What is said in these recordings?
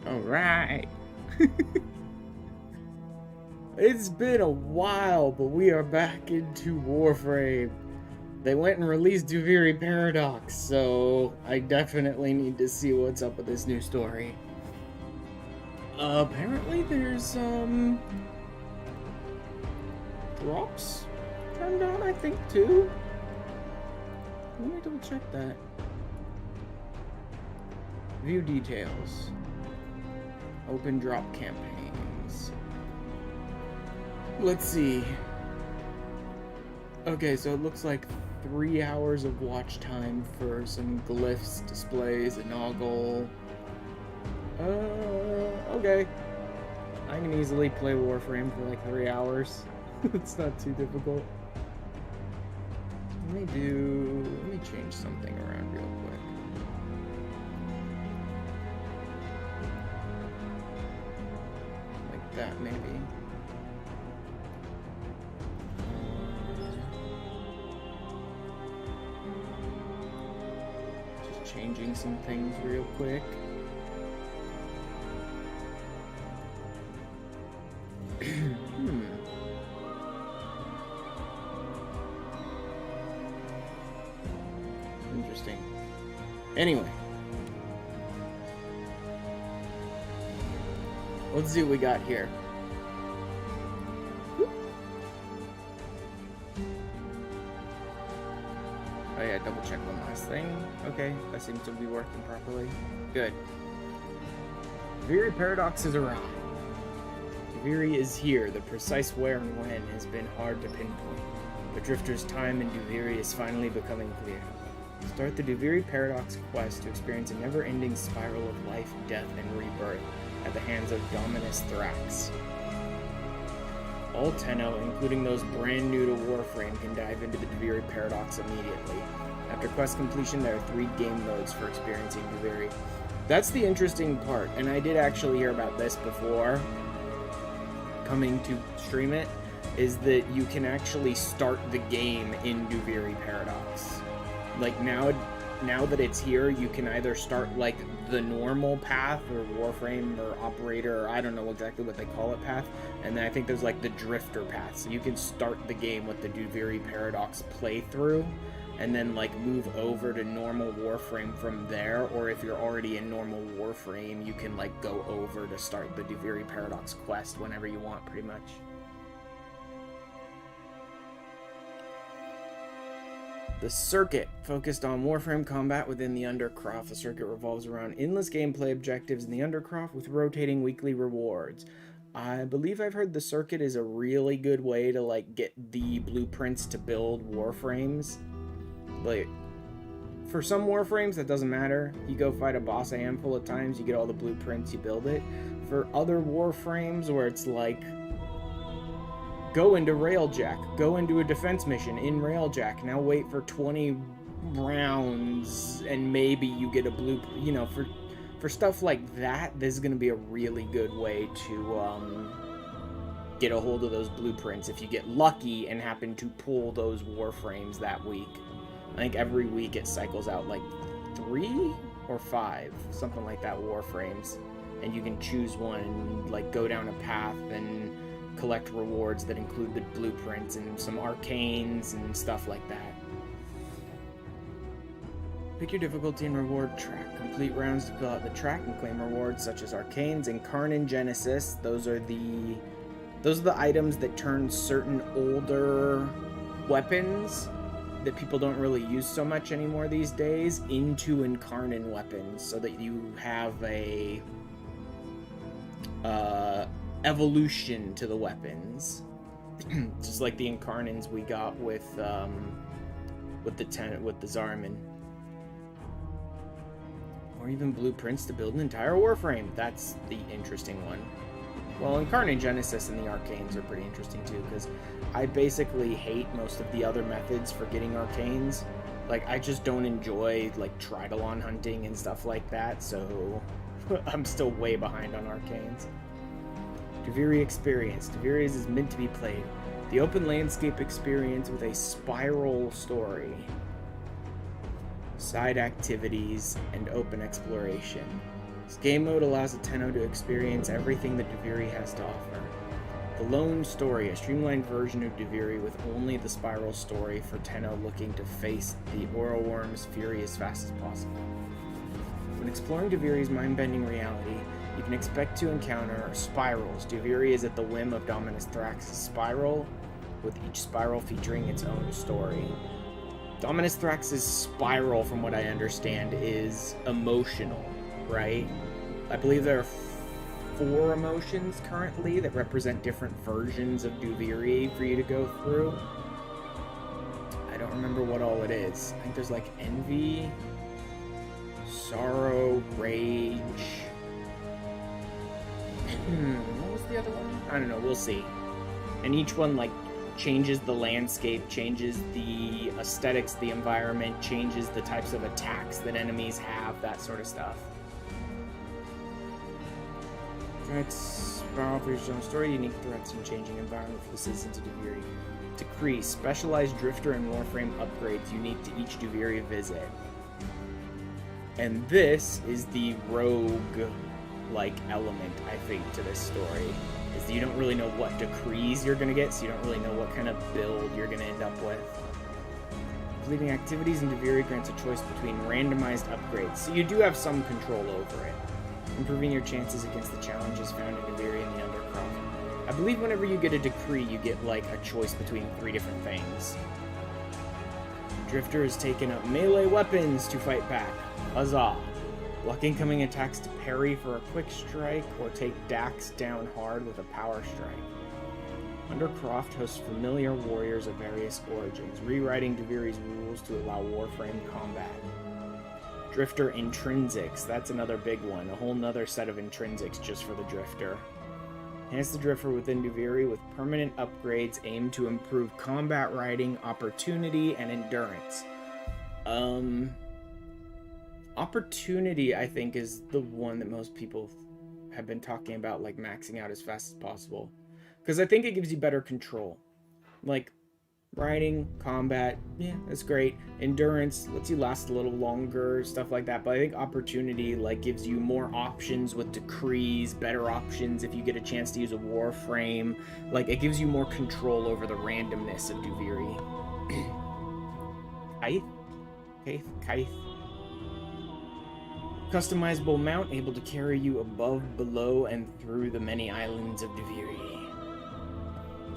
Alright. It's been a while, but we are back into Warframe. They went and released Duviri Paradox, so I definitely need to see what's up with this new story. Apparently there's, drops turned on, I think, too. Let me double check that. View details. Open drop campaigns. Let's see. Okay, so it looks like 3 hours of watch time for some glyphs, displays, inaugural. Okay. I can easily play Warframe for like 3 hours. It's not too difficult. Let me change something around real quick. Like that, maybe. Just changing some things real quick. Interesting. Anyway. Let's see what we got here. Oh yeah, double check one last thing. Okay, that seems to be working properly. Good. Duviri Paradox has arrived. Duviri is here. The precise where and when has been hard to pinpoint. The Drifter's time in Duviri is finally becoming clear. Start the Duviri Paradox quest to experience a never-ending spiral of life, death, and rebirth at the hands of Dominus Thrax. All Tenno, including those brand new to Warframe, can dive into the Duviri Paradox immediately. After quest completion, there are 3 game modes for experiencing Duviri. That's the interesting part, and I did actually hear about this before coming to stream it, is that you can actually start the game in Duviri Paradox. Like now that it's here, you can either start like the normal path or Warframe or Operator, or I don't know exactly what they call it, path, and then I think there's like the Drifter path. So you can start the game with the Duviri Paradox playthrough and then like move over to normal Warframe from there, or if you're already in normal Warframe, you can like go over to start the Duviri Paradox quest whenever you want, pretty much. The Circuit, focused on Warframe combat within the Undercroft. The circuit revolves around endless gameplay objectives in the Undercroft with rotating weekly rewards. I believe I've heard the Circuit is a really good way to like get the blueprints to build Warframes. Like, for some Warframes, that doesn't matter. You go fight a boss a handful of times, you get all the blueprints, you build it. For other Warframes where it's like, go into Railjack, go into a defense mission in Railjack, now wait for 20 rounds and maybe you get a blueprint. You know, for stuff like that, this is going to be a really good way to get a hold of those blueprints if you get lucky and happen to pull those Warframes that week. I think every week it cycles out like 3 or 5, something like that, Warframes, and you can choose one and like go down a path and collect rewards that include the blueprints and some arcanes and stuff like that. Pick your difficulty and reward track. Complete rounds to fill out the track and claim rewards such as arcanes and Carnan Genesis. Those are the items that turn certain older weapons that people don't really use so much anymore these days into Incarnan weapons, so that you have a evolution to the weapons. Just like the Incarnans we got with the Zariman. Or even blueprints to build an entire Warframe. That's the interesting one. Well, Incarnate Genesis and the Arcanes are pretty interesting too, because I basically hate most of the other methods for getting Arcanes. Like, I just don't enjoy, like, Tridolon hunting and stuff like that, so I'm still way behind on Arcanes. Duviri Experience. Duviri is meant to be played. The open landscape experience with a spiral story. Side activities and open exploration. This game mode allows a Tenno to experience everything that Duviri has to offer. The Lone Story, a streamlined version of Duviri with only the spiral story for Tenno looking to face the Orowurm's fury as fast as possible. When exploring Duviri's mind-bending reality, you can expect to encounter spirals. Duviri is at the whim of Dominus Thrax's spiral, with each spiral featuring its own story. Dominus Thrax's spiral, from what I understand, is emotional, right? I believe there are 4 emotions currently that represent different versions of Duviri for you to go through. I don't remember what all it is. I think there's like envy, sorrow, rage. What was the other one? I don't know, we'll see. And each one like changes the landscape, changes the aesthetics, the environment, changes the types of attacks that enemies have, that sort of stuff. Threats, spiral for your own story, unique threats and changing environment for the citizens of Duviri. Decree, specialized drifter and Warframe upgrades unique to each Duviri visit. And this is the rogue-like element, I think, to this story. Is that you don't really know what decrees you're going to get, so you don't really know what kind of build you're going to end up with. Completing activities in Duviri grants a choice between randomized upgrades, so you do have some control over it. Improving your chances against the challenges found in Duviri and the Undercroft. I believe whenever you get a decree, you get like a choice between 3 different things. Drifter has taken up melee weapons to fight back. Huzzah! Block incoming attacks to parry for a quick strike, or take Dax down hard with a power strike. Undercroft hosts familiar warriors of various origins, rewriting Duviri's rules to allow Warframe combat. Drifter intrinsics, that's another big one, a whole nother set of intrinsics just for the Drifter. Enhance the Drifter within Duviri with permanent upgrades aimed to improve combat riding, opportunity, and endurance. Opportunity, I think, is the one that most people have been talking about, like, maxing out as fast as possible. Because I think it gives you better control. Like, riding, combat, yeah, that's great. Endurance lets you last a little longer, stuff like that. But I think opportunity, like, gives you more options with decrees, better options if you get a chance to use a Warframe. Like, it gives you more control over the randomness of Duviri. Kaith. Customizable mount able to carry you above, below, and through the many islands of Duviri.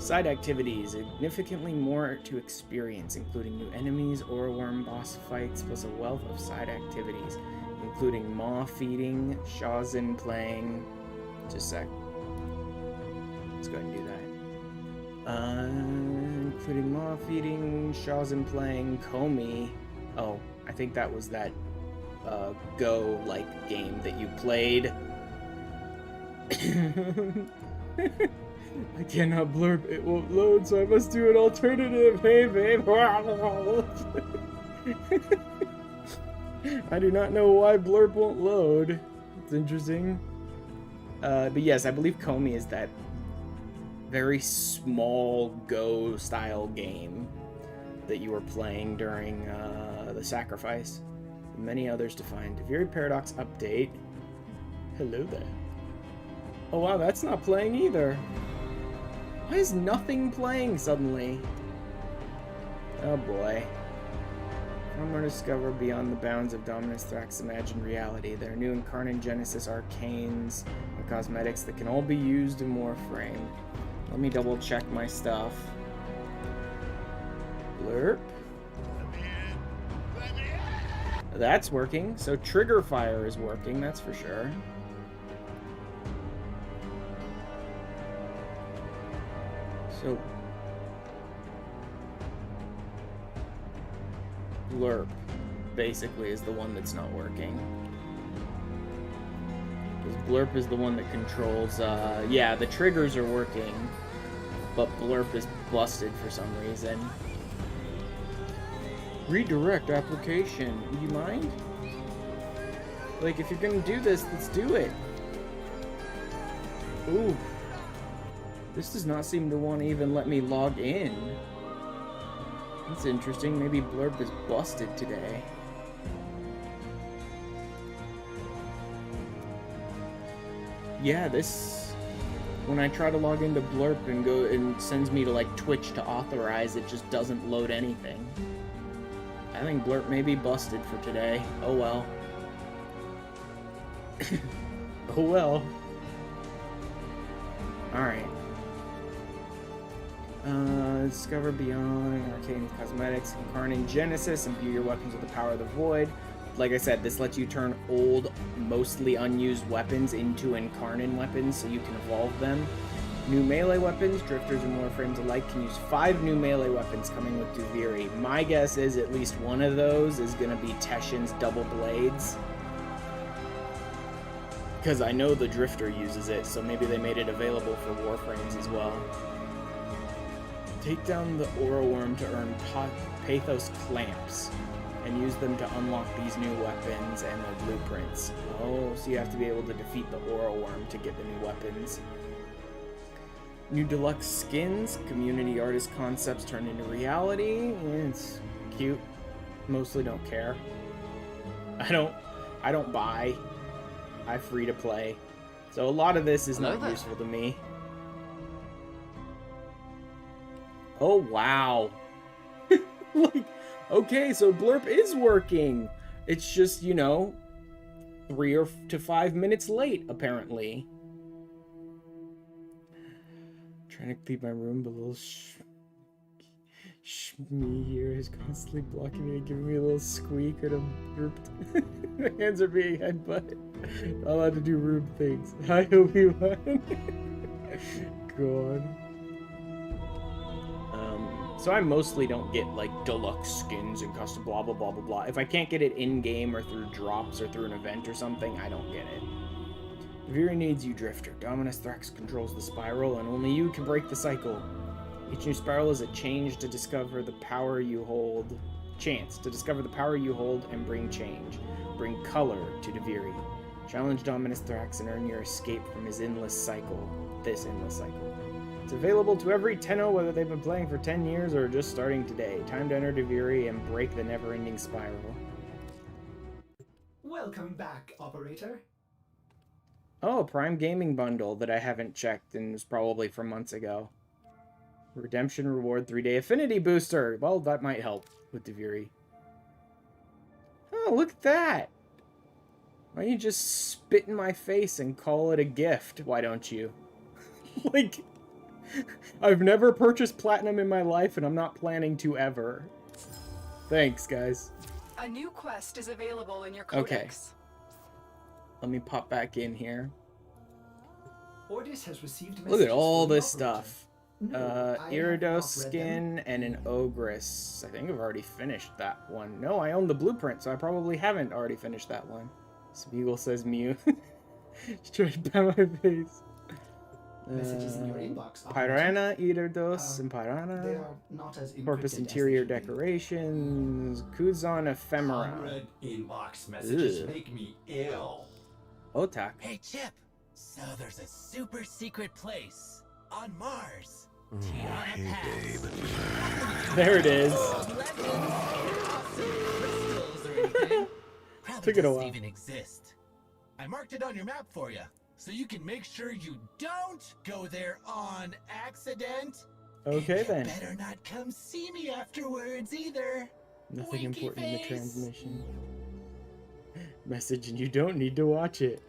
Side activities, significantly more to experience, including new enemies, Orowurm boss fights, plus a wealth of side activities, including maw feeding, Shazin playing. Just a sec. Let's go ahead and do that. Including maw feeding, Shazin playing, Komi. Oh, I think that was that Go-like game that you played. I cannot blurb, it won't load, so I must do an alternative. Hey, babe. I do not know why blurb won't load. It's interesting. But yes, I believe Komi is that very small Go-style game that you were playing during the sacrifice. Many others to find. Duviri Paradox update. Hello there. Oh wow, that's not playing either. Why is nothing playing suddenly? Oh boy. From or discover beyond the bounds of Dominus Thrax's imagined reality. There are new Incarnate Genesis arcanes and cosmetics that can all be used in Warframe. Let me double check my stuff. Blurp. That's working, so trigger fire is working, that's for sure. So blurp basically is the one that's not working. Because blurp is the one that controls, yeah, the triggers are working, but blurp is busted for some reason. Redirect application. Do you mind? Like, if you're gonna do this, let's do it. Ooh. This does not seem to want to even let me log in. That's interesting. Maybe blurb is busted today. Yeah, this... When I try to log into Blurp and go and sends me to, like, Twitch to authorize, it just doesn't load anything. I think Blurp may be busted for today. Oh well. Oh well. Alright. Discover beyond arcane cosmetics, incarnate Genesis, imbue your weapons with the power of the void. Like I said, this lets you turn old, mostly unused weapons into incarnate weapons so you can evolve them. New melee weapons, drifters and warframes alike can use 5 new melee weapons coming with Duviri. My guess is at least one of those is going to be Teshin's double blades. Because I know the drifter uses it, so maybe they made it available for warframes as well. Take down the Aura Worm to earn Pathos Clamps, and use them to unlock these new weapons and their blueprints. Oh, so you have to be able to defeat the Aura Worm to get the new weapons. New deluxe skins, community artist concepts turned into reality. It's cute. Mostly don't care. I don't buy. I free to play. So a lot of this is not useful to me. Oh wow. Like, okay, so Blurp is working. It's just, you know, 3 to 5 minutes late, apparently. Trying to clean my room, but a little me here is constantly blocking me and giving me a little squeak and I'm grouped. My hands are being headbutted. Not allowed to do room things. Hi, Obi-Wan. God. So I mostly don't get, like, deluxe skins and custom blah blah blah blah blah. If I can't get it in-game or through drops or through an event or something, I don't get it. Duviri needs you, Drifter. Dominus Thrax controls the spiral, and only you can break the cycle. Each new spiral is a change to discover the power you hold. Chance to discover the power you hold and bring change. Bring color to Duviri. Challenge Dominus Thrax and earn your escape from his endless cycle. This endless cycle. It's available to every Tenno, whether they've been playing for 10 years or just starting today. Time to enter Duviri and break the never-ending spiral. Welcome back, operator. Oh, a Prime Gaming bundle that I haven't checked and was probably from months ago. Redemption reward 3-day affinity booster. Well, that might help with Duviri. Oh, look at that. Why don't you just spit in my face and call it a gift? Why don't you? Like, I've never purchased platinum in my life and I'm not planning to ever. Thanks, guys. A new quest is available in your codex. Okay. Let me pop back in here. Ordis has received Look at all this stuff. No, Iridos skin and an Ogress. I think I've already finished that one. No, I own the blueprint, so I probably haven't already finished that one. Spiegel says Mew. Straight down my face. Messages in your inbox. Pyrana, Iridos, and They Pyrana. are not as Corpus encrypted interior as they should be. decorations. Kuzan ephemera. 100 inbox messages Ugh. make me ill. Otak. Hey, Chip. So there's a super secret place on Mars. Hey, Pass. babe. There it is. Probably Took it a doesn't while. even exist. I marked it on your map for you, so you can make sure you don't go there on accident. Okay And then. you better not come see me afterwards either. Nothing Winky important in the face. transmission. Message and you don't need to watch it.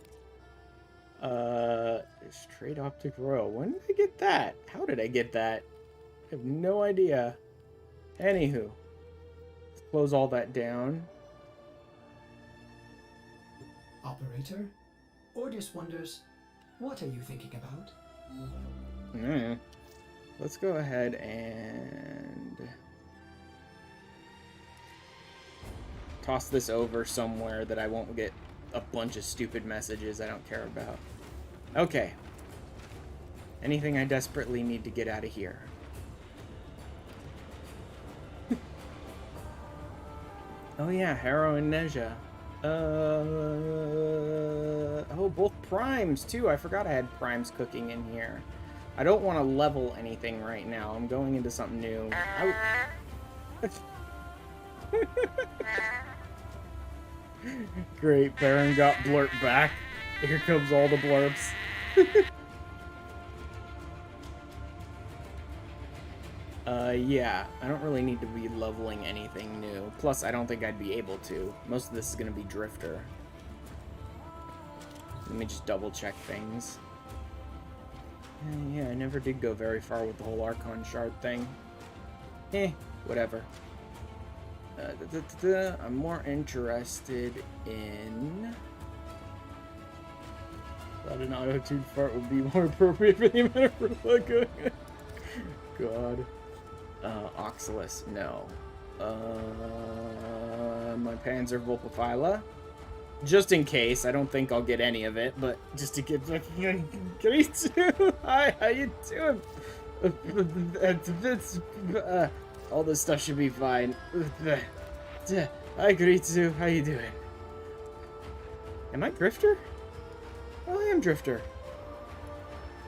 Straight Optic Royal. When did I get that? How did I get that? I have no idea. Anywho. Let's close all that down. Operator, Ordis wonders, what are you thinking about? Let's go ahead and toss this over somewhere that I won't get a bunch of stupid messages I don't care about. Okay. Anything I desperately need to get out of here. Oh yeah, Harrow and Neja. Oh, both primes too. I forgot I had primes cooking in here. I don't want to level anything right now. I'm going into something new. Great, Baron got blurp back. Here comes all the blurps. Yeah, I don't really need to be leveling anything new. Plus, I don't think I'd be able to. Most of this is gonna be Drifter. Let me just double check things. Yeah, I never did go very far with the whole Archon shard thing. Whatever. I'm more interested in... Thought an auto-tuned fart would be more appropriate for the amount of replica. God. Oxalis, no. My Panzer Volpophyla. Just in case, I don't think I'll get any of it, but just to get... Gritsu! Hi, how you doing? All this stuff should be fine. Hi, Gritsu, how you doing? Am I Drifter? Oh, I am Drifter.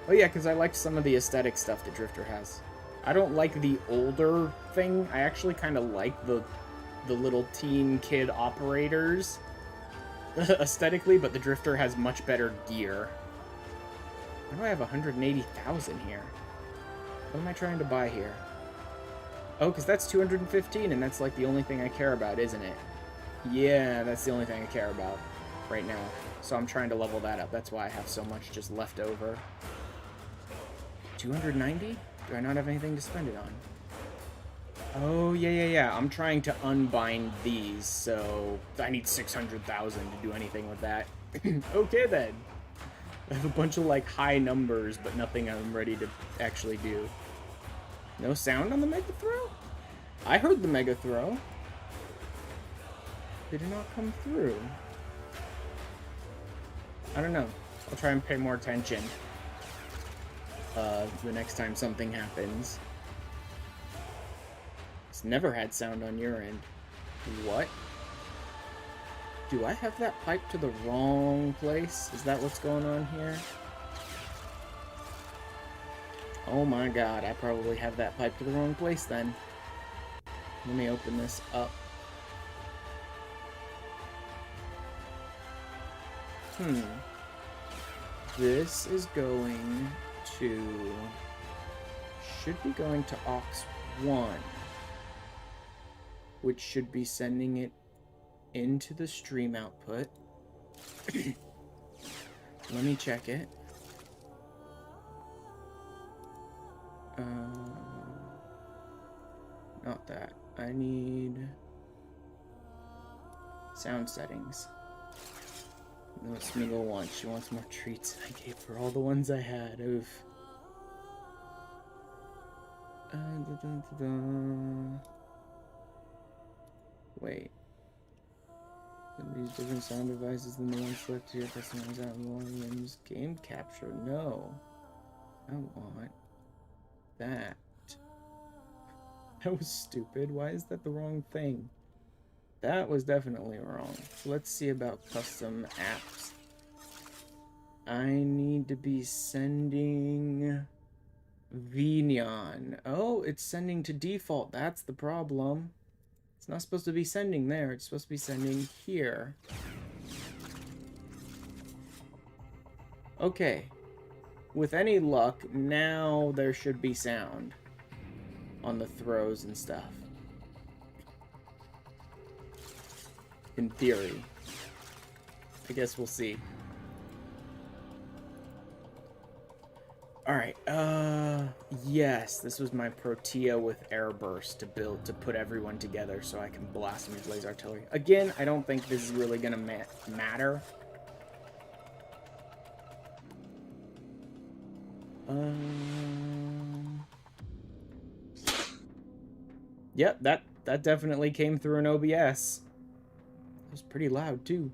Oh yeah, because I liked some of the aesthetic stuff that Drifter has. I don't like the older thing. I actually kind of like the little teen kid operators aesthetically, but the Drifter has much better gear. Why do I have 180,000 here? What am I trying to buy here? Oh, because that's 215, and that's like the only thing I care about, isn't it? Yeah, that's the only thing I care about right now. So I'm trying to level that up. That's why I have so much just left over. 290? Do I not have anything to spend it on? Oh, yeah. I'm trying to unbind these, so I need 600,000 to do anything with that. Okay, then. I have a bunch of, like, high numbers, but nothing I'm ready to actually do. No sound on the Mega Throw? I heard the Mega Throw. Did it not come through? I don't know. I'll try and pay more attention the next time something happens. It's never had sound on your end. What? Do I have that pipe to the wrong place? Is that what's going on here? Oh my god, I probably have that pipe to the wrong place then. Let me open this up. This is going to... should be going to Aux 1. Which should be sending it into the stream output. Let me check it. Not that. I need sound settings. What's Smeagol want? She wants more treats than I gave her all the ones I had. Oof. Wait. These different sound devices than the ones selected here. Customize that one. Use game capture. No. I want that. That was stupid. Why is that the wrong thing? That was definitely wrong. So let's see about custom apps. I need to be sending VNeon. Oh, it's sending to default. That's the problem. It's not supposed to be sending there. It's supposed to be sending here. Okay. With any luck, now there should be sound on the throws and stuff. In theory. I guess we'll see. Alright, yes, this was my Protea with Airburst to build, to put everyone together so I can blast them with laser artillery. Again, I don't think this is really gonna matter. Yep, that definitely came through an OBS. It was pretty loud, too.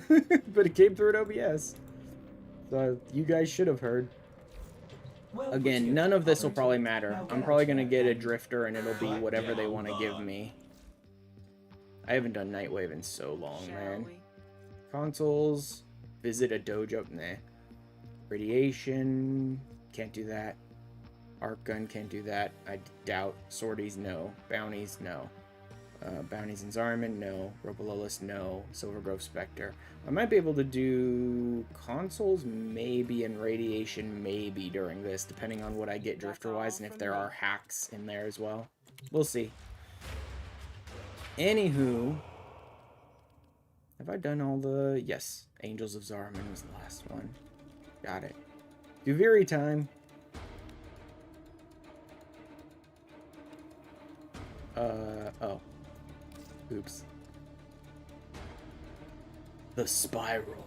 But it came through an OBS. So, you guys should have heard. Again, none of this will probably matter. I'm probably going to get a Drifter, and it'll be whatever they want to give me. I haven't done Nightwave in so long, man. Consoles. Visit a dojo. Nah. Radiation. Can't do that. Arc gun, can't do that. I doubt. Sorties, no. Bounties, no. Bounties and Zarman, no. Robololis, no. Silvergrove Spectre. I might be able to do consoles, maybe, and radiation, maybe, during this, depending on what I get drifter-wise, and if there are hacks in there as well. We'll see. Anywho, have I done all the... Yes, Angels of Zarman was the last one. Got it. Duviri time. Oh. Oops. The Spiral.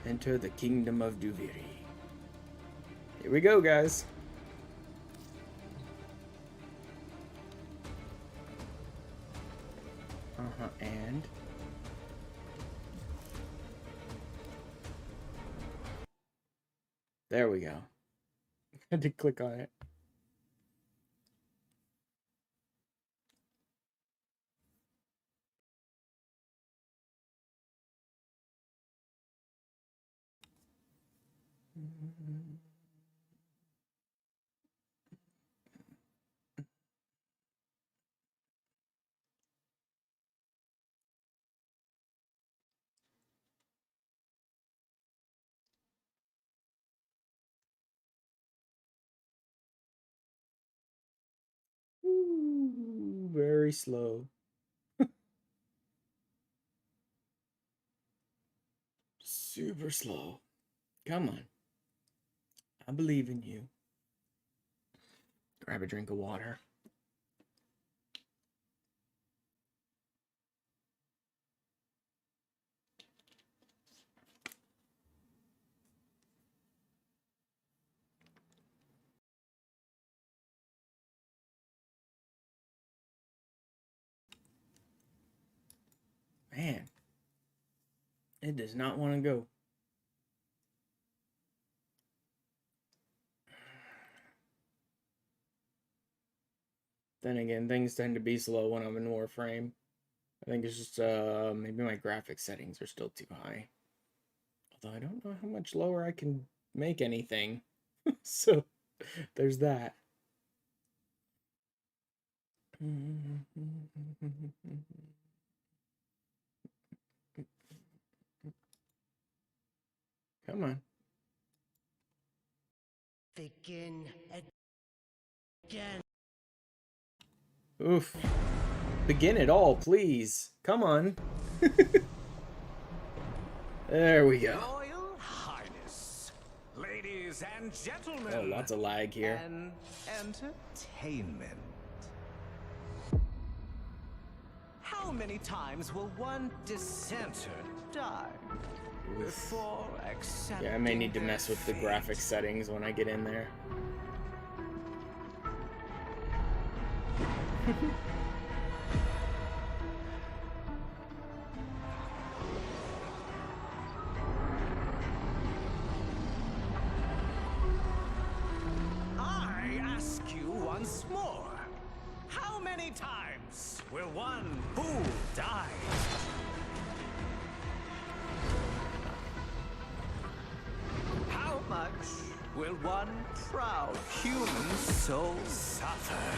Enter the Kingdom of Duviri. Here we go, guys. And... there we go. I had to click on it. Ooh, very slow. Super slow. Come on. I believe in you. Grab a drink of water. Man, it does not want to go. Then again, things tend to be slow when I'm in Warframe. I think it's just, maybe my graphics settings are still too high. Although I don't know how much lower I can make anything. So, there's that. Come on. Begin again. Oof. Begin it all, please. Come on. There we go. Royal Highness, ladies and gentlemen. Oh, lots of lag here. An entertainment. How many times will one dissenter die before accepting? Yeah, I may need to their mess with the fate? graphics settings when I get in there. I ask you once more. How many times will one fool die? How much will one proud human soul suffer?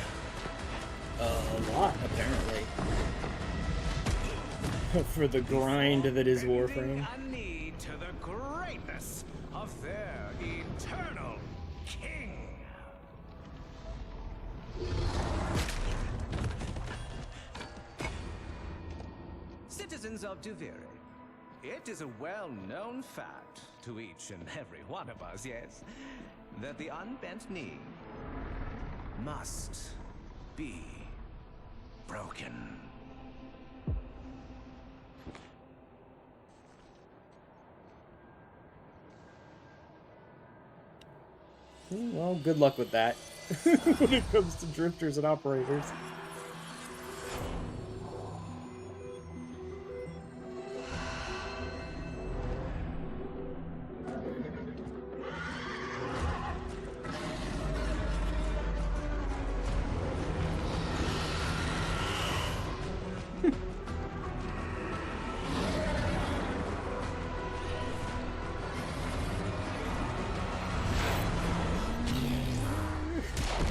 A lot, apparently. For the grind that is Warframe. A need to the greatness of their eternal king. Citizens of Duviri, it is a well-known fact to each and every one of us, yes, that the unbent knee must be broken. Well, good luck with that. When it comes to drifters and operators.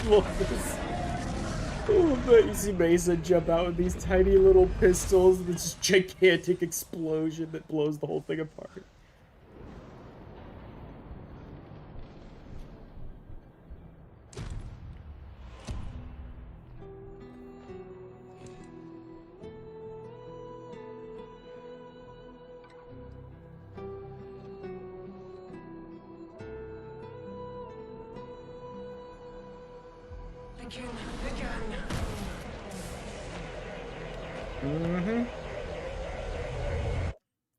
Love this. Ooh. love that you see Mesa jump out with these tiny little pistols, this gigantic explosion that blows the whole thing apart. Mm-hmm.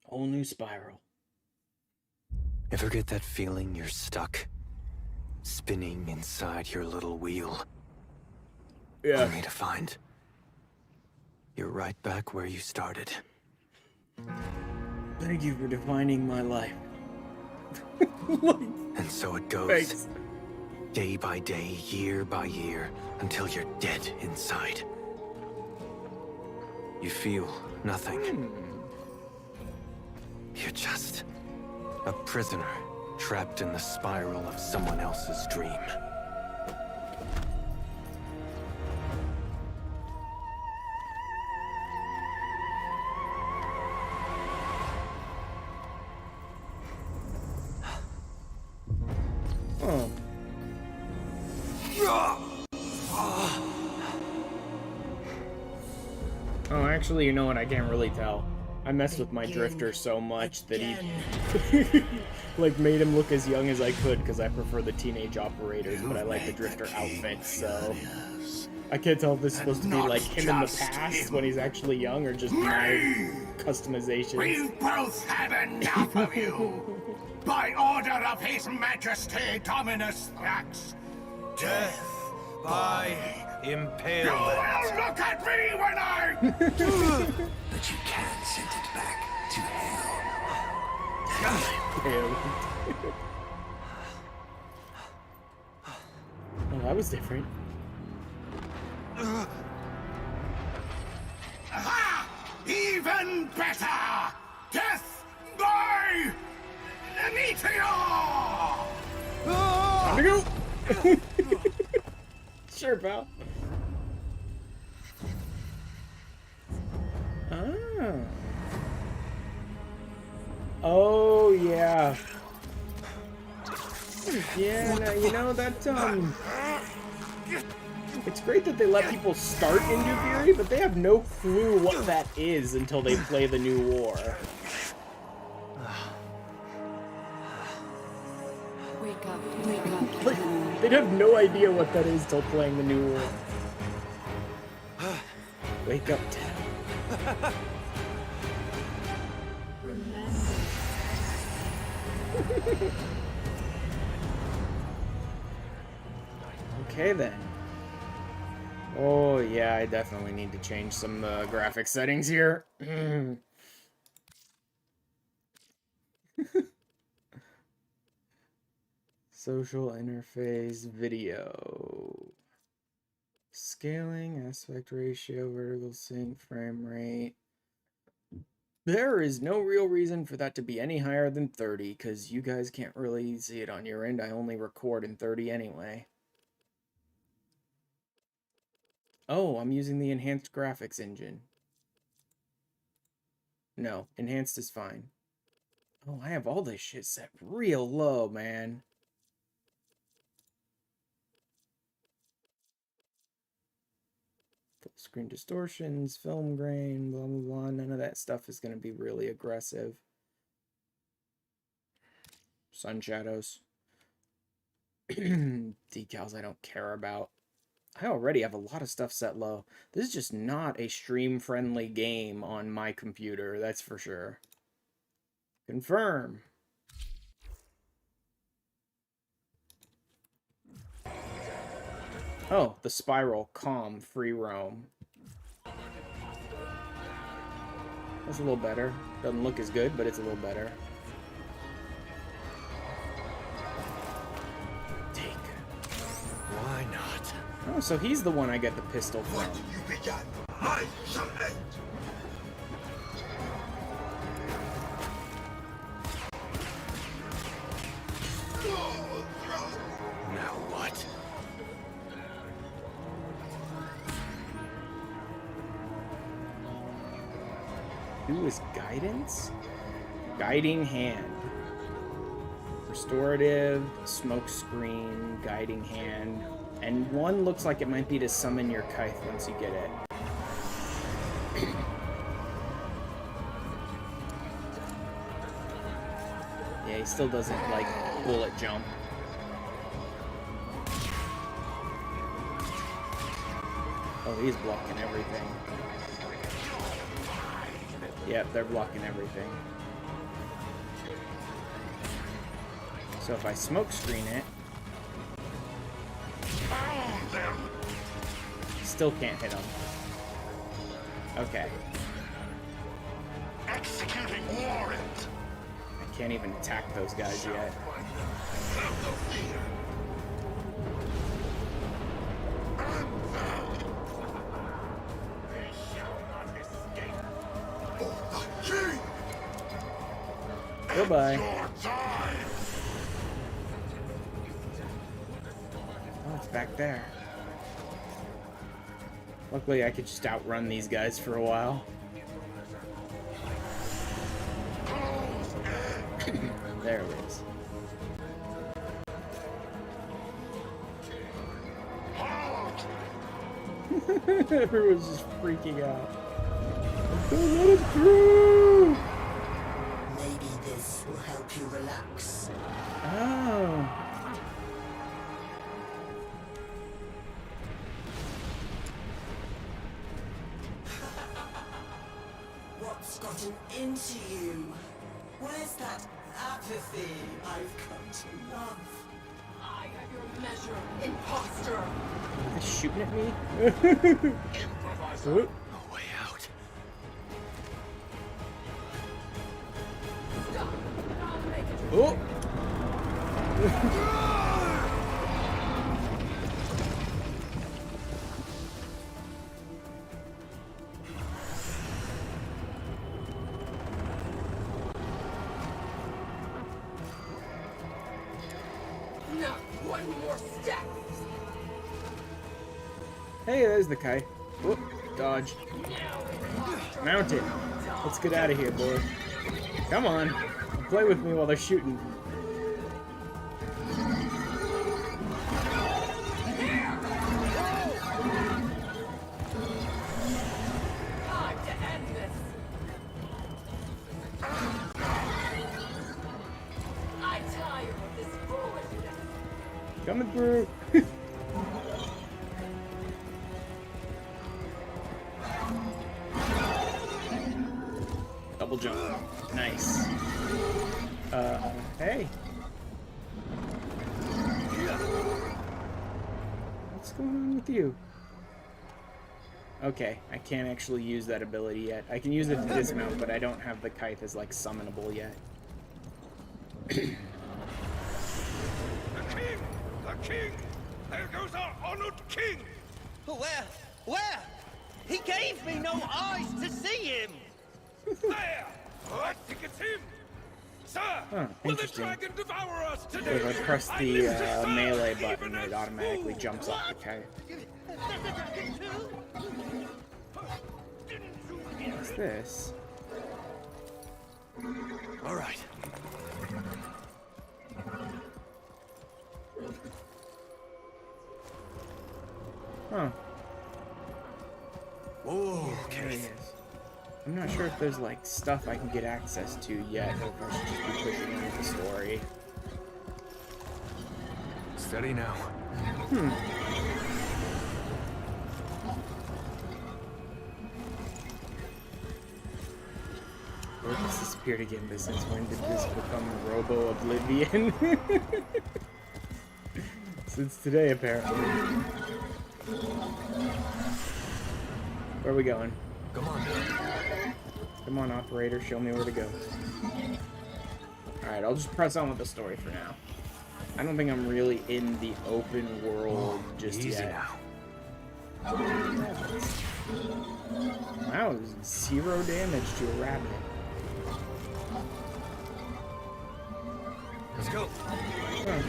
Whole new spiral. Ever get that feeling you're stuck? Spinning inside your little wheel? Yeah. Only to find you're right back where you started. Thank you for defining my life. And so it goes. Thanks. Day by day, year by year, until you're dead inside. You feel nothing. You're just a prisoner trapped in the spiral of someone else's dream. Oh. Oh, actually, you know what? I can't really tell. I messed with my drifter so much that he like made him look as young as I could because I prefer the teenage operators, but I like the drifter outfit, so I can't tell if this is supposed to be like him in the past when he's actually young or just my customization. We've both had enough of you. By order of His Majesty Dominus Thrax, death by impalement. You will look at me when I... But you can't send it back to hell. Oh, that was different. Aha! Even better! Death by... meteor! Time to go! Sure, pal. Ah. Oh, yeah. Yeah, no, you know, that, it's great that they let people start in Duviri, but they have no clue what that is until they play the new war. Wake up, wake up. Like, they'd have no idea what that is till playing the new war. Wake up, Ted. Okay then. Oh yeah, I definitely need to change some graphic settings here. Social interface, video. Scaling, aspect ratio, vertical sync, frame rate. There is no real reason for that to be any higher than 30, because you guys can't really see it on your end. I only record in 30 anyway. Oh, I'm using the enhanced graphics engine. No, enhanced is fine. Oh, I have all this shit set real low, man. Full screen distortions, film grain, blah, blah, blah. None of that stuff is going to be really aggressive. Sun shadows. Decals I don't care about. I already have a lot of stuff set low. This is just not a stream-friendly game on my computer, that's for sure. Confirm. Oh, the spiral, calm, free roam. That's a little better. Doesn't look as good, but it's a little better. Take. Why not? Oh, so he's the one I get the pistol from. What you began, I shall end. Now what? 2 is guidance? Guiding hand. Restorative, smoke screen, guiding hand. And 1 looks like it might be to summon your kite once you get it. Yeah, he still doesn't like bullet jump. Oh, he's blocking everything. Yep, they're blocking everything. So if I smoke screen it, still can't hit him. Okay. Executing warrant. I can't even attack those guys yet. Goodbye. Oh, it's back there. Luckily, I could just outrun these guys for a while. There it is. Everyone's just freaking out. Don't let him through! Maybe this will help you relax. Oh. What's gotten into you? Where's that apathy I've come to love? I have your measure, imposter. Are they shooting at me? No way out. Stop. I'll make it. Oh! Not one more step. Hey, there's the kite. Whoop, dodge. Mount it. Let's get out of here, boy. Come on. Play with me while they're shooting. Time to end this. I'm tired of this foolishness. Coming through. Double jump. Nice. Hey. What's going on with you? Okay, I can't actually use that ability yet. I can use it to dismount, but I don't have the kite as, like, summonable yet. The king! The king! There goes our honored king! Where? He gave me no eyes to see him! There! I think it's him! Sir! Huh, Will the interesting. dragon devour us So today? if I press I the live to serve, melee button, even it as automatically fool. jumps off the kite. What's this? All right. Huh. Whoa, There he okay. is. I'm not sure if there's like stuff I can get access to yet, or if I should just be pushing into the story. Steady now. Or this disappeared again, but since when did this become Robo Oblivion? Since today, apparently. Where are we going? Come on. Come on, operator, show me where to go. Alright, I'll just press on with the story for now. I don't think I'm really in the open world just Easy yet. now. Wow, it was 0 damage to a rabbit. Let's go. Huh.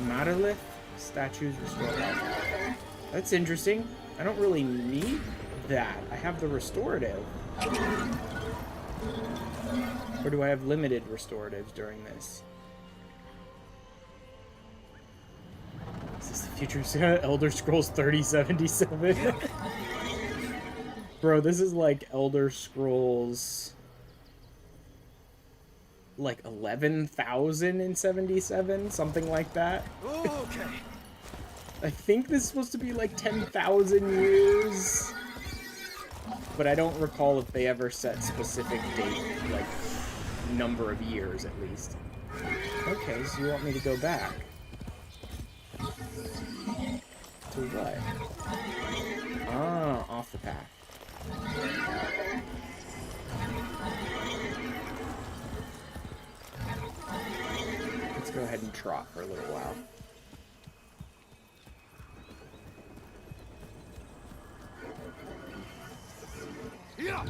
Monolith statues restore health. That's interesting. I don't really need. What the that. I have the restorative. Or do I have limited restoratives during this? Is this the future? Elder Scrolls 3077? Bro, this is like Elder Scrolls... like 11,077, something like that. Okay. I think this is supposed to be like 10,000 years, but I don't recall if they ever set specific date, like number of years at least. Okay, so you want me to go back to what? Ah, off the path. Let's go ahead and trot for a little while. Yeah.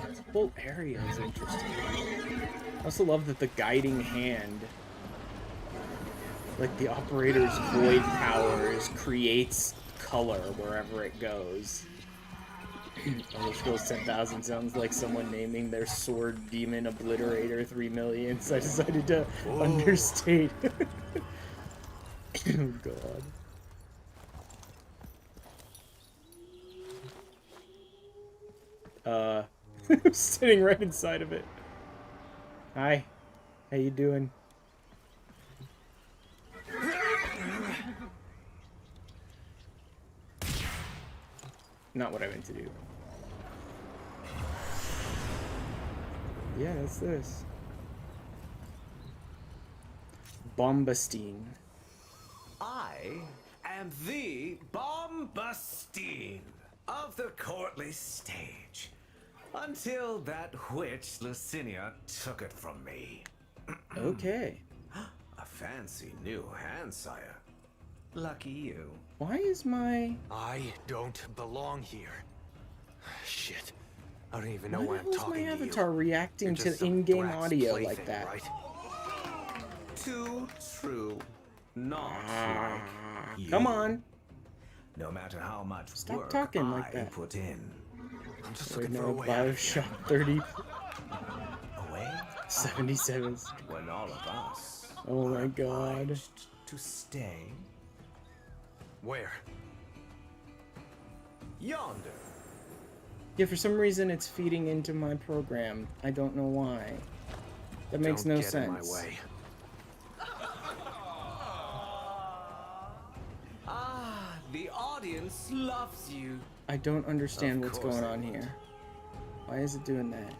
This whole area is interesting. I also love that the guiding hand, like the operator's void powers, creates color wherever it goes. Elder Scrolls 10,000 sounds like someone naming their sword demon obliterator 3 million, so I decided to understate. Oh god. I'm sitting right inside of it. Hi. How you doing? Not what I meant to do. Yeah, that's this. Bombastine. I am the Bombastine of the courtly stage. Until that witch Lucinia took it from me. Okay. A fancy new hand, sire. Lucky you. Why is my... I don't belong here. Shit. I don't even know Why why the I'm hell is talking my to you. avatar reacting You're to just some in-game brat's audio plaything, like that? Right? Too true. Not you. Come on. No matter how much Stop work talking like I that. put in. I'm just Right looking for now, a way out of here. Bioshock 30... Away 77. when all of us Oh are my god. obliged to stay Where? yonder. Yeah, for some reason it's feeding into my program. I don't know why. That makes Don't no get in my sense. way. Ah, the audience loves you. I don't understand Of what's course going they on would. here. Why is it doing that?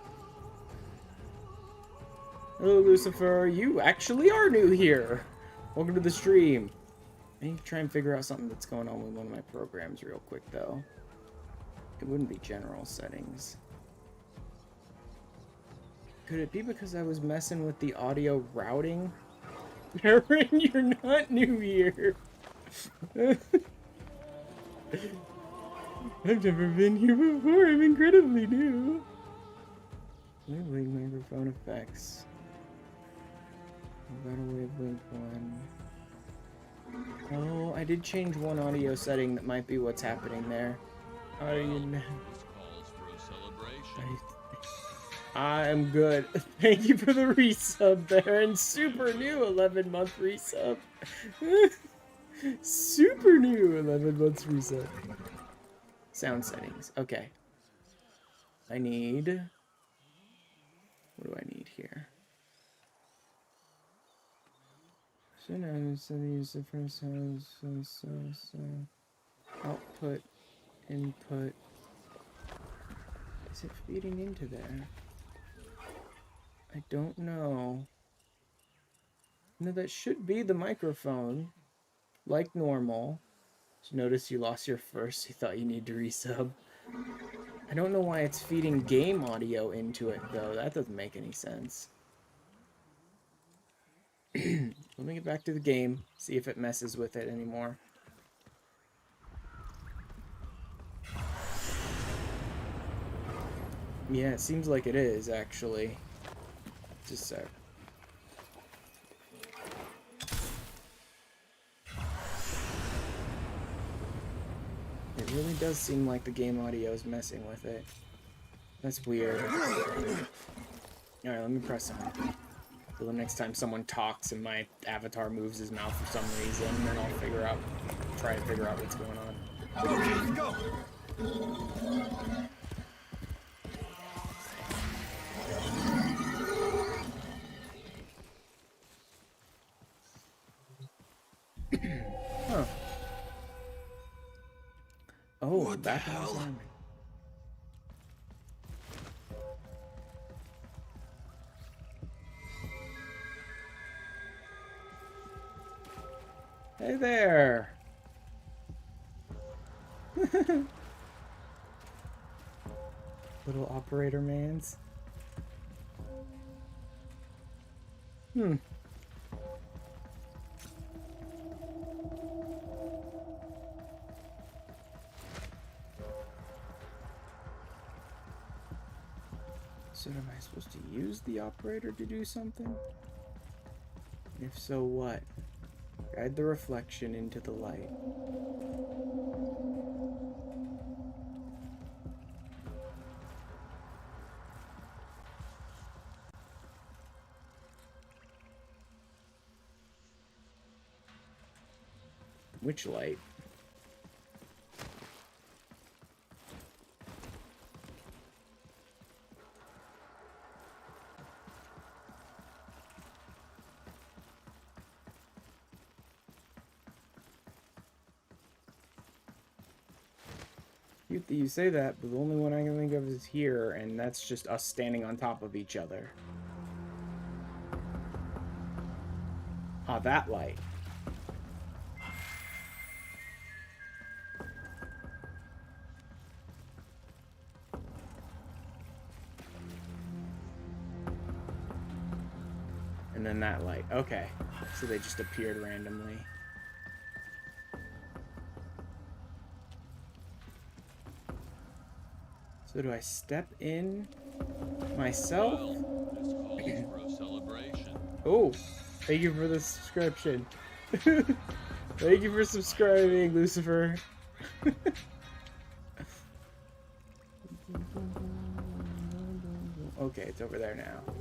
Hello, Lucifer. You actually are new here. Welcome to the stream. I need to try and figure out something that's going on with one of my programs real quick, though. It wouldn't be general settings. Could it be because I was messing with the audio routing? Aaron, you're not new here. I've never been here before. I'm incredibly new. Labeling microphone effects. Battle wavelength 1. Oh, I did change one audio setting that might be what's happening there. How do you know? I'm good. Thank you for the resub there, and super new 11-month resub. Super new 11 months resub. Sound settings. Okay. I need... What do I need here? So now, so use the first house, so. Output, input. Is it feeding into there? I don't know. No, that should be the microphone. Like normal. Just notice you lost your first, you thought you need to resub. I don't know why it's feeding game audio into it, though. That doesn't make any sense. Let me get back to the game, see if it messes with it anymore. Yeah, it seems like it is, actually. Just a sec. really does seem like the game audio is messing with it. That's weird. Alright, let me press on. So the next time someone talks and my avatar moves his mouth for some reason, then I'll try to figure out what's going on. Okay, let's go. Huh. Oh, What the back in his hell? army. Hey there. Little operator mans. Hmm. So am I supposed to use the operator to do something? If so, what? Guide the reflection into the light. Which light? Cute that you say that, but the only one I can think of is here, and that's just us standing on top of each other. Ah, that light. And then that light. Okay. So they just appeared randomly. So do I step in myself? This calls for a celebration. Oh, thank you for the subscription. Thank you for subscribing, Lucifer. Okay, it's over there now.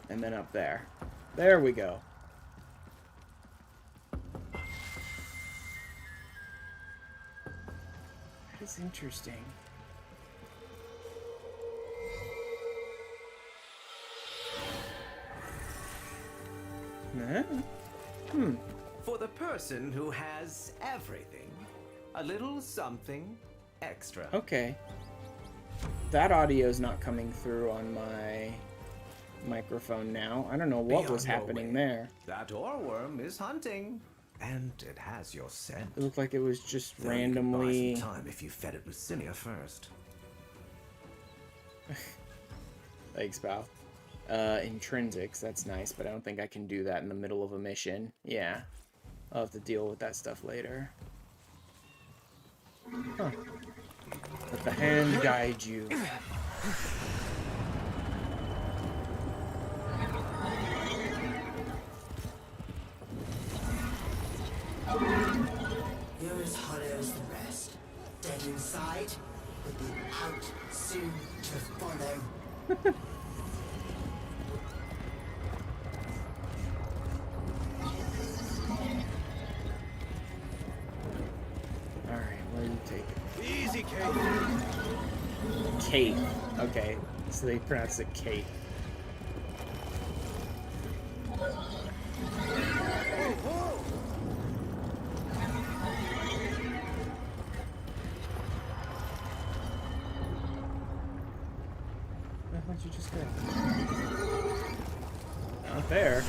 And then up there. There we go. That's interesting. Huh? Hmm. For the person who has everything, a little something extra. Okay. That audio's not coming through on my microphone now. I don't know what Be was on your happening way. there. That oarworm is hunting, and it has your scent. It looked like it was just Though you could buy randomly. some time if you fed it with cinia first. Thanks, pal. Intrinsics, that's nice, but I don't think I can do that in the middle of a mission. Yeah. I'll have to deal with that stuff later. Huh. Let the hand guide you. You're as hollow as the rest. Dead inside, but the out soon to follow. Alright, where do you take it? Easy, Kate. Kate. Okay, so they pronounce it Kate. Where would you just go? Not there.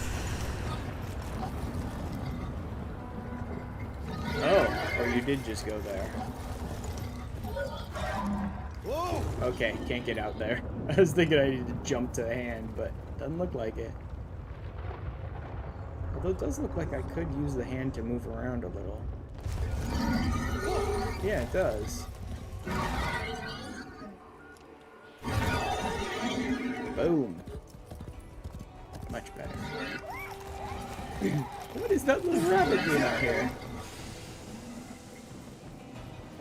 Oh, or you did just go there. Whoa! Okay, can't get out there. I was thinking I needed to jump to the hand, but doesn't look like it. Although it does look like I could use the hand to move around a little. Yeah, it does. Boom. Much better. What is that little rabbit doing out here?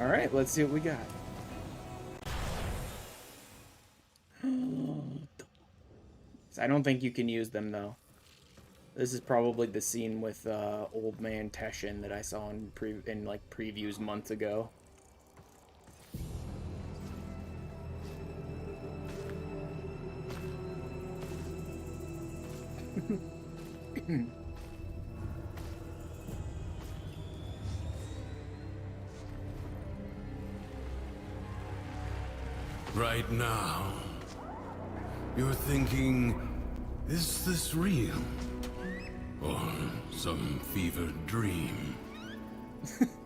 Alright, let's see what we got. I don't think you can use them, though. This is probably the scene with Old Man Teshin that I saw in like previews months ago. Right now, you're thinking, is this real? Or some fevered dream?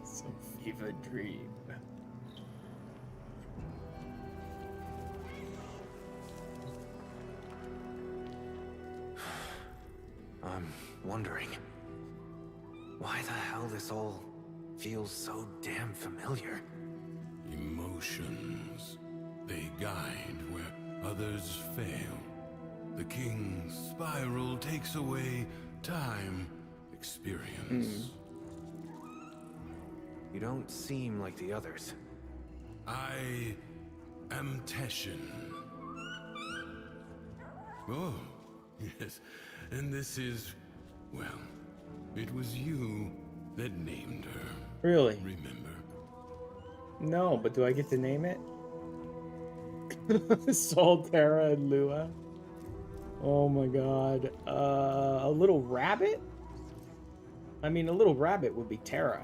Some fevered dream. I'm wondering why the hell this all feels so damn familiar. Emotions. They guide where others fail. The king's spiral takes away time, experience. You don't seem like the others. I am Teshin. Oh, yes. And this is, well, it was you that named her. Really? Remember? No, but do I get to name it? Sol, Terra, and Lua. Oh my god. A little rabbit? I mean, a little rabbit would be Terra.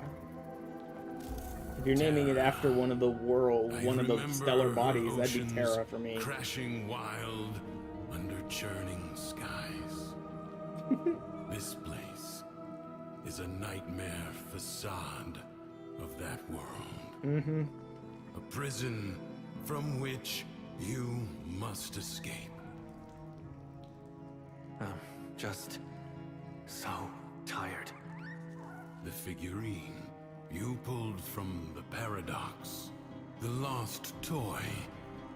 If you're naming it after one of the stellar bodies, that'd be Terra for me. Crashing wild under churning skies. This place is a nightmare facade of that world. A prison from which you must escape. I'm just so tired. The figurine you pulled from the paradox. The lost toy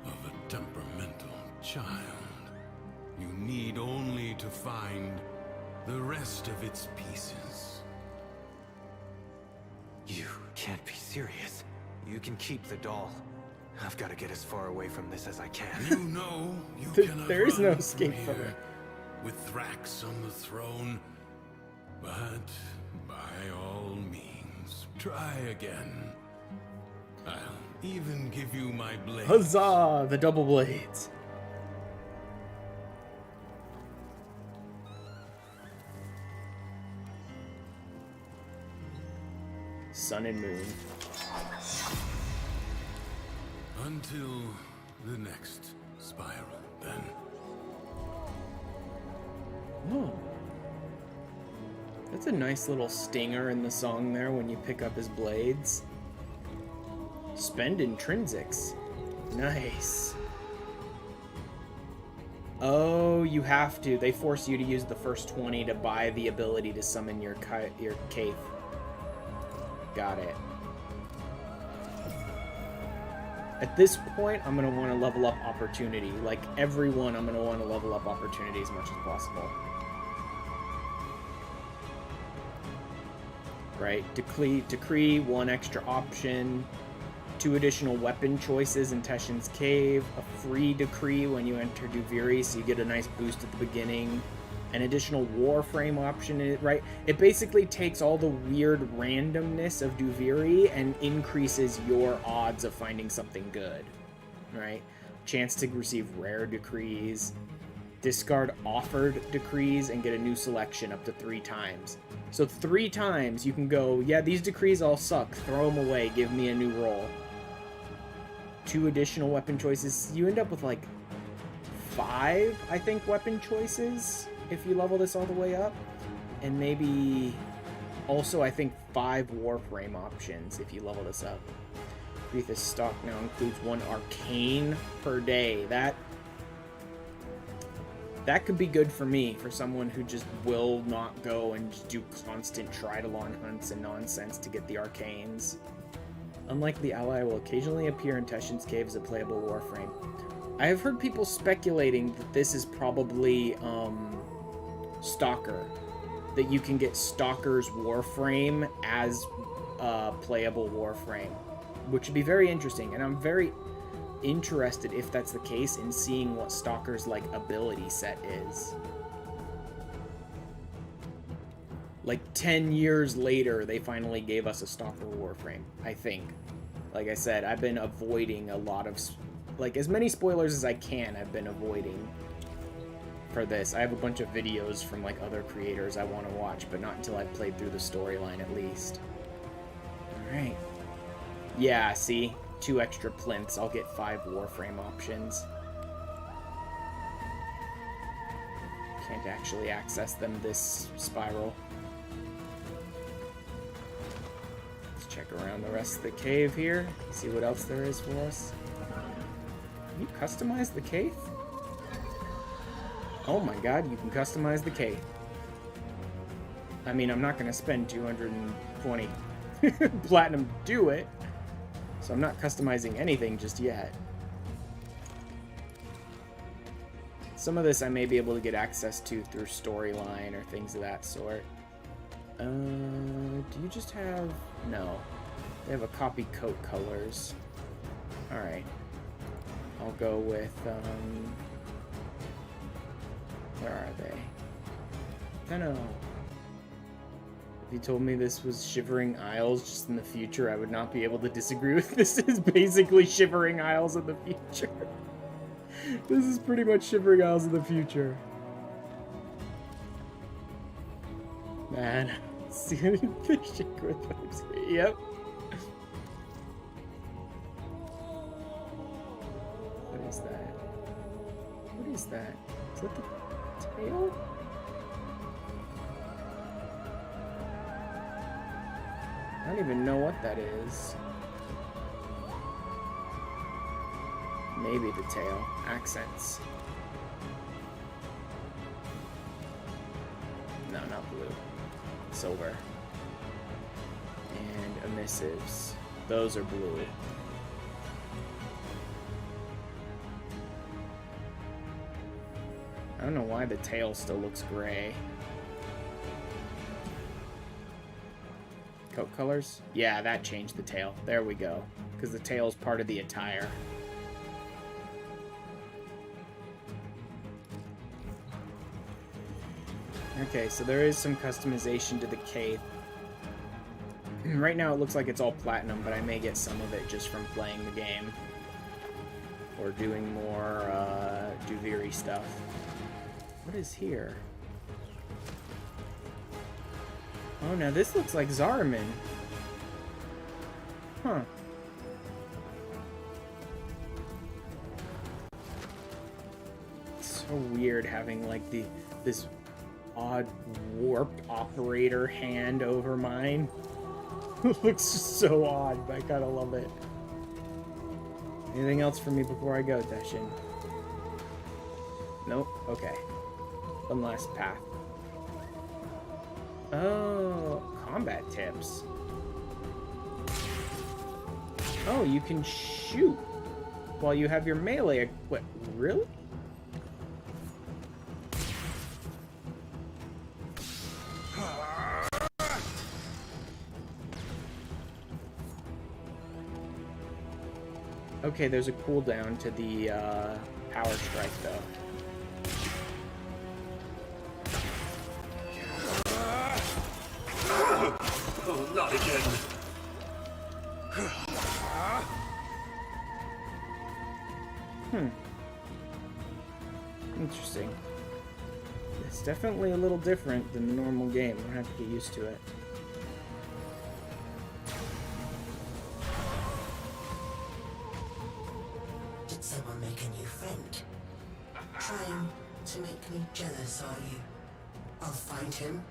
of a temperamental child. You need only to find the rest of its pieces. You can't be serious. You can keep the doll. I've got to get as far away from this as I can. You know you cannot There is no run escape from from here it. with Thrax on the throne. But by all means, try again. I'll even give you my blade. Huzzah! The double blades. Sun and moon. Until the next spiral, then. Oh. That's a nice little stinger in the song there when you pick up his blades. Spend intrinsics. Nice. Oh, you have to. They force you to use the first 20 to buy the ability to summon your Kaith. Got it. At this point, I'm going to want to level up Opportunity. Like everyone, I'm going to want to level up Opportunity as much as possible. Right? Decree, one extra option, 2 additional weapon choices in Teshin's Cave, a free decree when you enter Duviri, so you get a nice boost at the beginning, an additional Warframe option, right? It basically takes all the weird randomness of Duviri and increases your odds of finding something good, right? Chance to receive rare decrees, discard offered decrees, and get a new selection up to 3 times. So 3 times you can go, yeah, these decrees all suck, throw them away, give me a new roll. 2 additional weapon choices. You end up with like 5, I think, weapon choices if you level this all the way up. And maybe also, I think, 5 Warframe options if you level this up. Aretha's stock now includes 1 arcane per day. That could be good for me, for someone who just will not go and just do constant Tridolon hunts and nonsense to get the arcanes. Unlike the ally, will occasionally appear in Teshin's Cave as a playable Warframe. I have heard people speculating that this is probably Stalker, that you can get Stalker's Warframe as playable Warframe, which would be very interesting. And I'm very interested, if that's the case, in seeing what Stalker's like ability set is. Like 10 years later, they finally gave us a Stalker Warframe, I think. Like I said, I've been avoiding a lot of, like, as many spoilers as I can, I've been avoiding for this. I have a bunch of videos from, like, other creators I want to watch, but not until I've played through the storyline, at least. Alright. Yeah, see? 2 extra plinths. I'll get 5 Warframe options. Can't actually access them this spiral. Check around the rest of the cave here, see what else there is for us. Can you customize the cave? Oh my god, you can customize the cave. I mean, I'm not going to spend 220 platinum to do it, so I'm not customizing anything just yet. Some of this I may be able to get access to through storyline or things of that sort. Do you just have... No. They have a copy coat colors. Alright. I'll go with, where are they? I don't know. If you told me this was Shivering Isles just in the future, I would not be able to disagree with this. Is basically Shivering Isles in the future. This is pretty much Shivering Isles in the future. Man, see any fishing with those? Yep. What is that? What is that? Is that the tail? I don't even know what that is. Maybe the tail. Accents. No, not blue. Silver. And emissives. Those are blue. I don't know why the tail still looks gray. Coat colors? Yeah, that changed the tail. There we go. Because the tail's part of the attire. Okay, so there is some customization to the cape. Right now it looks like it's all platinum, but I may get some of it just from playing the game. Or doing more Duviri stuff. What is here? Oh, now this looks like Zariman. Huh. It's so weird having like this odd warped operator hand over mine. It looks so odd, but I kinda love it. Anything else for me before I go, Teshin? Nope. Okay. One last path. Oh, combat tips. Oh, you can shoot while you have your melee equipped. Really? Okay, there's a cooldown to the power strike, though. Oh, not again. Interesting. It's definitely a little different than the normal game. I'm gonna have to get used to it. Did someone make a new friend? Trying to make me jealous, are you? I'll find him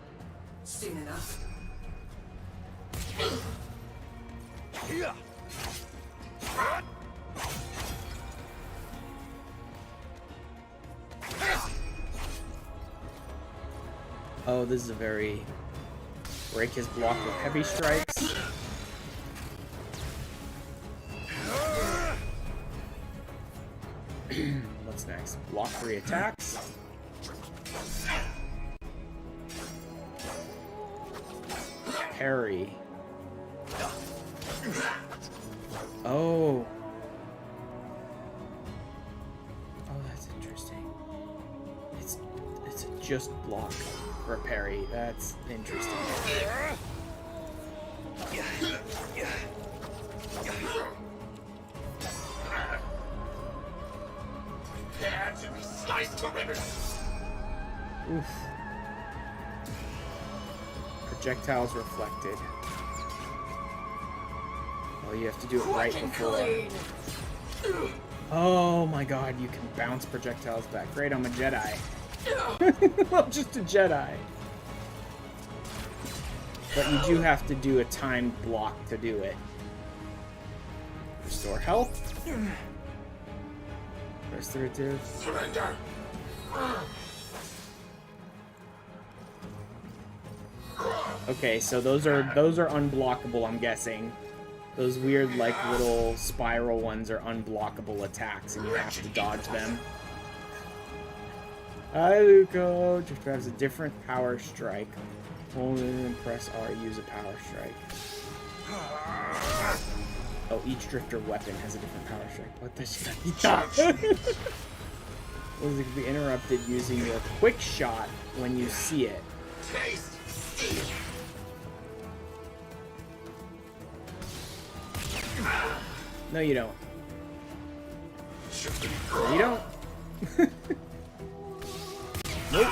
soon enough. Oh, this is a very... break his block with heavy strikes. What's next? Block 3 attacks. parry. Oh. Oh, that's interesting. It's a just block for a parry. That's interesting. Prepare to be sliced to ribbons. Oof. Projectiles reflected. Oh, you have to do it right before. Oh my god, you can bounce projectiles back. Great, I'm a Jedi. I'm just a Jedi. But you do have to do a timed block to do it. Restore health. Restorative. Surrender. Okay, so those are unblockable, I'm guessing. Those weird, like, little spiral ones are unblockable attacks, and you have to dodge them. Hi, Luco. Just has a different power strike. Hold and press R, use a power strike. Oh, each drifter weapon has a different power strike. What the shit? Was it can be interrupted using your quick shot when you see it. Taste steel. No, you don't. No, you don't. Nope.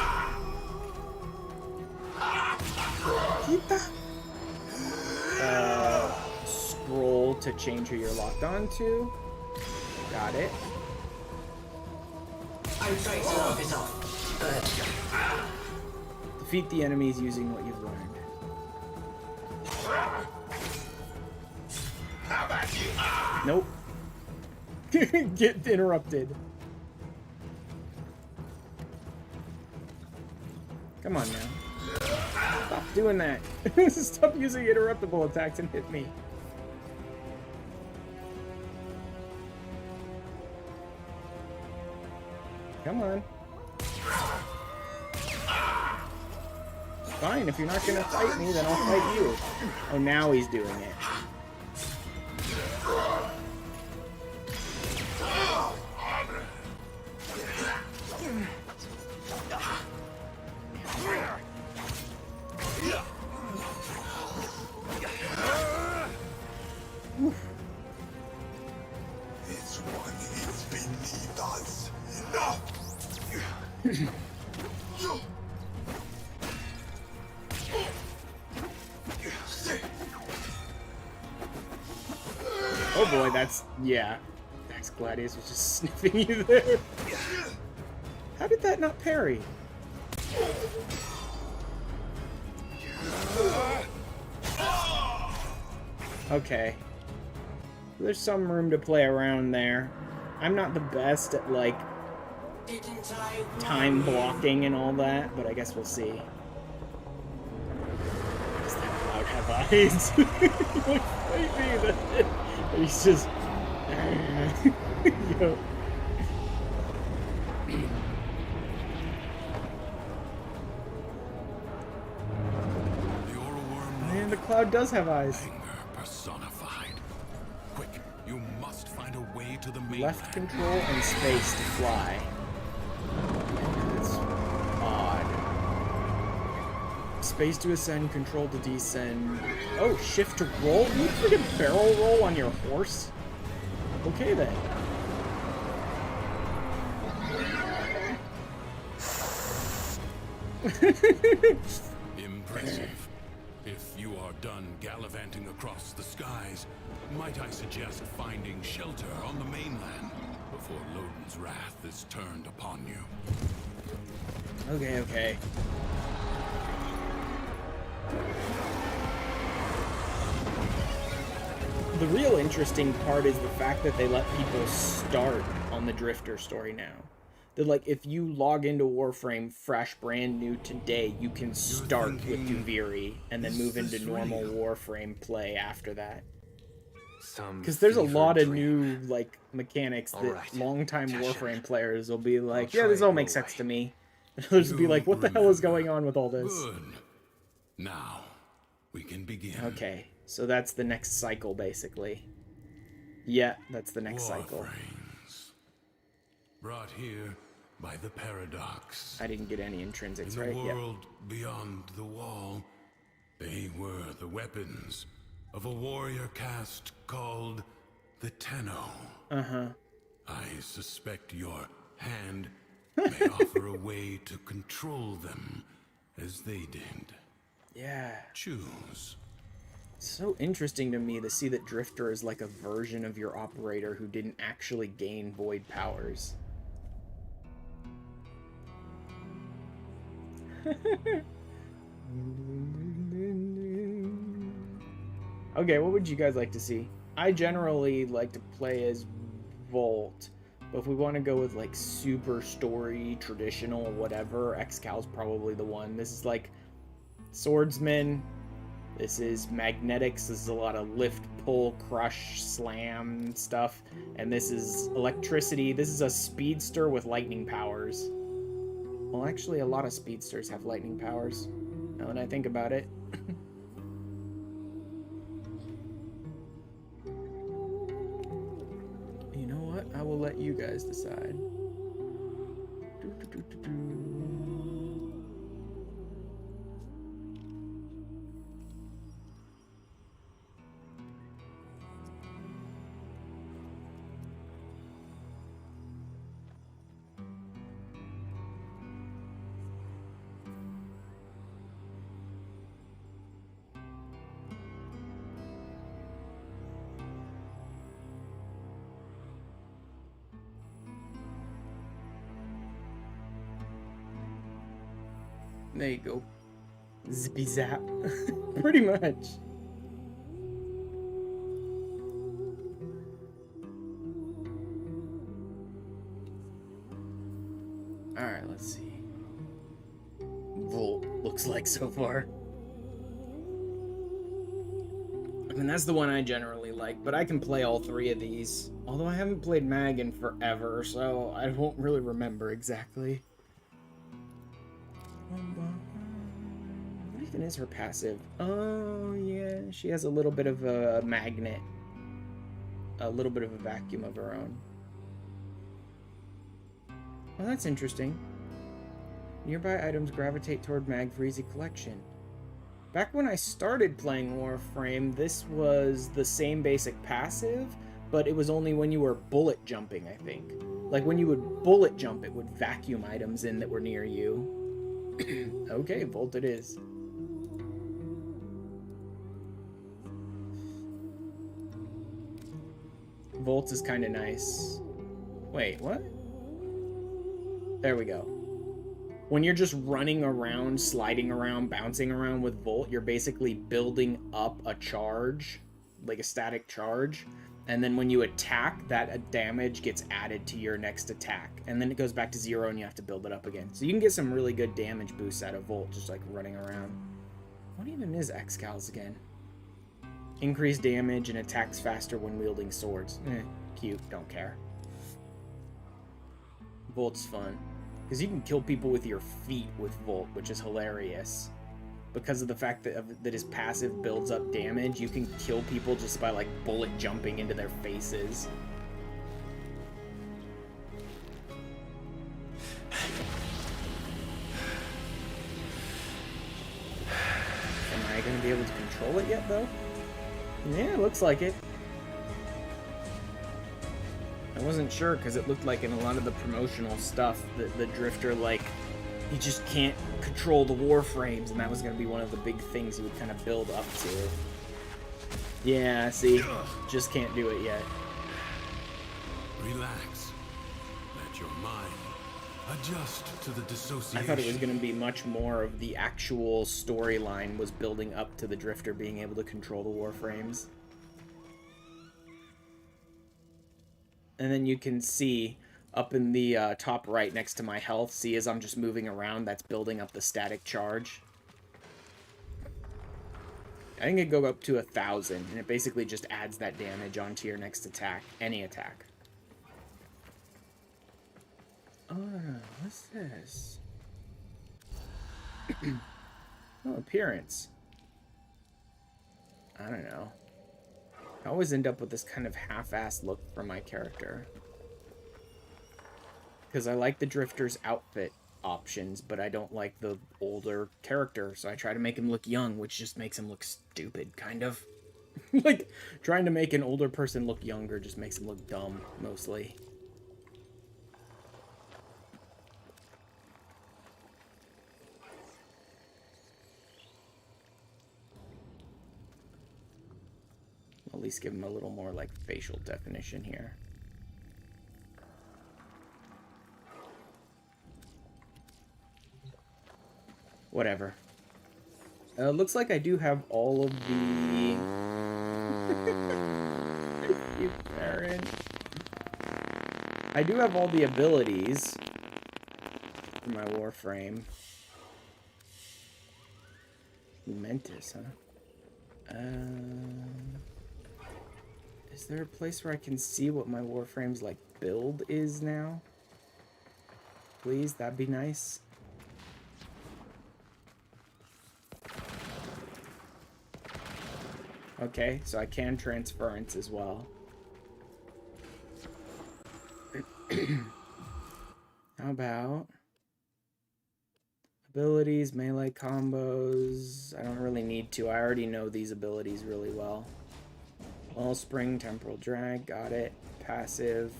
Scroll to change who you're locked onto. Got it. I'm afraid love is off, but Defeat the enemies using what you've learned. How about you? Nope. Get interrupted. Come on now. Stop doing that. Stop using interruptible attacks and hit me. Come on. Fine, if you're not gonna fight me, then I'll fight you. Oh, now he's doing it. This one is beneath us. Enough. Oh boy, that's, yeah. That's Gladius was just sniffing you there. How did that not parry? Okay. There's some room to play around there. I'm not the best at, like, time blocking and all that, but I guess we'll see. Does that cloud have eyes? Like, fight me, and he's just... Yo. Man, the cloud does have eyes. Anger personified. Quick, you must find a way to the mainland. Left control and space to fly. That's odd. Space to ascend, control to descend. Oh, shift to roll? You freaking barrel roll on your horse? Okay then. Impressive. If you are done gallivanting across the skies, might I suggest finding shelter on the mainland before Lodin's wrath is turned upon you? Okay, okay. The real interesting part is the fact that they let people start on the Drifter story now. They're like, if you log into Warframe fresh, brand new today, you can start with Duviri and then move into normal Warframe play after that. Because there's a lot of new, like, mechanics that longtime Warframe players will be like, yeah, this all makes sense to me. And others will be like, what the hell is going on with all this? Good. Now, we can begin. Okay, so that's the next cycle, basically. Yeah, that's the next cycle. Warframes. Brought here by the paradox. I didn't get any intrinsics, In the right? Yeah. world beyond the wall, they were the weapons of a warrior caste called the Tenno. Uh-huh. I suspect your hand may offer a way to control them as they did. Yeah. Choose. It's so interesting to me to see that Drifter is like a version of your operator who didn't actually gain void powers. Okay, what would you guys like to see? I generally like to play as Volt, but if we want to go with like super story, traditional, whatever, Excal's probably the one. This is like swordsman. This is magnetics. This is a lot of lift, pull, crush, slam stuff. And this is electricity. This is a speedster with lightning powers. Well, actually, a lot of speedsters have lightning powers, now that I think about it. You know what? I will let you guys decide. There you go. Zippy zap. Pretty much. Alright, let's see. Volt looks like so far. I mean, that's the one I generally like, but I can play all three of these. Although I haven't played Mag in forever, so I won't really remember exactly. What even is her passive? Oh, yeah, she has a little bit of a magnet. A little bit of a vacuum of her own. Well, that's interesting. Nearby items gravitate toward Mag for easy collection. Back when I started playing Warframe, this was the same basic passive, but it was only when you were bullet jumping, I think. Like, when you would bullet jump, it would vacuum items in that were near you. Okay, Volt it is. Volt is kind of nice. Wait, what? There we go. When you're just running around, sliding around, bouncing around with Volt, you're basically building up a charge, like a static charge. And then when you attack, that damage gets added to your next attack. And then it goes back to 0 and you have to build it up again. So you can get some really good damage boosts out of Volt, just like running around. What even is Excal's again? Increased damage and attacks faster when wielding swords. Cute, don't care. Volt's fun. Because you can kill people with your feet with Volt, which is hilarious. Because of the fact that his passive builds up damage, you can kill people just by, like, bullet jumping into their faces. Am I going to be able to control it yet, though? Yeah, looks like it. I wasn't sure, because it looked like in a lot of the promotional stuff that the Drifter, like, he just can't control the Warframes, and that was going to be one of the big things he would kind of build up to. Yeah, see? Just can't do it yet. Relax. Let your mind adjust to the dissociation. I thought it was going to be much more of the actual storyline was building up to the Drifter being able to control the Warframes. And then you can see up in the top right next to my health, see as I'm just moving around, that's building up the static charge. I think it go up to 1,000, and it basically just adds that damage onto your next attack, any attack. What's this? Oh, appearance. I don't know. I always end up with this kind of half-assed look for my character. Because I like the Drifter's outfit options, but I don't like the older character, so I try to make him look young, which just makes him look stupid, kind of. Like, trying to make an older person look younger just makes him look dumb, mostly. At least give him a little more, like, facial definition here. Whatever. Looks like I do have all of the... Thank you, Baron. I do have all the abilities for my Warframe. Momentous, huh? Is there a place where I can see what my Warframe's, like, build is now? Please, that'd be nice. Okay, so I can transference as well. How about abilities, melee combos? I don't really need to. I already know these abilities really well. Wellspring, temporal drag, got it. Passive.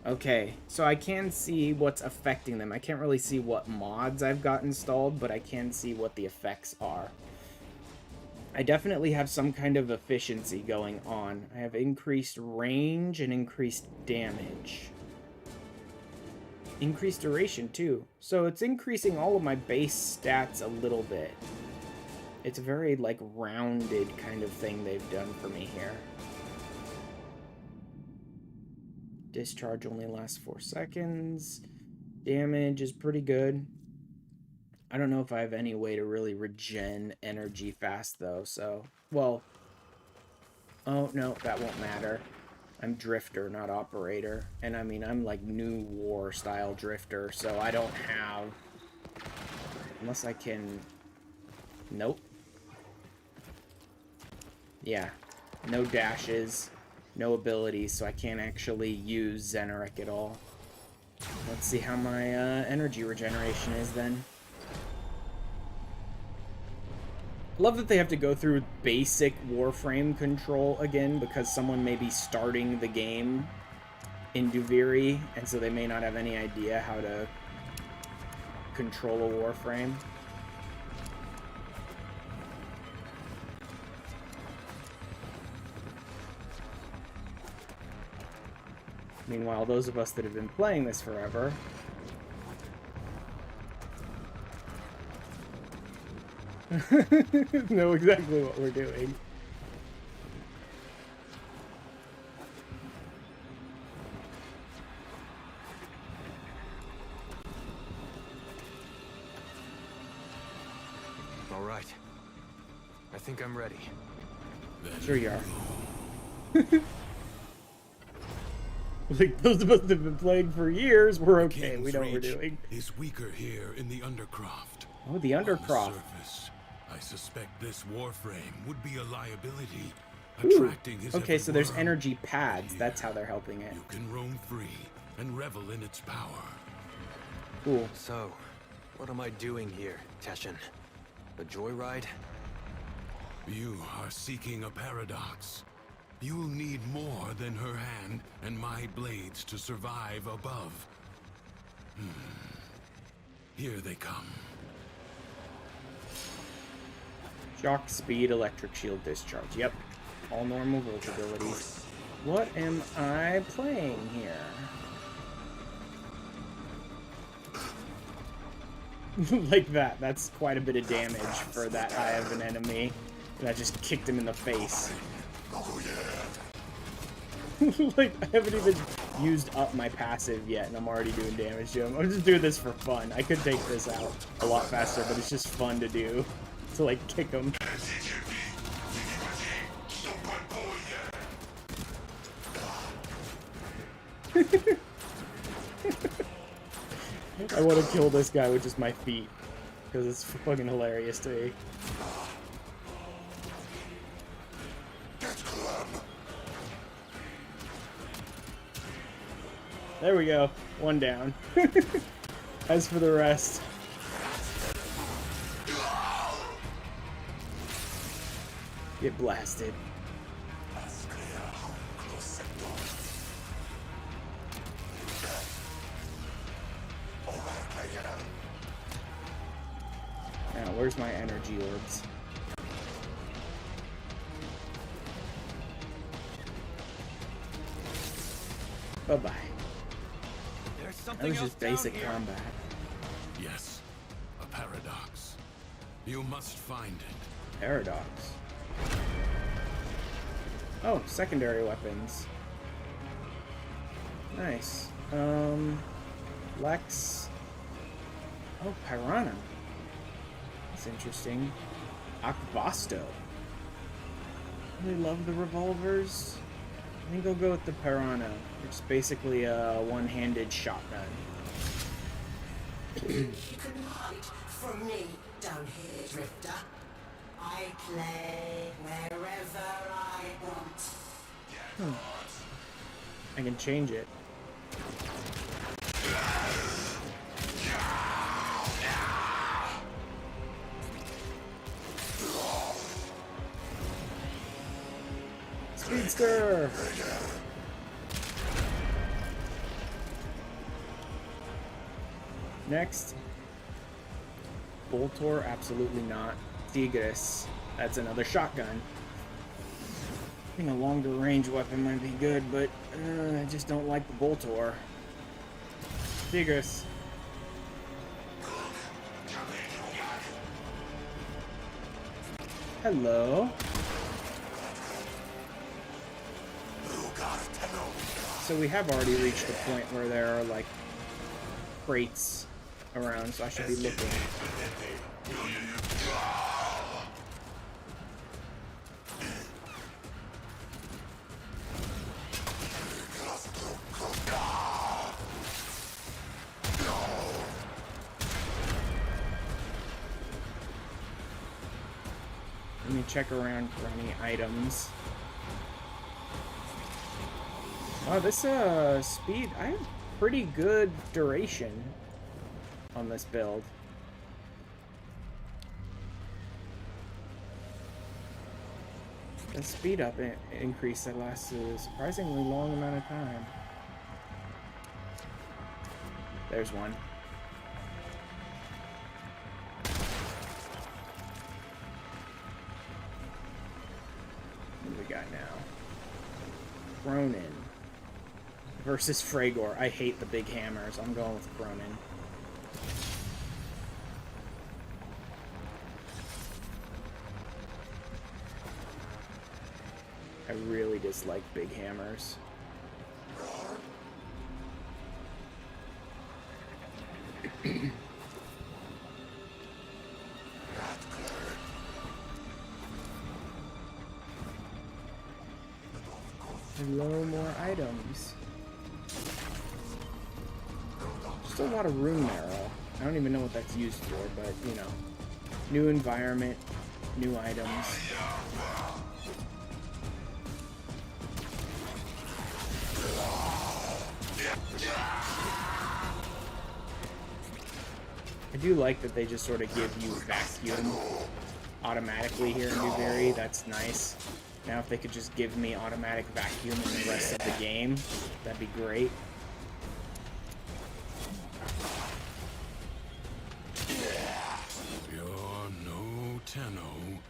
Okay, so I can see what's affecting them. I can't really see what mods I've got installed, but I can see what the effects are. I definitely have some kind of efficiency going on. I have increased range and increased damage. Increased duration, too. So it's increasing all of my base stats a little bit. It's a very, like, rounded kind of thing they've done for me here. Discharge only lasts 4 seconds. Damage is pretty good. I don't know if I have any way to really regen energy fast, though, so... Well... Oh, no, that won't matter. I'm Drifter, not Operator. And, I mean, I'm, like, New War-style Drifter, so I don't have... Unless I can... Nope. Yeah. No dashes. No abilities, so I can't actually use Xenoric at all. Let's see how my energy regeneration is, then. I love that they have to go through basic Warframe control again, because someone may be starting the game in Duviri, and so they may not have any idea how to control a Warframe. Meanwhile, those of us that have been playing this forever know exactly what we're doing. All right. I think I'm ready. Sure you are. Like, those of us that have been playing for years, we're okay. We know what we're doing. Is weaker here in the Undercroft. Oh, the Undercroft. On the surface, I suspect this Warframe would be a liability, Ooh. attracting his Okay, so there's every energy pads. That's how they're helping it. You can roam free and revel in its power. Cool. So, what am I doing here, Teshin? A joyride? You are seeking a paradox. You'll need more than her hand and my blades to survive above. Here they come. Shock, speed, electric shield, discharge. Yep. All normal volt abilities. What am I playing here? Like that. That's quite a bit of damage for that high of an enemy. And I just kicked him in the face. Like, I haven't even used up my passive yet, and I'm already doing damage to him. I'm just doing this for fun. I could take this out a lot faster, but it's just fun to do. To, like, kick him. I want to kill this guy with just my feet, because it's fucking hilarious to me. There we go. One down. As for the rest. Get blasted. Now, where's my energy orbs? Bye-bye. That was just basic combat. Yes, a paradox. You must find it. Paradox. Oh, secondary weapons. Nice. Lex. Oh, Piranha. That's interesting. Akvasto. Really love the revolvers. I think I'll go with the Piranha, which is basically a one-handed shotgun. You can hide from me down here, Drifter. I play wherever I want. I can change it. Speedster! Next. Boltor, absolutely not. Tigris, that's another shotgun. I think a longer range weapon might be good, but I just don't like the Boltor. Tigris. Hello. So we have already reached the point where there are like crates around, so I should be looking. Let me check around for any items. Wow, this speed, I have pretty good duration on this build. The speed up increase that lasts a surprisingly long amount of time. There's one. What do we got now? Cronin versus Fragor. I hate the big hammers. I'm going with Cronin. I really dislike big hammers. Hello, more items. Just a lot of rune marrow. I don't even know what that's used for, but you know. New environment, new items. I do like that they just sort of give you vacuum automatically here in Duviri. That's nice. Now if they could just give me automatic vacuum in the rest of the game, that'd be great. You're no Tenno,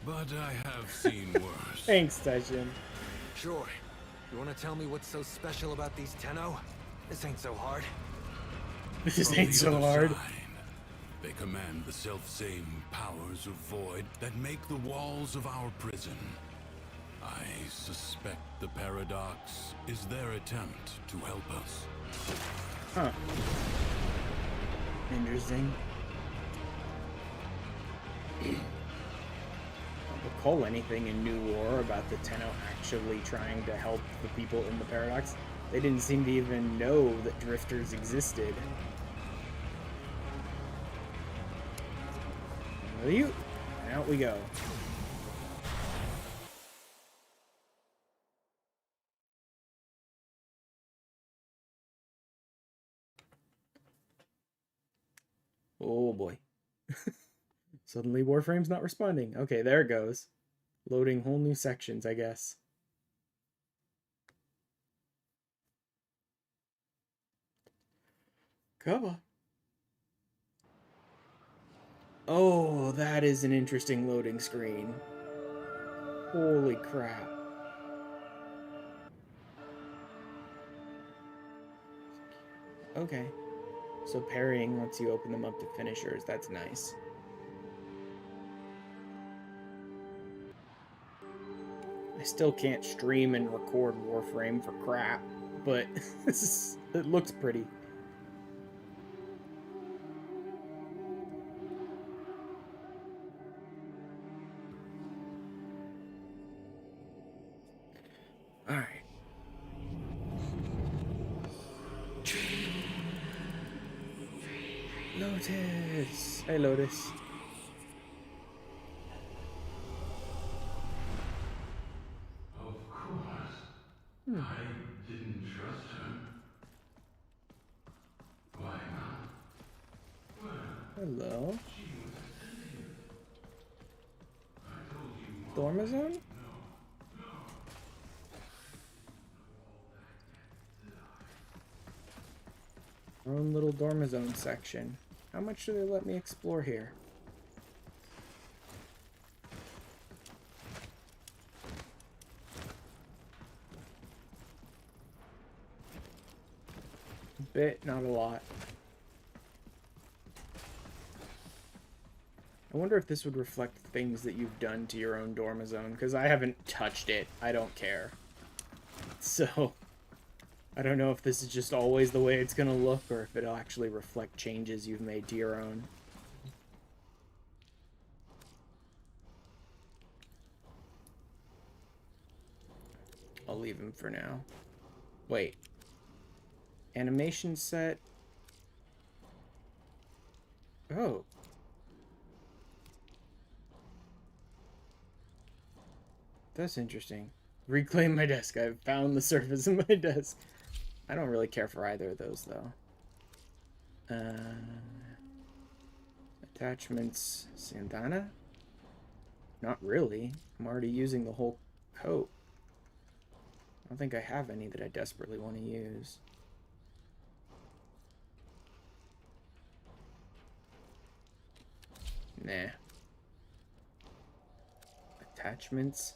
but I have seen worse. Thanks, Session. Sure. You want to tell me what's so special about these Tenno? This ain't so hard. This From ain't the so other hard. side, they command the self-same powers of void that make the walls of our prison. I suspect the paradox is their attempt to help us. Huh. Interesting. Don't recall anything in New War about the Tenno actually trying to help the people in the Paradox. They didn't seem to even know that drifters existed. And out we go. Oh boy. Suddenly Warframe's not responding. Okay, there it goes. Loading whole new sections, I guess. Come on. Oh, that is an interesting loading screen. Holy crap. Okay. So parrying lets you open them up to finishers. That's nice. I still can't stream and record Warframe for crap, but it looks pretty. Alright. Lotus! Hey, Lotus. Of course. I didn't trust her. Why not? Well, Hello. she was attentive. I told you Dormazone? Our own little Dormazone section. How much do they let me explore here? A bit, not a lot. I wonder if this would reflect things that you've done to your own Dormazone, because I haven't touched it. I don't care. So, I don't know if this is just always the way it's going to look, or if it'll actually reflect changes you've made to your own. I'll leave him for now. Wait. Animation set. Oh. That's interesting. Reclaim my desk. I've found the surface of my desk. I don't really care for either of those, though. Attachments. Sandana? Not really. I'm already using the whole coat. I don't think I have any that I desperately want to use. Nah. Attachments.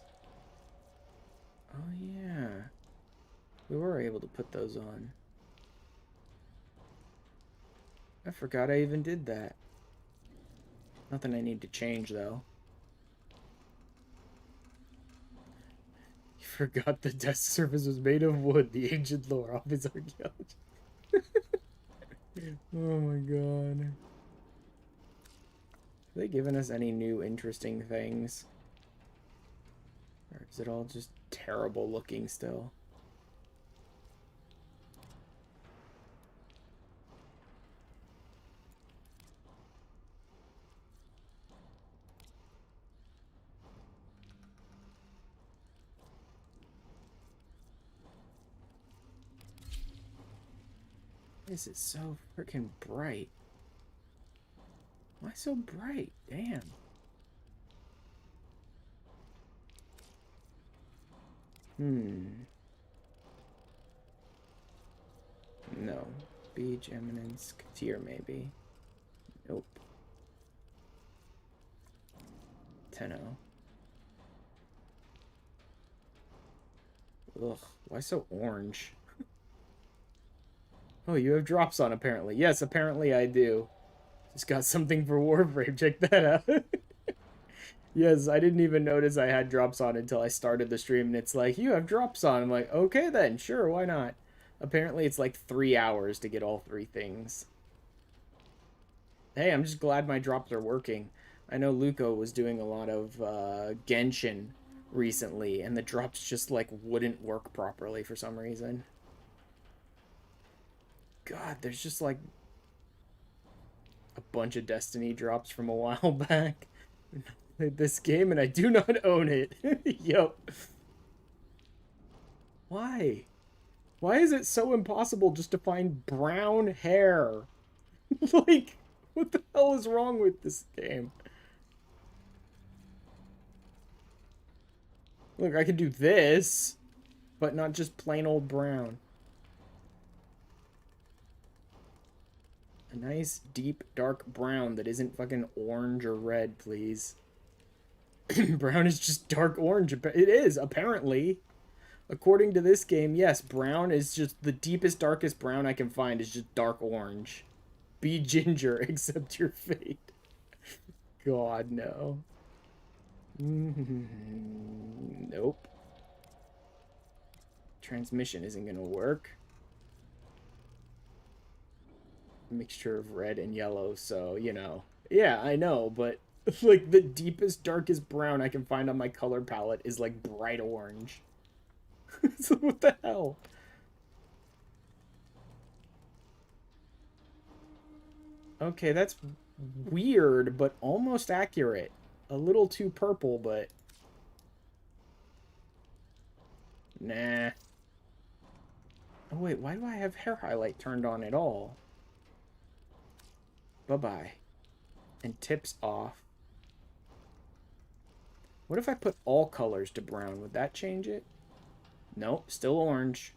Oh, yeah. We were able to put those on. I forgot I even did that. Nothing I need to change, though. You forgot the desk surface was made of wood, the ancient lore of his archaeology. Oh my god. Have they given us any new interesting things? Or is it all just terrible looking still? This is so freaking bright. Why so bright? Damn. No. Beach, Eminence, Katir, maybe. Nope. Tenno. Ugh, why so orange? Oh, you have drops on, apparently. Yes, apparently I do. Just got something for Warframe. Check that out. Yes, I didn't even notice I had drops on until I started the stream, and it's like, you have drops on. I'm like, okay then, sure, why not? Apparently it's like 3 hours to get all 3 things. Hey, I'm just glad my drops are working. I know Luco was doing a lot of Genshin recently, and the drops just, like, wouldn't work properly for some reason. God, there's just, like, a bunch of Destiny drops from a while back. I played this game, and I do not own it. Yup. Why? Why is it so impossible just to find brown hair? Like, What the hell is wrong with this game? Look, I can do this, but not just plain old brown. A nice, deep, dark brown that isn't fucking orange or red, please. Brown is just dark orange. It is, apparently. According to this game, yes, brown is just the deepest, darkest brown I can find is just dark orange. Be ginger, accept your fate. God, no. Nope. Transmission isn't gonna work. Mixture of red and yellow, so, you know. Yeah, I know, but, like, the deepest, darkest brown I can find on my color palette is, like, bright orange. So what the hell? Okay, that's weird, but almost accurate. A little too purple, but... Nah. Oh, wait, why do I have hair highlight turned on at all? Bye-bye. And tips off. What if I put all colors to brown? Would that change it? Nope, still orange.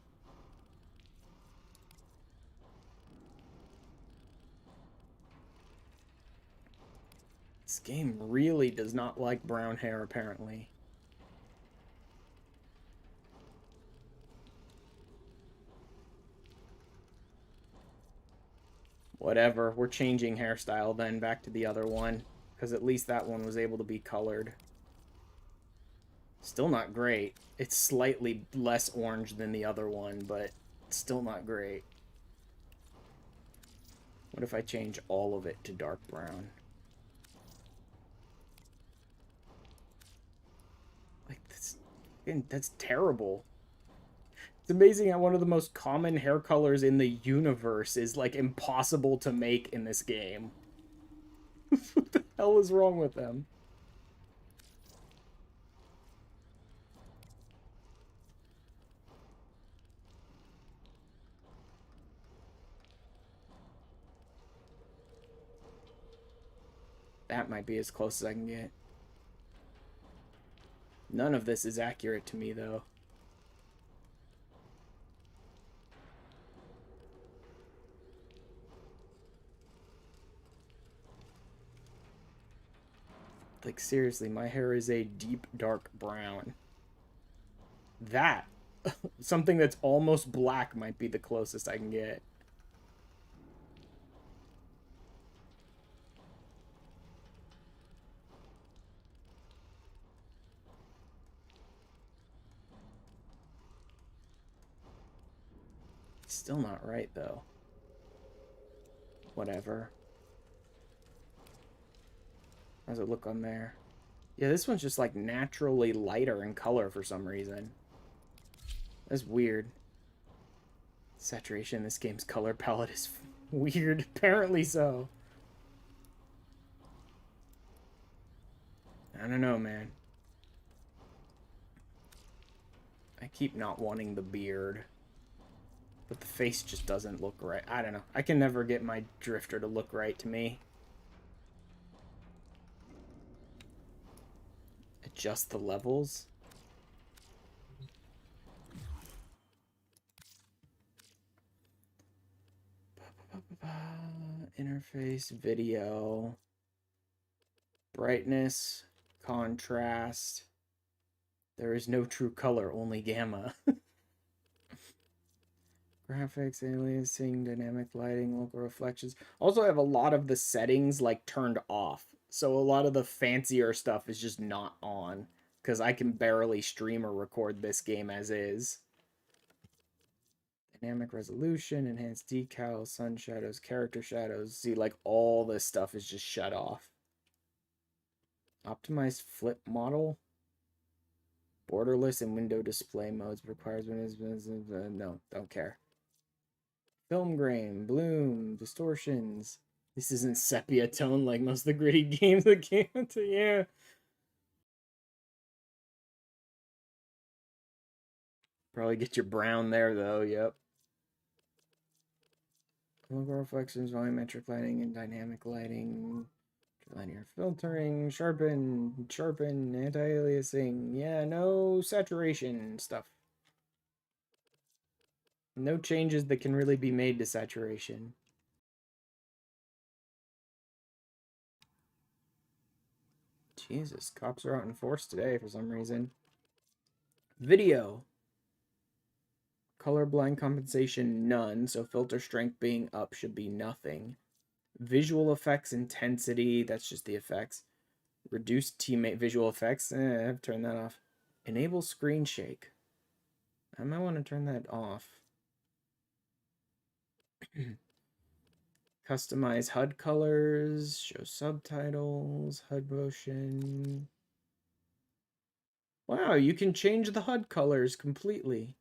This game really does not like brown hair, apparently. Whatever, we're changing hairstyle then back to the other one. Because at least that one was able to be colored. Still not great. It's slightly less orange than the other one, but still not great. What if I change all of it to dark brown? Like, that's terrible. It's amazing how one of the most common hair colors in the universe is, like, impossible to make in this game. What the hell is wrong with them? That might be as close as I can get. None of this is accurate to me, though. Like, seriously, my hair is a deep, dark brown. That, something that's almost black might be the closest I can get. Still not right, though. Whatever. How's it look on there? Yeah, this one's just, like, naturally lighter in color for some reason. That's weird. Saturation in this game's color palette is weird. Apparently so. I don't know, man. I keep not wanting the beard. But the face just doesn't look right. I don't know. I can never get my drifter to look right to me. Adjust the levels. Interface, video, brightness, contrast. There is no true color, only gamma. Graphics, aliasing, dynamic lighting, local reflections. Also, I have a lot of the settings, like, turned off. So a lot of the fancier stuff is just not on. Because I can barely stream or record this game as is. Dynamic resolution, enhanced decals, sun shadows, character shadows. See, like, all this stuff is just shut off. Optimized flip model. Borderless and window display modes requires windows. No, don't care. Film grain, bloom, distortions. This isn't sepia tone like most of the gritty games that came into, yeah. Probably get your brown there, though, yep. Local reflections, volumetric lighting, and dynamic lighting. Linear filtering, sharpen, anti-aliasing. Yeah, no saturation stuff. No changes that can really be made to saturation. Jesus, cops are out in force today for some reason. Video. Colorblind compensation, none. So filter strength being up should be nothing. Visual effects intensity, that's just the effects. Reduce teammate visual effects, I've turned that off. Enable screen shake. I might want to turn that off. Customize HUD colors, show subtitles, HUD motion. Wow, you can change the HUD colors completely.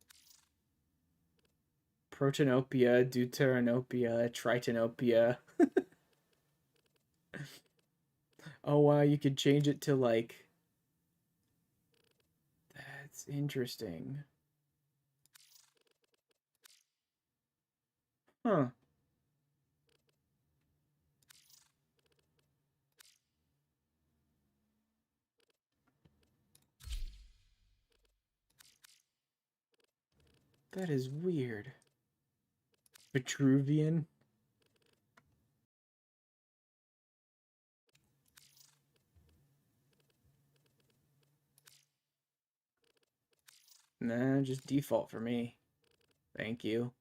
Protanopia, deuteranopia, tritanopia. Oh wow, you could change it to like... That's interesting. Huh. That is weird. Vitruvian? Nah, just default for me. Thank you.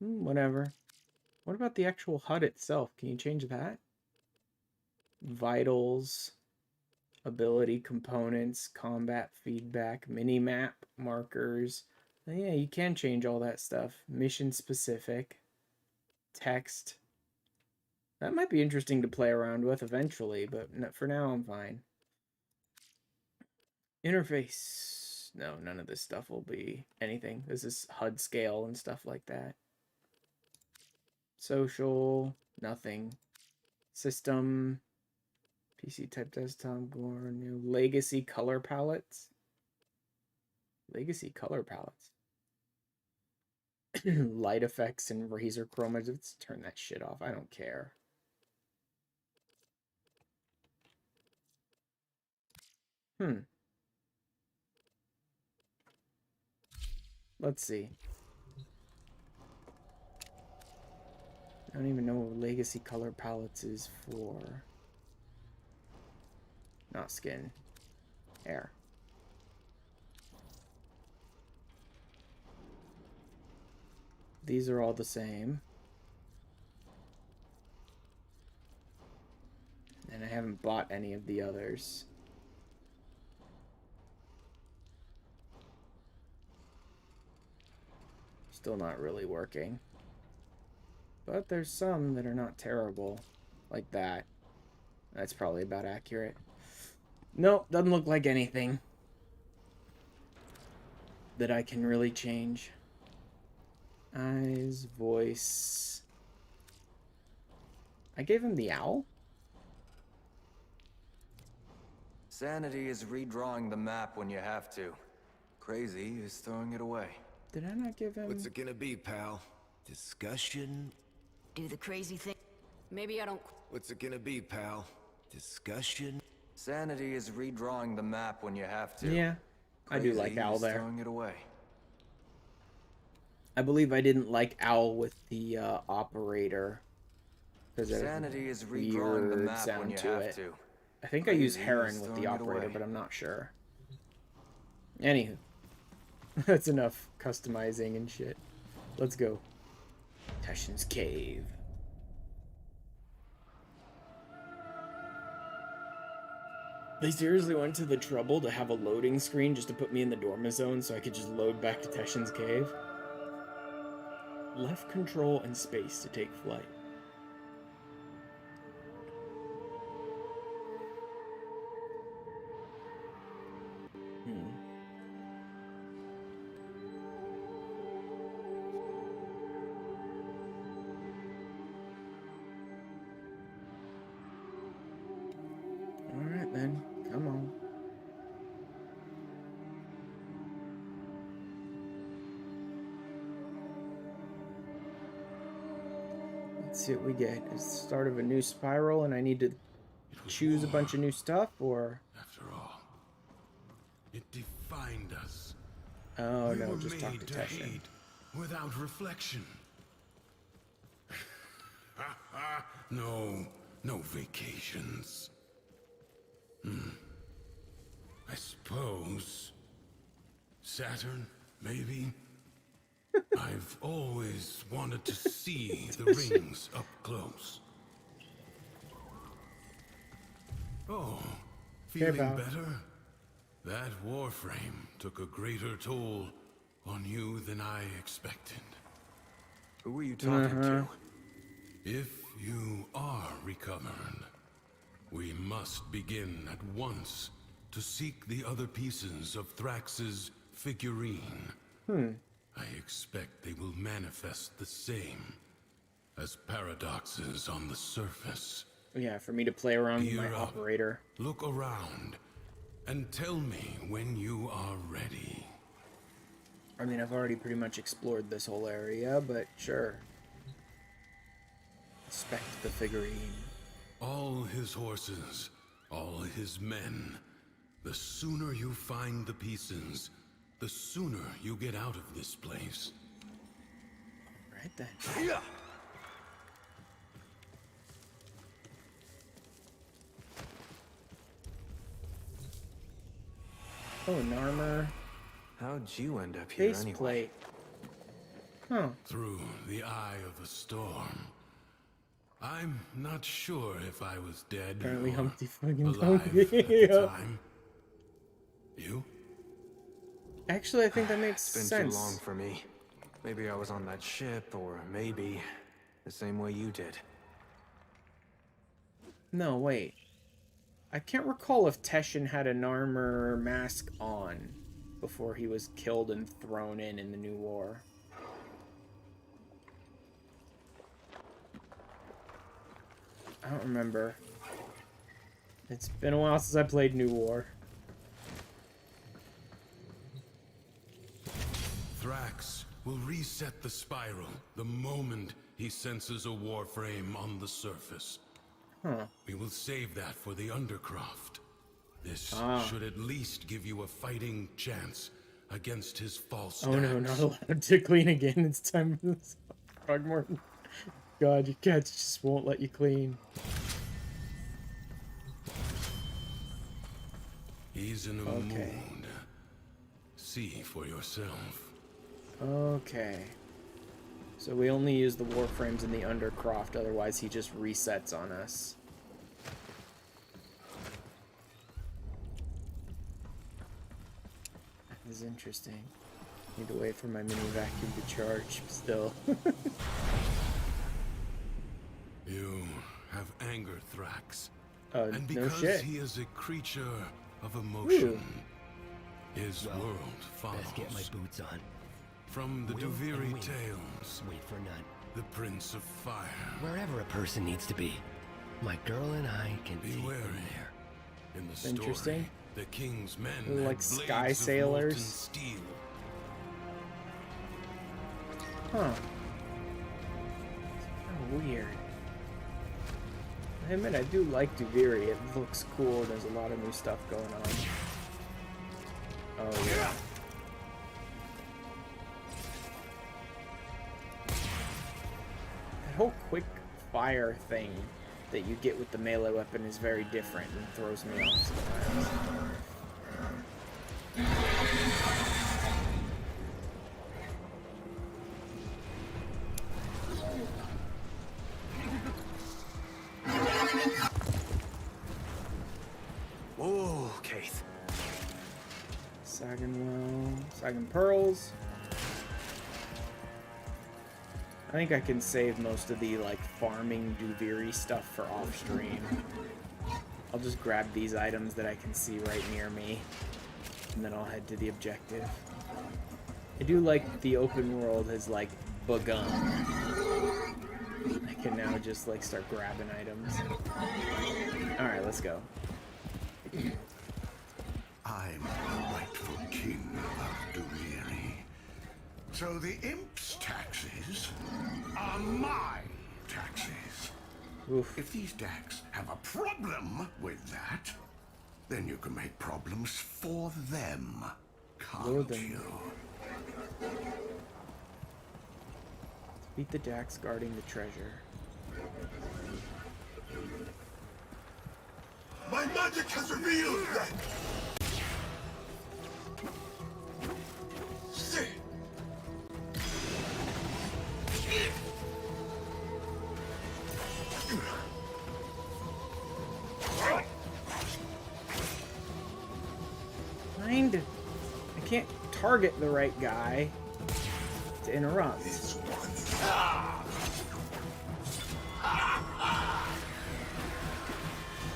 Whatever. What about the actual HUD itself? Can you change that? Vitals, ability components, combat feedback, mini-map, markers. Oh, yeah, you can change all that stuff. Mission specific. Text. That might be interesting to play around with eventually, but for now I'm fine. Interface. No, none of this stuff will be anything. This is HUD scale and stuff like that. Social, nothing. System, PC type desktop, gore, new legacy color palettes. Legacy color palettes. Light effects and razor chroma. Let's turn that shit off. I don't care. Let's see. I don't even know what legacy color palettes is for. Not skin. Hair. These are all the same. And I haven't bought any of the others. Still not really working. But there's some that are not terrible. Like that. That's probably about accurate. Nope, doesn't look like anything that I can really change. Eyes, voice. I gave him the owl? Sanity is redrawing the map when you have to. Crazy is throwing it away. Did I not give him... What's it gonna be, pal? Discussion? Do the crazy thing. Maybe I don't. What's it gonna be, pal? Discussion? Sanity is redrawing the map when you have to. Yeah, I do like Crazy owl is there. throwing it away. I believe I didn't like owl with the operator. Because it Sanity is has a redrawing the weird map when sound you to have it. to. I think I use Crazy heron is with the throwing it operator, away. but I'm not sure. Anywho. That's enough customizing and shit. Let's go. Teshin's Cave. They seriously went to the trouble to have a loading screen just to put me in the Dorma zone so I could just load back to Teshin's Cave. Left control and space to take flight. Alright then, come on. Let's see what we get. It's the start of a new spiral, and I need to choose a bunch of new stuff, or... After all, it defined us. Oh, We no, were just talk made to to Teshin. hate without reflection. No vacations. I suppose Saturn, maybe. I've always wanted to see the rings up close. Oh, feeling Val. better? That Warframe took a greater toll on you than I expected. Who were you talking to? If you are recovered, we must begin at once to seek the other pieces of Thrax's figurine. I expect they will manifest the same as paradoxes on the surface. Yeah, for me to play around with my Gear up. operator. Look around and tell me when you are ready. I mean, I've already pretty much explored this whole area, but sure. Inspect the figurine. All his horses, all his men. The sooner you find the pieces, the sooner you get out of this place. Right then. Oh, an armor. How'd you end up here anyway? Faceplate. Huh. Through the eye of a storm. I'm not sure if I was dead Apparently or Humpty fucking alive Dumpty. at the Yep. time. You? Actually, I think that makes It's been sense. too long for me. Maybe I was on that ship, or maybe the same way you did. No, wait. I can't recall if Teshin had an armor mask on before he was killed and thrown in the New War. I don't remember. It's been a while since I played New War. Thrax will reset the spiral the moment he senses a Warframe on the surface. Huh. We will save that for the Undercroft. This should at least give you a fighting chance against his false Oh no, stacks. not allowed to clean again. It's time for this. Frogmorton. God, your cats just won't let you clean. He's in a mood. See for yourself. Okay. So we only use the Warframes in the Undercroft, otherwise he just resets on us. That is interesting. Need to wait for my mini vacuum to charge still. You have anger, Thrax. Oh, And no because shit. he is a creature of emotion, his world follows. Best get my boots on. From the Will and Duviri win. tales, Wait for none. the Prince of Fire. Wherever a person needs to be, my girl and I can Be take them wary. there. In the Interesting. story, the king's men They're had like blades sky of sailors. molten steel. Huh. Kind of weird. I admit, I do like Duviri. It looks cool. There's a lot of new stuff going on. Oh, yeah. That whole quick fire thing that you get with the melee weapon is very different and throws me off sometimes. Whoa, Keith. Sagging pearls. I think I can save most of the like farming Duviri stuff for off stream. I'll just grab these items that I can see right near me, and then I'll head to the objective. I do like the open world has like begun. I can now just like start grabbing items. Alright, let's go. I'm the rightful king of Duviri. So the imp's taxes are my taxes. Oof. If these Dax have a problem with that, then you can make problems for them, can't you? Beat the Dax guarding the treasure. My magic has revealed that. I can't target the right guy to interrupt.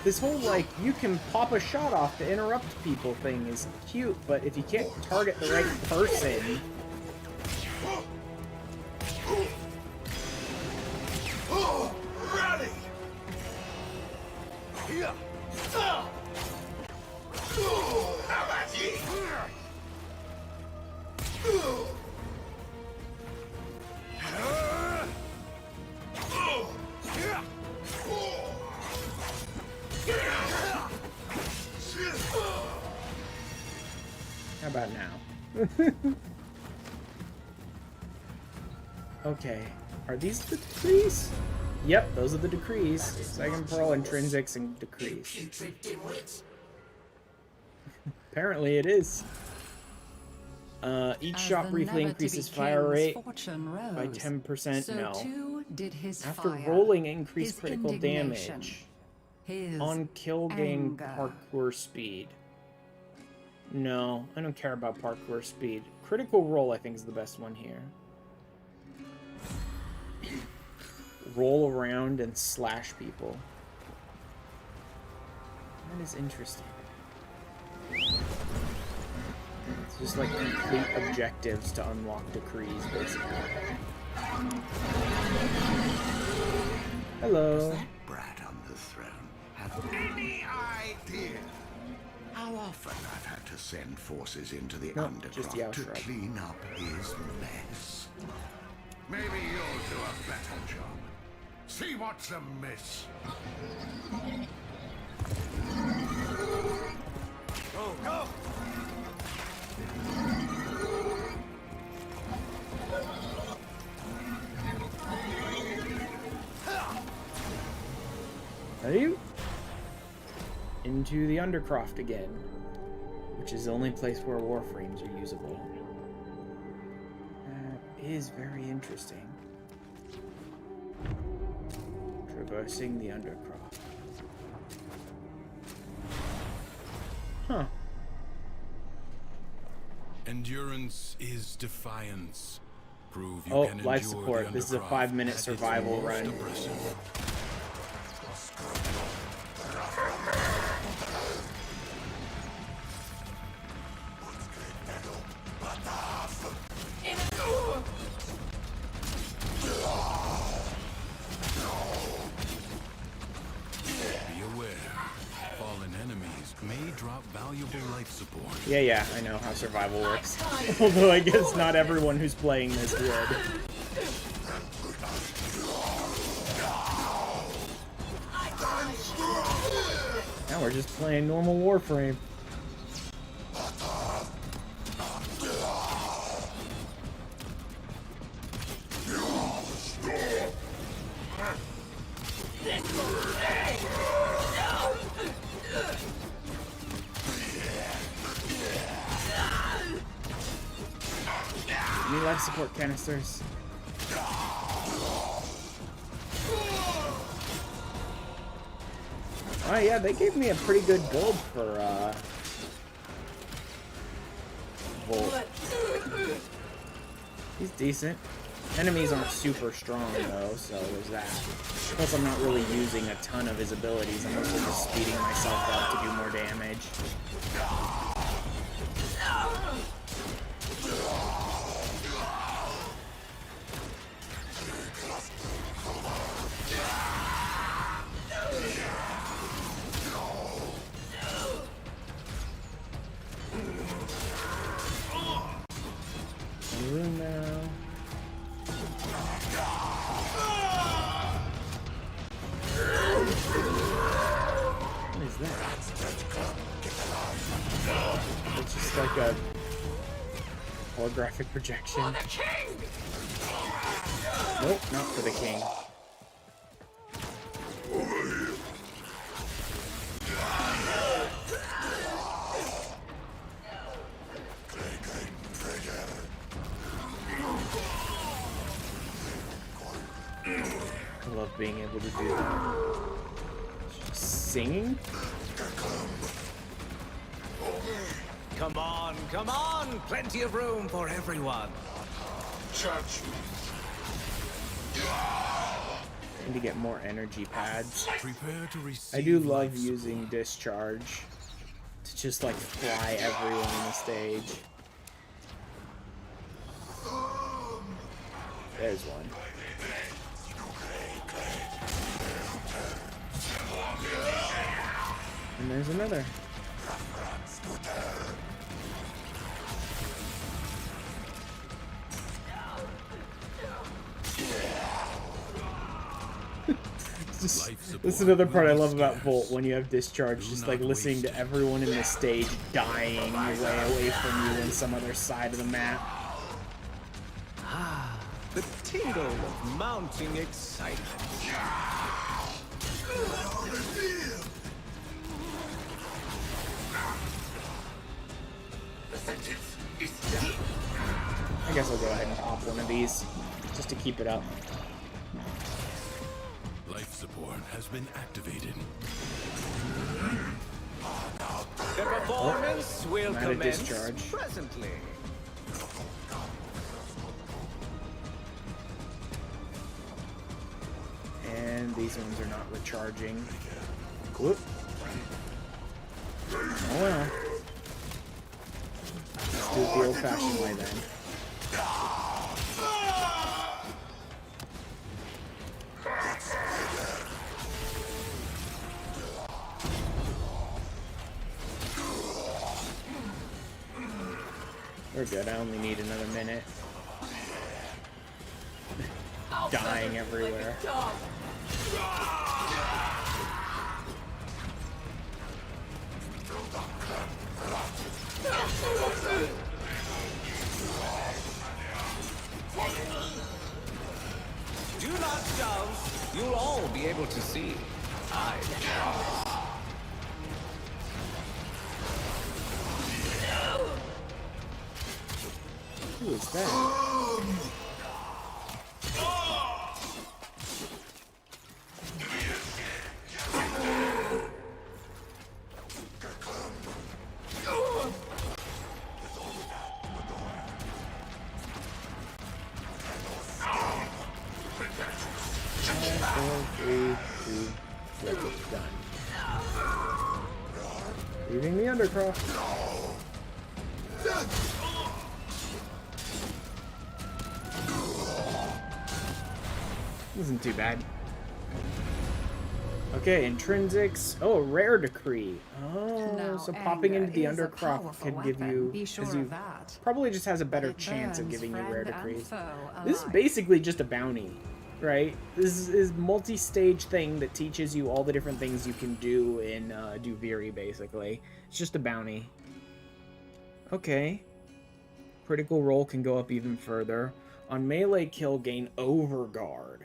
This whole, like, you can pop a shot off to interrupt people thing is cute, but if you can't target the right person... Ready! How about now? Okay. Are these the decrees? Yep, those are the decrees. Second Pearl, Intrinsics, and decrees. Apparently it is. Each shot briefly increases fire rate by 10%. No. After rolling, increase critical damage. On kill, gain parkour speed. No, I don't care about parkour speed. Critical roll, I think, is the best one here. Roll around and slash people. That is interesting. It's just like complete objectives to unlock decrees, basically. Hello. Does that brat on the throne have any idea how often I've had to send forces into the underground to clean up his mess? Maybe you'll do a better job. See what's amiss. Go, go! Ready? Into the Undercroft again, which is the only place where Warframes are usable. That is very interesting. Traversing the Undercroft. Huh. Endurance is defiance. Prove you can life endure support. the This is a Undercroft 5-minute at its survival most run. oppressive. Be aware, fallen enemies may drop valuable life support. Yeah, I know how survival works. Although I guess not everyone who's playing this would. Now we're just playing normal Warframe. Any life support canisters? Oh yeah, they gave me a pretty good build for Volt. He's decent. Enemies aren't super strong though, so there's that. Plus I'm not really using a ton of his abilities. I'm mostly just speeding myself up to do more damage. Room now. like a holographic projection. Nope, not for the king. I love being able to do that. Singing? Come on, come on! Plenty of room for everyone. Need to get more energy pads. Prepare to receive I do love life using discharge to just like fly everyone on the stage. There's one. And there's another. This is another part I love about Volt when you have discharge, just like listening to everyone in the stage dying way away from you on some other side of the map. Ah, the tingle of mounting excitement. I guess I'll go ahead and pop one of these just to keep it up. Life support has been activated. The performance will I'm out of commence discharge. presently. And these ones are not recharging. Whoop. Oh well. Let's do it the old-fashioned way then. We're good. I only need another minute. Dying everywhere. Do not doubt. You'll all be able to see. I promise. Who is that? Done. Leaving the Undercroft. Isn't too bad. Okay, intrinsics. Oh, a rare decree. Oh, Now, so popping into the anger is a Undercroft powerful could give weapon, you, be sure as you of that. probably just has a better It chance of burns giving you friend rare and decrees. foe This is alike. basically just a bounty, right? This is multi-stage thing that teaches you all the different things you can do in Duviri, basically. It's just a bounty. Okay. Critical roll can go up even further. On melee kill, gain Overguard.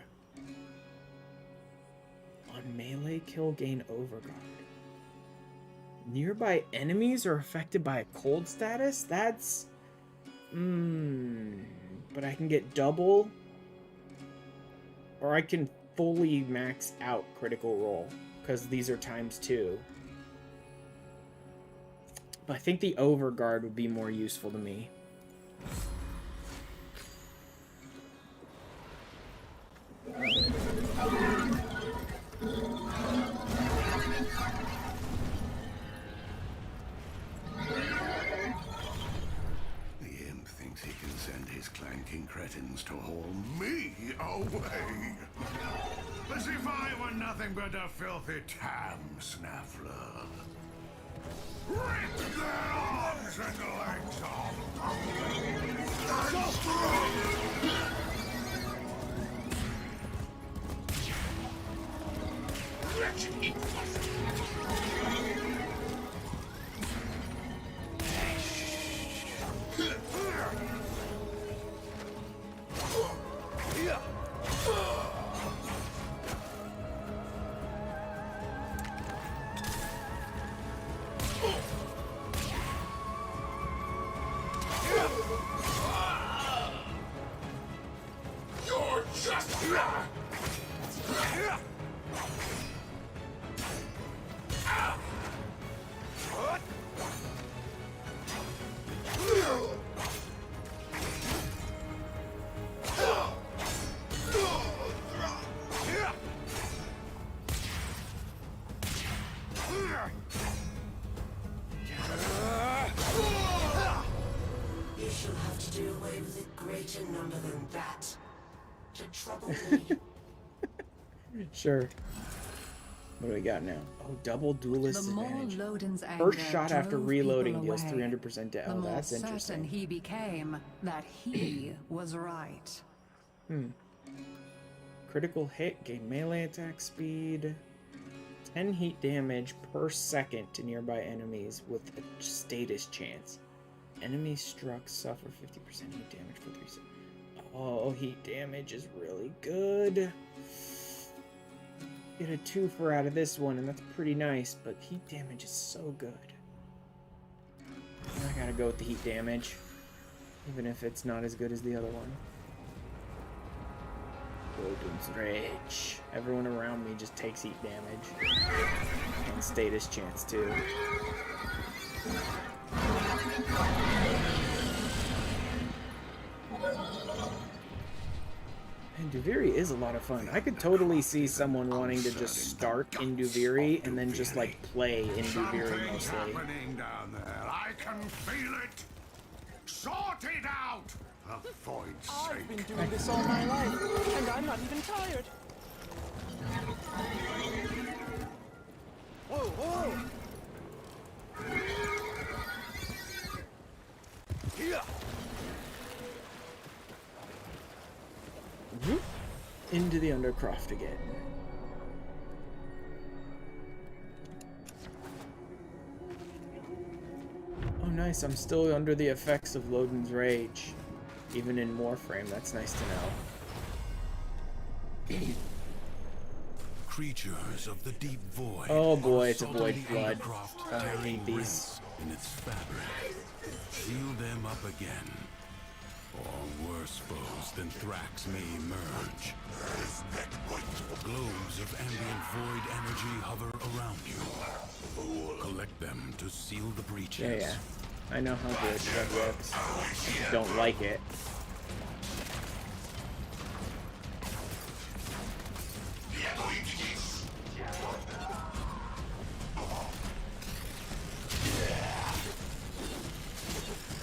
On melee kill, gain Overguard. Nearby enemies are affected by a cold status? That's... But I can get double. Or I can fully max out critical roll. Because these are ×2. But I think the Overguard would be more useful to me. The imp thinks he can send his clanking cretins to haul me away. As if I were nothing but a filthy tam snaffler. Rip their arms and legs off! You shall have to do away with a greater number than that. To trouble me. Sure. What do we got now? Oh, double duelist The more advantage. Loden's anger First shot after drove reloading people deals away, 300% to the L. more That's certain interesting. he became that he was right. Critical hit, gain melee attack speed, 10 heat damage per second to nearby enemies with a status chance. Enemies struck suffer 50% heat damage for 3 seconds. Oh, heat damage is really good. Get a 2-for out of this one, and that's pretty nice, but heat damage is so good. I gotta go with the heat damage, even if it's not as good as the other one. Loden's Rage. Everyone around me just takes heat damage. And status chance, too. And Duviri is a lot of fun. I could totally see someone wanting to just start in Duviri and then just like play in Duviri mostly. Happening down there. I can feel it. Sort it out. For Void's sake. I've been doing this all my life, and I'm not even tired. Whoa, whoa! Here. Into the Undercroft again. Oh nice, I'm still under the effects of Loden's Rage. Even in Warframe, that's nice to know. Creatures of the deep void. Oh boy, it's a void flood. I tearing hate these. rents in its fabric. Seal them up again. Or worse foes than Thrax may emerge. Globes of ambient void energy hover around you. Collect them to seal the breaches. Yeah. I know how void flood works. I just don't like it.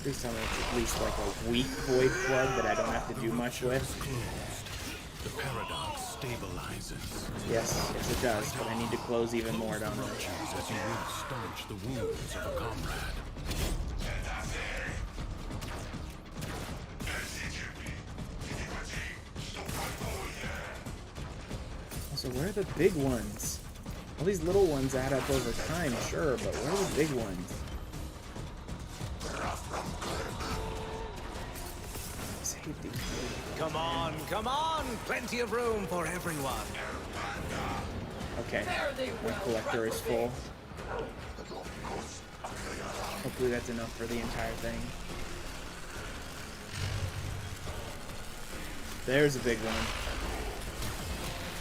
Please tell me it's at least like a weak void flood that I don't have to do much with. The paradox stabilizes. Yes, it does, but I need to close even more down there. As you would staunch the wounds of a comrade. So where are the big ones? All these little ones add up over time, sure, but where are the big ones? Come on, come on! Plenty of room for everyone. Okay, my collector is full. Hopefully that's enough for the entire thing. There's a big one.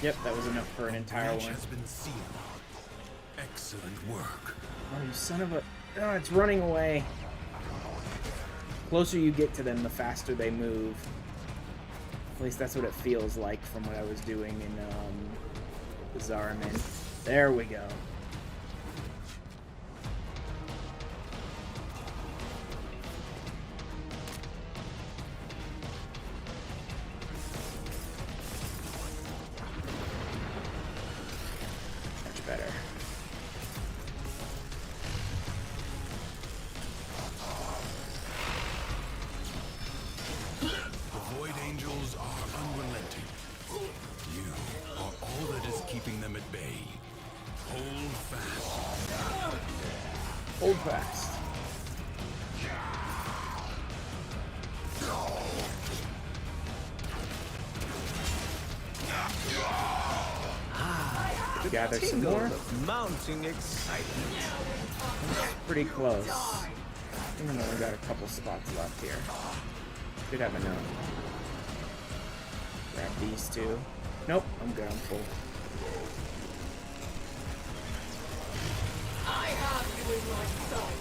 Yep, that was enough for an entire one. Has been sealed. Excellent work. Oh, you son of a... Oh, it's running away. The closer you get to them, the faster they move. At least that's what it feels like from what I was doing in Zaraman. There we go. Much better. The Void Angels are unrelenting. You are all that is keeping them at bay. Hold fast. Hold fast. Gather some more. Mounting excitement. Pretty close. Even though we got a couple spots left here. Should have enough. Grab these two. Nope, I'm good, I'm full. I have you in my sight.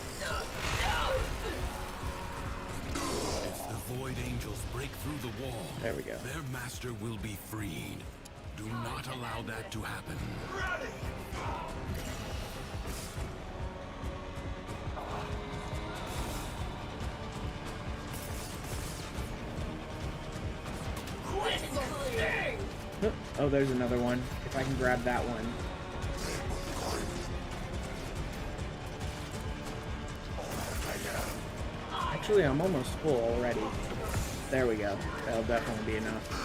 If the Void Angels break through the wall, there we go. Their master will be freed. Do not allow that to happen. Oh, there's another one. If I can grab that one. Actually, I'm almost full already. There we go. That'll definitely be enough.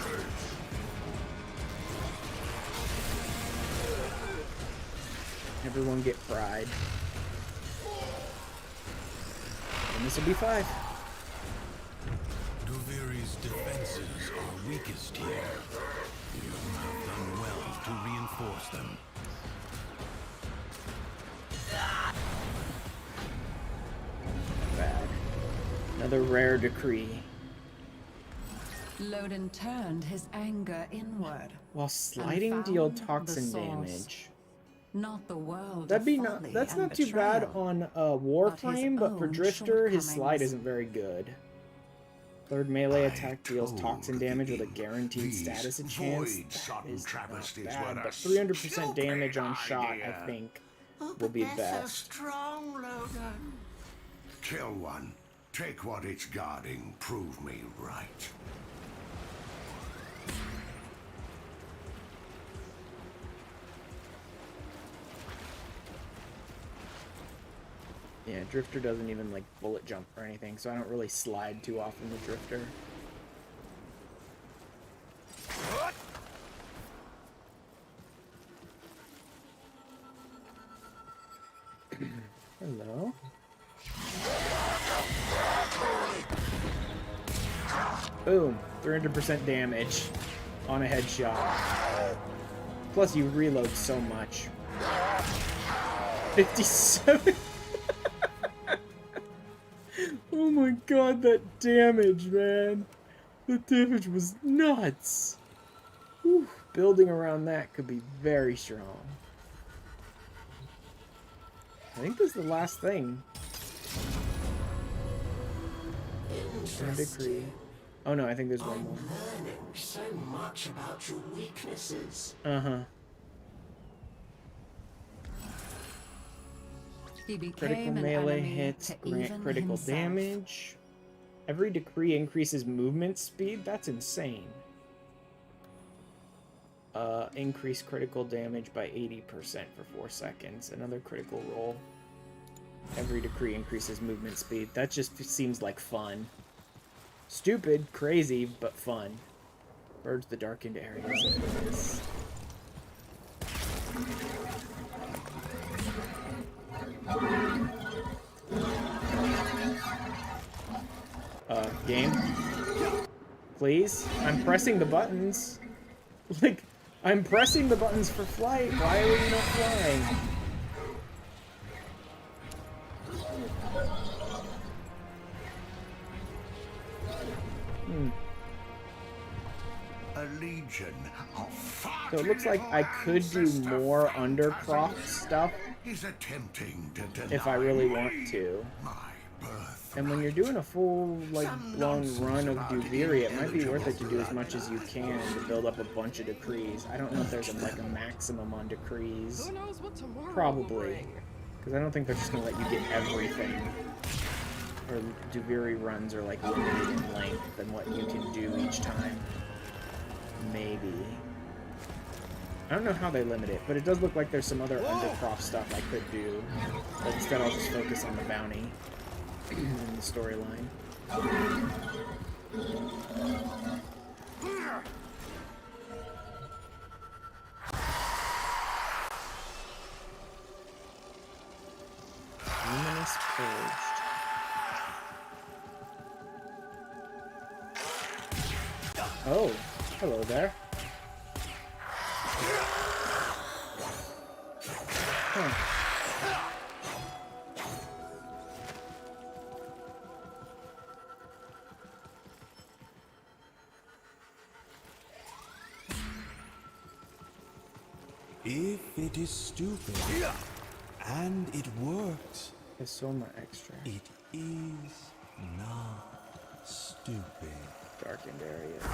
Everyone get fried. And this will be 5. Duviri's defenses are weakest here. You have done well to reinforce them. Bad. Another rare decree. Loden turned his anger inward. While sliding and deal found toxin the source. damage. Not the world. That'd be of not. folly That's and not too bad betrayal, on Warframe, but for own Drifter, his slide shortcomings. isn't very good. Third melee attack deals toxin damage with a guaranteed status and chance. That is not bad, but 300% damage on shot, I think, will be best. Strong, Logan. Kill one. Take what it's guarding. Prove me right. Yeah, Drifter doesn't even like bullet jump or anything, so I don't really slide too often with Drifter. Hello. Boom, 300% damage on a headshot. Plus you reload so much. 57. Oh my god, that damage, man. The damage was nuts. Whew. Building around that could be very strong. I think this is the last thing. Decree. Oh no, I think there's one more. Learning so much about your weaknesses. Uh-huh. He became Critical an melee enemy hits to grant even critical himself. damage. Every decree increases movement speed? That's insane. Increase critical damage by 80% for 4 seconds. Another critical roll. Every decree increases movement speed. That just seems like fun. Stupid, crazy, but fun. Purge the darkened areas of this. Game? Please? I'm pressing the buttons. Like, I'm pressing the buttons for flight. Why are we not flying? A legion of So it looks like I could do more undercroft stuff is attempting to if I really want to. And when you're doing a full, like, blown run of Duviri, it might be worth it to do as much as you can to build up a bunch of decrees. I don't know if there's like a maximum on decrees. Who knows what tomorrow will Probably. bring? Because I don't think they're just going to let you get everything. Or Duviri runs are like limited in length than what you can do each time. Maybe. I don't know how they limit it, but it does look like there's some other undercroft stuff I could do. But instead I'll just focus on the bounty. In the storyline. Luminous Purged. Oh, hello there. Huh. If it is stupid, and it works, There's so much extra. it is not stupid. Darkened areas.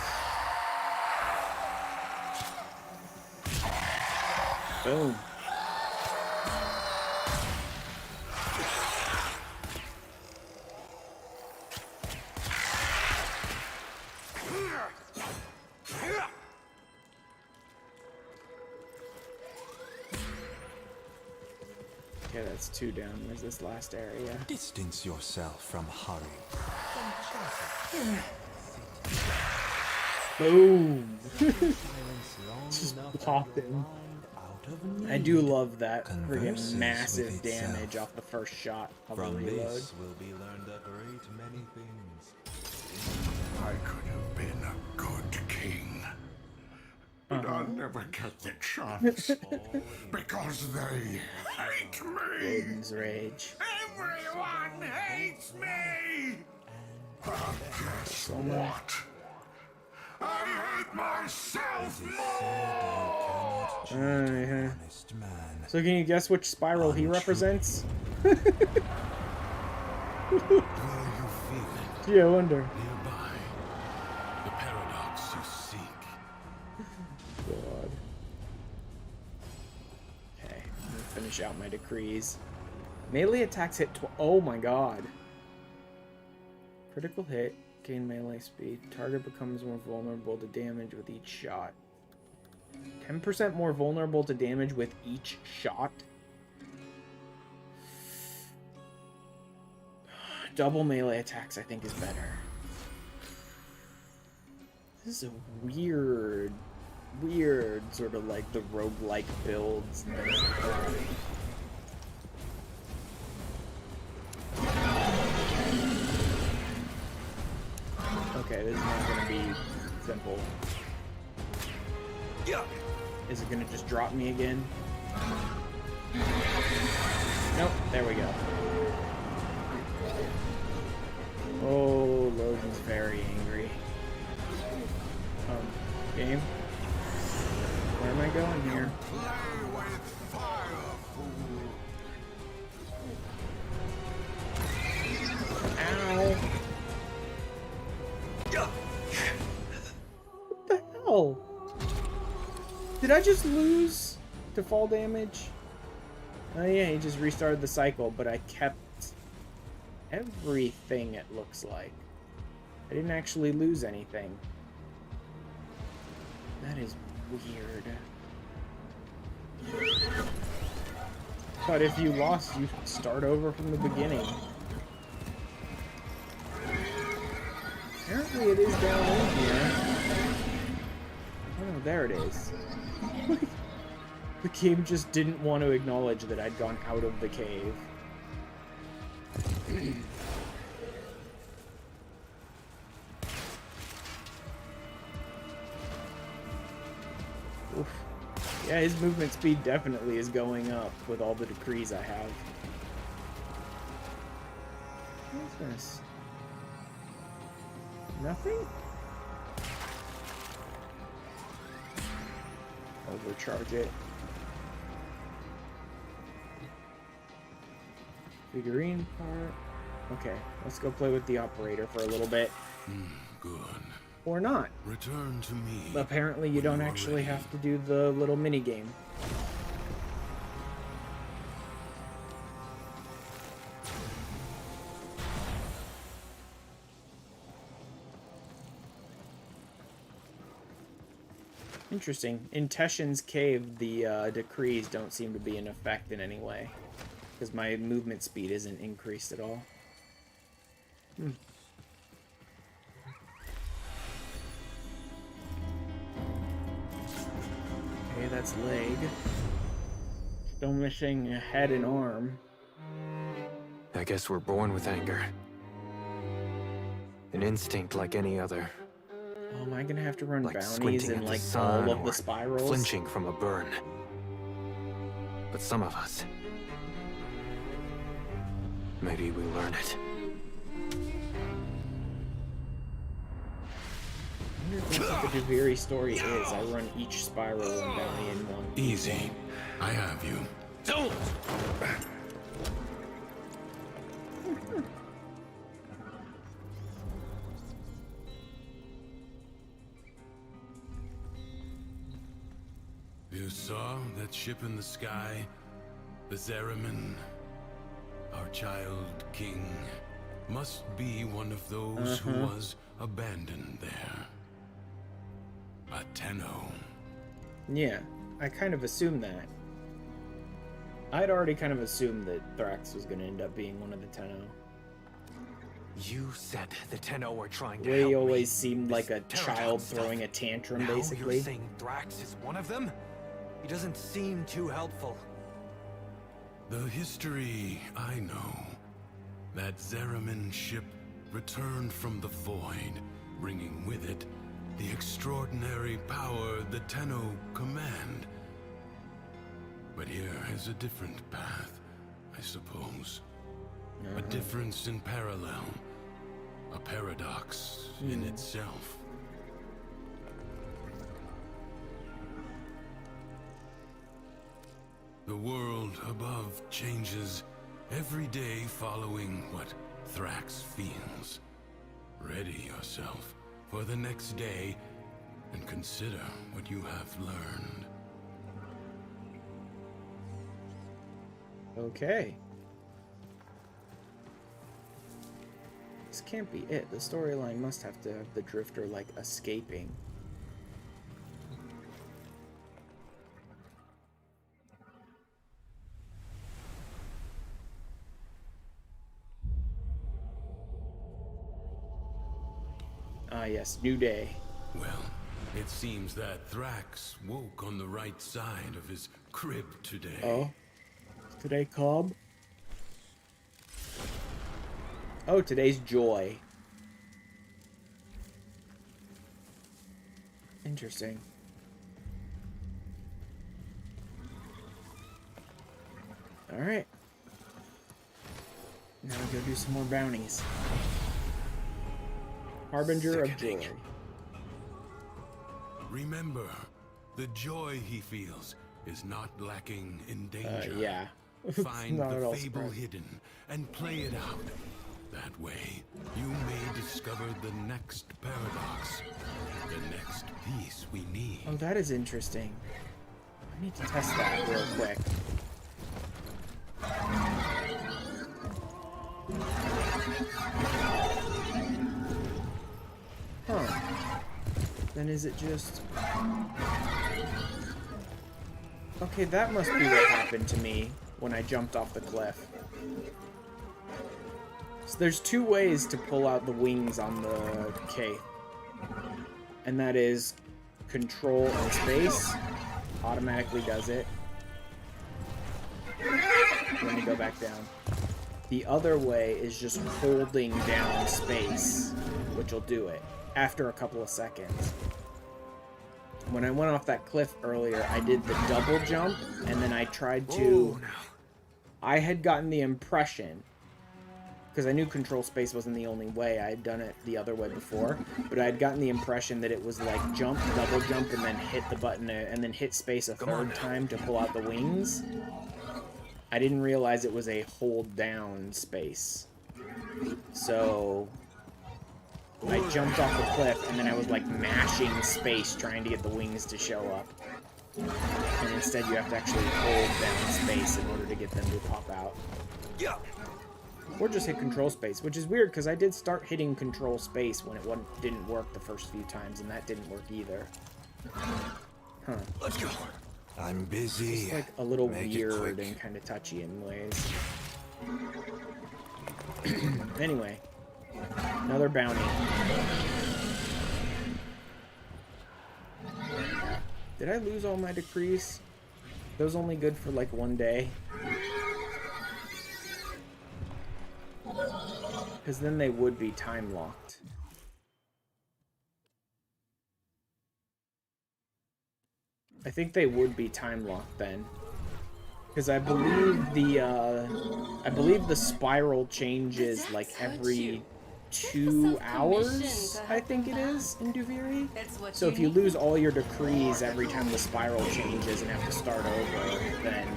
Boom. Okay, that's 2 down. Where's this last area? Distance yourself from hurry. Boom! Just popped him. I do love that friggin' massive damage off the first shot of the From reload. this will be learned a great many things. I could have been a good king. But I'll never get the chance. Because they hate me! Raiden's Rage. Everyone hates me! But guess what? I hate myself more! Yeah. So can you guess which spiral he represents? Yeah, I wonder. Nearby, the paradox you seek. God. Okay, I'm gonna finish out my decrees. Melee attacks hit oh my god. Critical hit, gain melee speed. Target becomes more vulnerable to damage with each shot. 10% more vulnerable to damage with each shot? Double melee attacks, I think, is better. This is a weird sort of like the roguelike builds. Okay, this is not gonna be simple. Is it gonna just drop me again? Nope, there we go. Oh, Logan's very angry. Game? Where am I going here? Ow! What the hell? Did I just lose to fall damage? Oh yeah, he just restarted the cycle, but I kept everything, it looks like. I didn't actually lose anything. That is weird. But if you lost, you start over from the beginning. Apparently it is down in here. Oh, there it is. The game just didn't want to acknowledge that I'd gone out of the cave. Oof. Yeah, his movement speed definitely is going up with all the decrees I have. What's this? Nothing? Overcharge it. Figurine part. Okay, let's go play with the operator for a little bit. Good. Or not. Return to me. Apparently you don't actually have to do the little mini game. Interesting. In Teshin's cave, the decrees don't seem to be in effect in any way. Because my movement speed isn't increased at all. Okay, that's leg. Still missing a head and arm. I guess we're born with anger. An instinct like any other. Oh, am I gonna have to run Like bounties squinting in at the like sun all of the or spirals? flinching from a burn. But some of us, maybe we learn it. I wonder if that's what the Duviri story is. I run each spiral and bounty in one. Easy. I have you. Don't! You saw that ship in the sky? The Zeraman? Our child king must be one of those who was abandoned there. A Tenno. Yeah, I kind of assumed that. I'd already kind of assumed that Thrax was going to end up being one of the Tenno. You said the Tenno were trying to They help always me. seemed like a This child pterodon throwing stuff. a tantrum, Now basically. you're saying Thrax is one of them? He doesn't seem too helpful. The history I know. That Zariman ship returned from the void, bringing with it the extraordinary power the Tenno command. But here is a different path, I suppose. A difference in parallel. A paradox in itself. The world above changes every day following what Thrax feels. Ready yourself for the next day and consider what you have learned. Okay. This can't be it. The storyline must have to have the Drifter, like, escaping. Ah, yes, new day. Well, it seems that Thrax woke on the right side of his crib today. Oh? Today, Cobb? Oh, today's Joy. Interesting. Alright. Now we go do some more bounties. Harbinger of Joy. Remember, the joy he feels is not lacking in danger. Yeah. Find Not at the all fable surprising. hidden and play it out. That way, you may discover the next paradox, the next piece we need. Oh, that is interesting. I need to test that real quick. Huh. Then is it just... Okay, that must be what happened to me when I jumped off the cliff. So there's two ways to pull out the wings on the K. And that is control and space. Automatically does it. Let me go back down. The other way is just holding down space, which will do it after a couple of seconds. When I went off that cliff earlier, I did the double jump, and then I tried to... I had gotten the impression, because I knew control space wasn't the only way, I had done it the other way before, but I had gotten the impression that it was like jump, double jump, and then hit the button, and then hit space a third time to pull out the wings. I didn't realize it was a hold down space. So I jumped off the cliff, and then I was like mashing space trying to get the wings to show up. And instead you have to actually hold down space in order to get them to pop out. Or just hit control space, which is weird because I did start hitting control space when it didn't work the first few times, and that didn't work either. Huh. Let's go. I'm busy. It's like a little Make it weird quick. and kind of touchy in ways. Anyway, another bounty. Did I lose all my decrees? Those only good for like one day? Because then they would be time locked. I think they would be time locked then. Because I believe the spiral changes like every 2 hours, I think it is, in Duviri. So if you lose all your decrees every time the spiral changes and have to start over, then...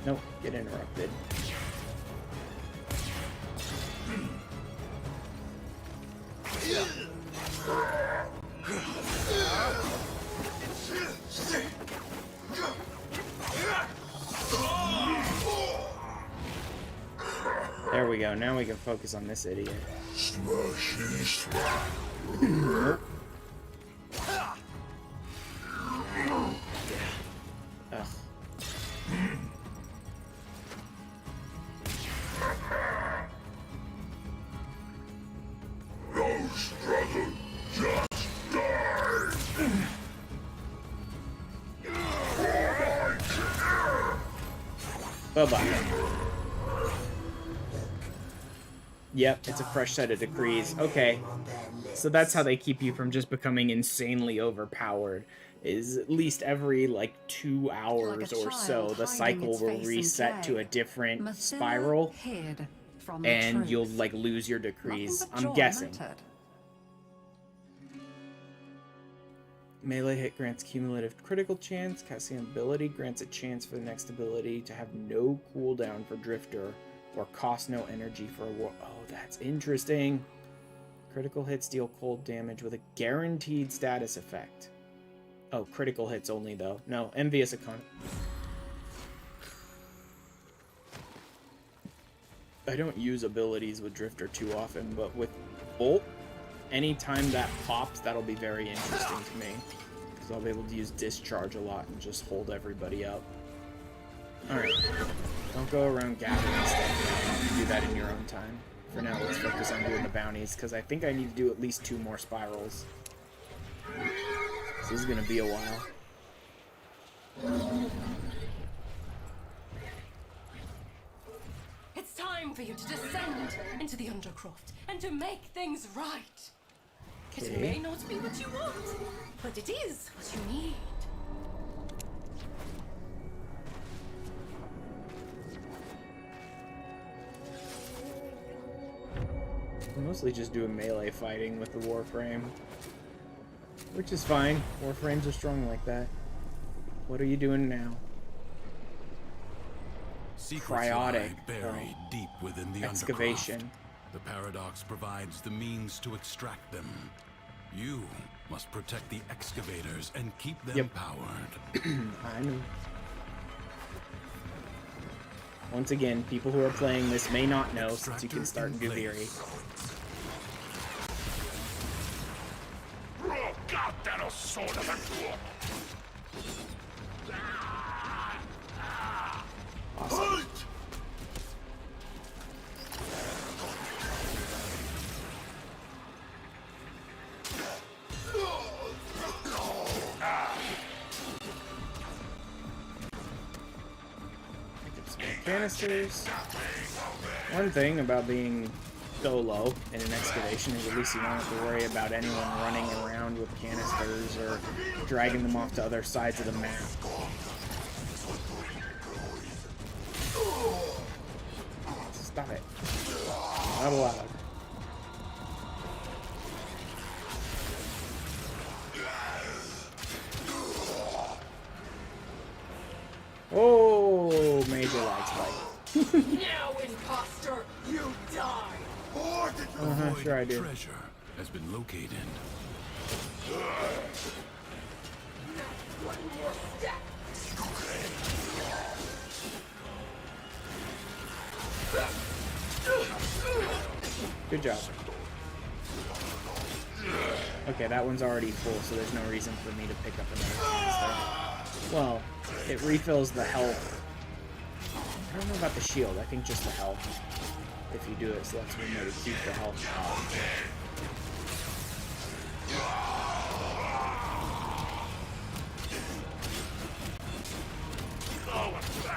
Nope, get interrupted. There we go. Now we can focus on this idiot. Nope. Ugh. Those brothers just died. Bye-bye. Yep, it's a fresh set of decrees. Okay. So that's how they keep you from just becoming insanely overpowered. Is at least every, like, 2 hours or so, the cycle will reset to a different spiral. And you'll, like, lose your decrees. I'm guessing. Melee hit grants cumulative critical chance. Casting ability grants a chance for the next ability to have no cooldown for Drifter or cost no energy for a war. Oh, that's interesting. Critical hits deal cold damage with a guaranteed status effect. Oh, critical hits only though. No, envious econ. I don't use abilities with Drifter too often, but with Bolt, anytime that pops, that'll be very interesting to me. Because I'll be able to use Discharge a lot and just hold everybody up. Alright. Don't go around gathering stuff. You can do that in your own time. For now, let's focus on doing the bounties, because I think I need to do at least 2 more spirals. So this is going to be a while. It's time for you to descend into the Undercroft and to make things right. It may not be what you want, but it is what you need. I'm mostly just doing melee fighting with the Warframe. Which is fine. Warframes are strong like that. What are you doing now? Cryotic. Buried deep within the excavation. Undercroft. The paradox provides the means to extract them. You must protect the excavators and keep them powered. I know. Once again, people who are playing this may not know, since you can start in Duviri. Awesome. Canisters. One thing about being solo in an excavation is at least you don't have to worry about anyone running around with canisters or dragging them off to other sides of the map. Stop it. Not allowed. Oh, major lag spike. Now, imposter, you die. Sure I do. Treasure has been located. One more step. Good job. Okay, that one's already full, so there's no reason for me to pick up another canister. Well, it refills the health. I don't know about the shield, I think just the health. If you do it, so that's one way to keep the health up.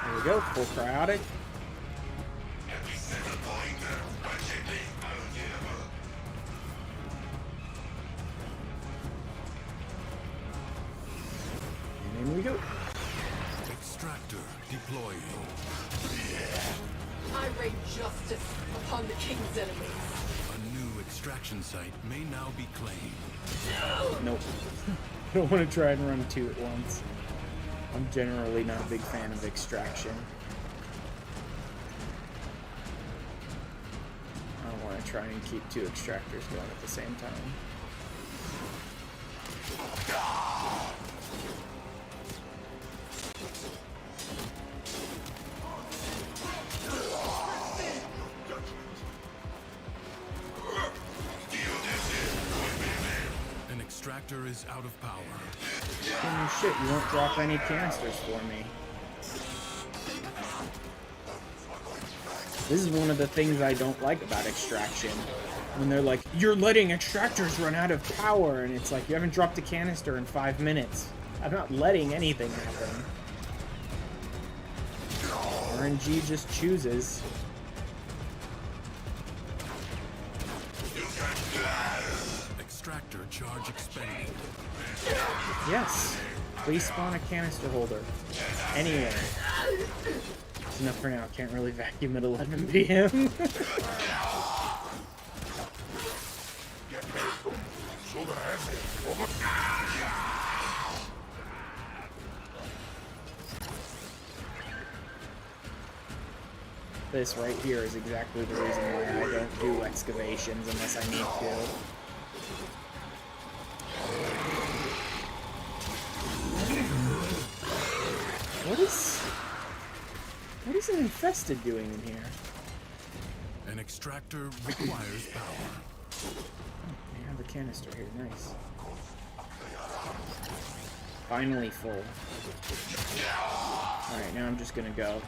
There we go, full cryotic. And in we go. Extractor deploying. I rain justice upon the king's enemies. A new extraction site may now be claimed. Nope. I don't want to try and run 2 at once. I'm generally not a big fan of extraction. I don't want to try and keep 2 extractors going at the same time. An extractor is out of power. Oh shit, you won't drop any canisters for me. This is one of the things I don't like about extraction. When they're like, you're letting extractors run out of power, and it's like, you haven't dropped a canister in 5 minutes. I'm not letting anything happen. RNG just chooses. Extractor charge expended. Yes. Please spawn a canister holder. Anywhere. It's enough for now. Can't really vacuum at 11 p.m. This right here is exactly the reason why I don't do excavations unless I need to. What is an infested doing in here? An extractor requires power. Oh, you have a canister here, nice. Finally full. Alright, now I'm just gonna go.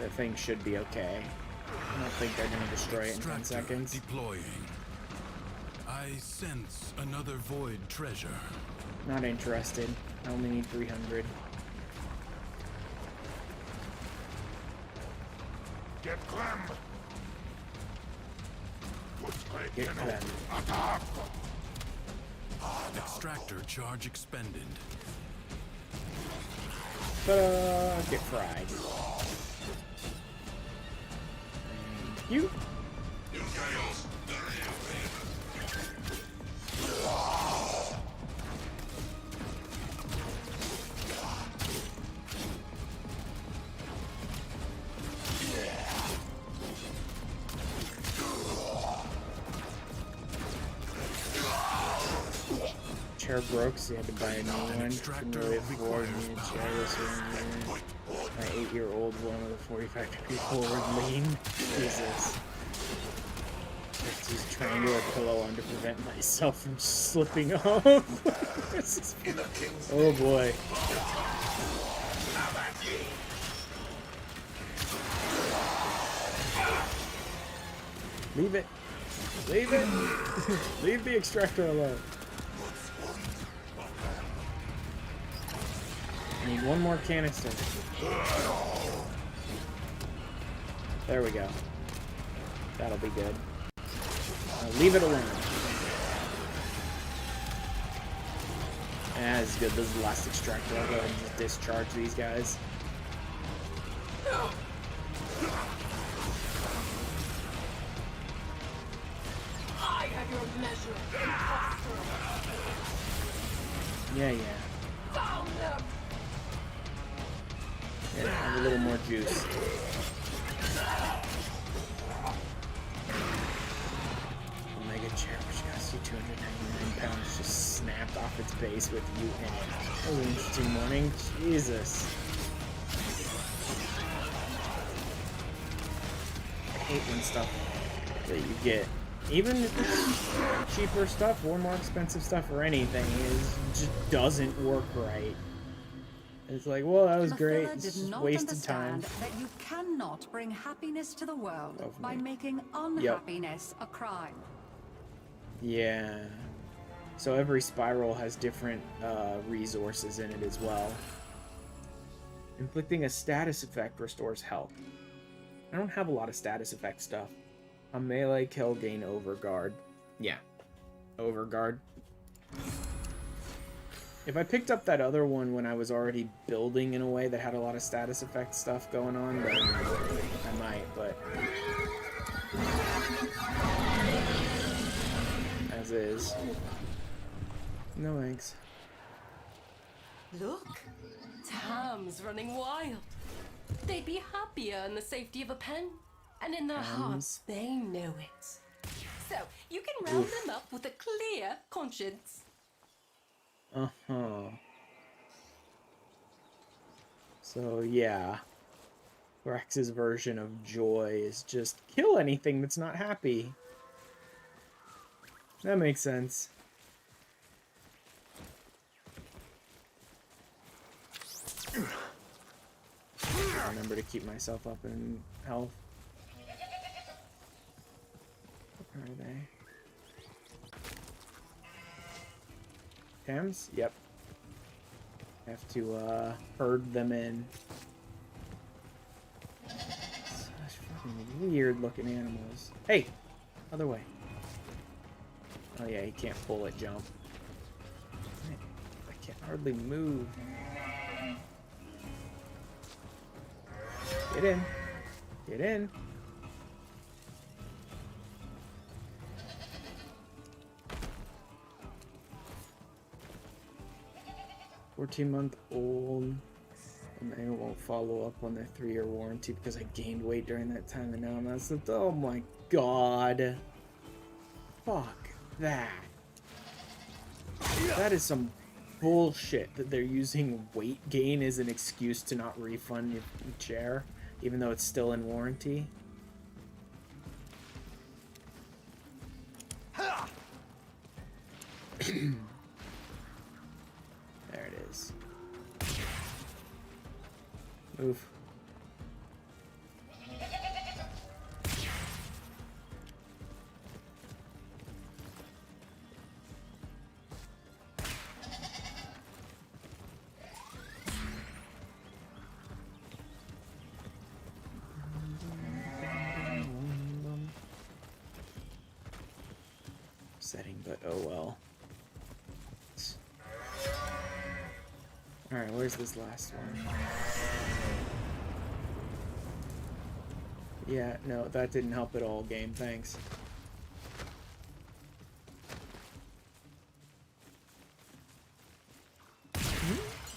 That thing should be okay. I don't think they're gonna destroy it in 10 seconds. Deploying. I sense another void treasure. Not interested. I only need 300. Get Clem! Get Clem. Extractor charge expended. Get fried. Thank you. Chair broke, so you had to buy a new one. Didn't really afford me a chair this year. My 8-year-old one with a 45-degree forward lean. Jesus. Just trying to a pillow on to prevent myself from slipping off. Oh boy. Leave it. Leave it. Leave the extractor alone. I need one more canister. There we go. That'll be good. Leave it alone. That's good. This is the last extractor. I'll go ahead and just discharge these guys. I have your measure. Yeah. Yeah, have a little more juice. Omega chair, which costs you 299 pounds, just snapped off its base with you in it. That was an interesting morning. Jesus. I hate when stuff that you get, even if it's cheaper stuff or more expensive stuff or anything, just doesn't work right. It's like, well, that was great. It's just wasted time. That you cannot bring happiness to the world by making unhappiness a crime. Yeah. So every spiral has different resources in it as well. Inflicting a status effect restores health. I don't have a lot of status effect stuff. A melee kill gain overguard. Yeah. Overguard. If I picked up that other one when I was already building in a way that had a lot of status effect stuff going on, then I might, but as is. No thanks. Look, Tam's running wild. They'd be happier in the safety of a pen, and in their hearts, they know it. So you can round them up with a clear conscience. Uh-huh. So, yeah. Rex's version of joy is just kill anything that's not happy. That makes sense. Remember to keep myself up in health. Where are they? Thames? Yep. Have to herd them in. Such fucking weird looking animals. Hey! Other way. Oh yeah, he can't pull it jump. I can't hardly move. Get in. Get in. 14-month-old, and they won't follow up on their 3-year warranty because I gained weight during that time and now I'm not slipped. Oh my god. Fuck that. That is some bullshit that they're using weight gain as an excuse to not refund your chair, even though it's still in warranty. There it is. Move. Setting, but oh well. Alright, where's this last one? Yeah, no, that didn't help at all, game. Thanks.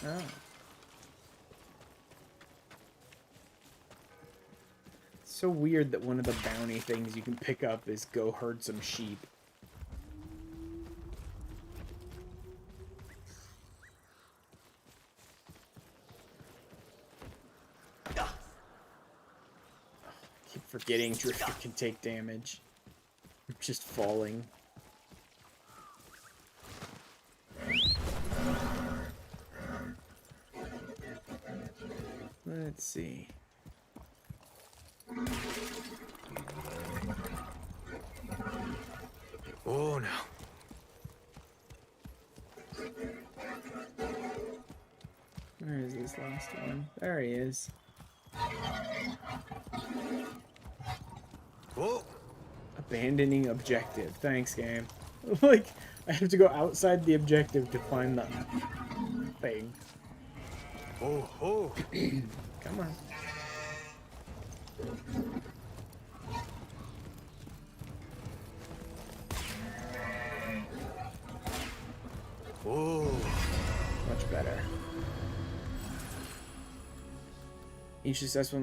Oh. It's so weird that one of the bounty things you can pick up is go herd some sheep. Forgetting Drifter can take damage. I'm just falling. Let's see. Oh no. Where is this last one? There he is. Whoa. Abandoning objective. Thanks, game. Like, I have to go outside the objective to find the thing. Oh, oh. Come on. Whoa. Much better. Each successful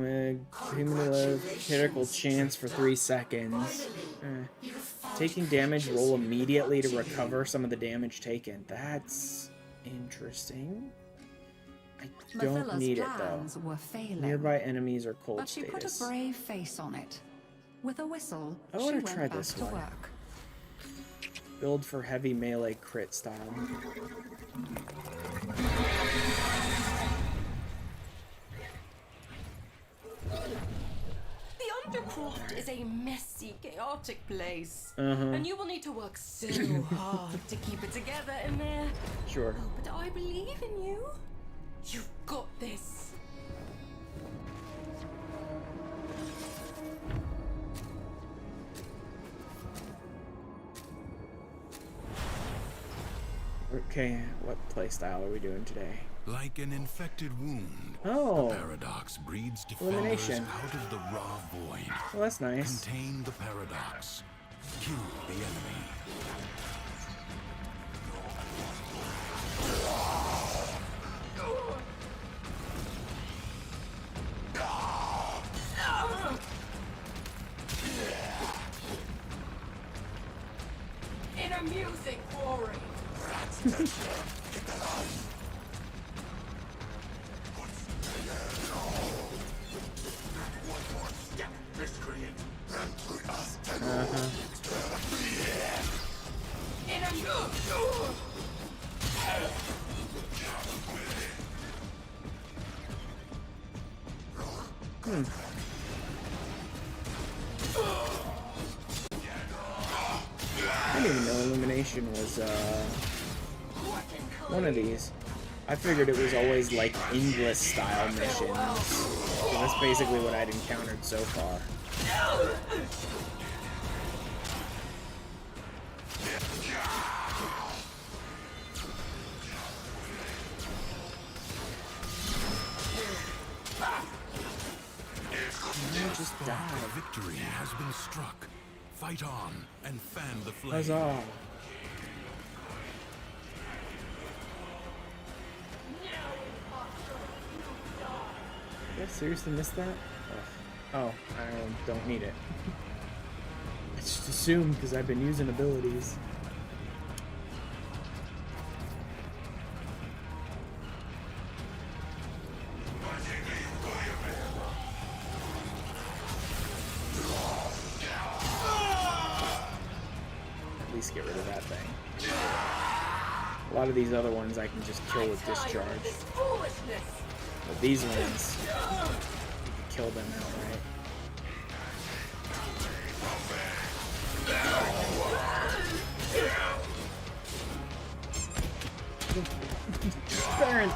cumulative critical chance for 3 seconds. Taking damage, roll immediately to recover some of the damage taken. That's interesting. I don't need it though. Were failing, nearby enemies are cold but she status. put a brave face on it. With a whistle, I she want went to try back this to one. work. Build for heavy melee crit style. The Undercroft is a messy, chaotic place. Uh-huh. And you will need to work so hard to keep it together in there. Sure. Oh, but I believe in you. You've got this. Okay, what playstyle are we doing today? Like an infected wound, Oh. the paradox breeds defenders Elimination. out of the raw void. Well, that's nice. Contain the paradox. Kill the enemy. In a music foray. I didn't even know Illumination was one of these. I figured it was always like endless style missions. So that's basically what I'd encountered so far. Just die. Victory has been struck. Fight on and fan the flame. Huzzah. Did I seriously miss that? Oh, I don't need it. I just assumed because I've been using abilities. At least get rid of that thing. A lot of these other ones I can just kill with discharge. But these ones, you can kill them outright. Baron!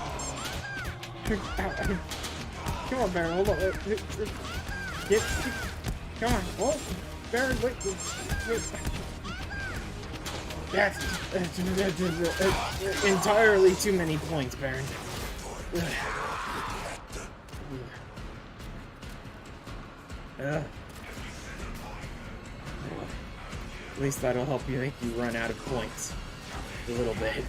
Come on, Baron, hold on. Get, come on, hold. Baron, wait. That's entirely too many points, Baron. At least that'll help you make you run out of points a little bit.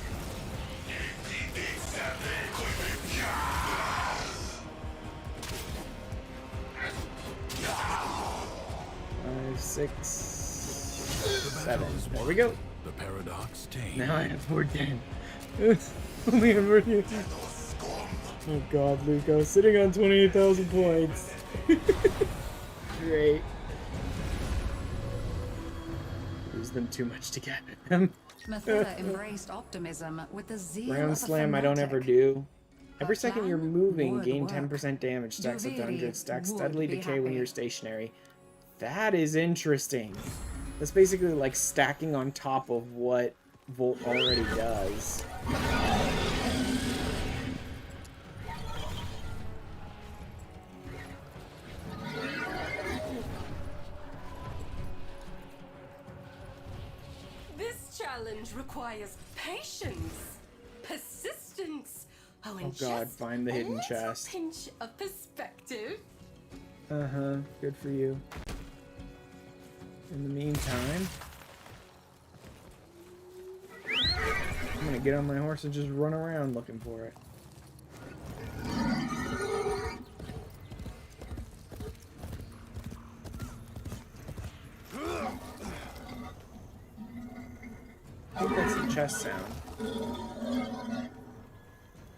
5, 6, 7. There we go. The paradox tamed. Now I have 410. Only have 410. Oh god, Luco, sitting on 28,000 points. Great. Use them too much to get them. Mathilda embraced optimism with the zeal Round of a slam I don't fanatic. ever do. Every But second you're plan moving, would gain work. 10% damage, stacks up to 100, stacks would steadily be decay when happy. you're stationary. That is interesting. That's basically like stacking on top of what Volt already does. This challenge requires patience, persistence. Oh, and Oh god, just find the a hidden little chest. pinch of perspective. Uh-huh, good for you. In the meantime, I'm gonna get on my horse and just run around looking for it. I think that's the chest sound.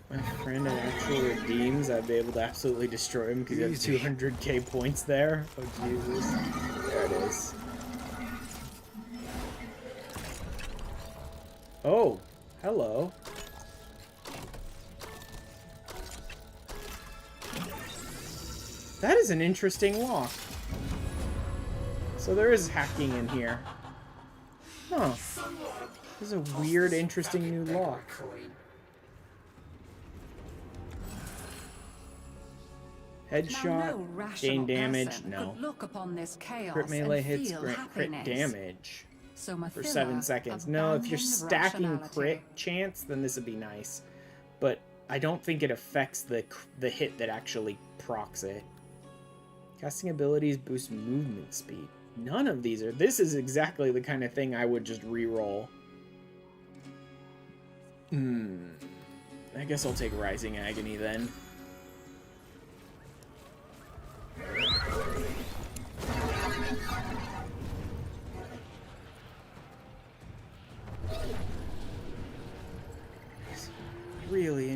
My friend had actual redeems, I'd be able to absolutely destroy him because you have 200k points there. Oh Jesus. There it is. Oh, hello. That is an interesting lock. So there is hacking in here. Huh. This is a weird, interesting new lock. Headshot, gain damage, no. Look upon this chaos Crit melee and hits, feel crit happiness. damage So for 7 seconds. No, if you're stacking crit chance, then this would be nice. But I don't think it affects the hit that actually procs it. Casting abilities boost movement speed. None of these are. This is exactly the kind of thing I would just re-roll. I guess I'll take Rising Agony then.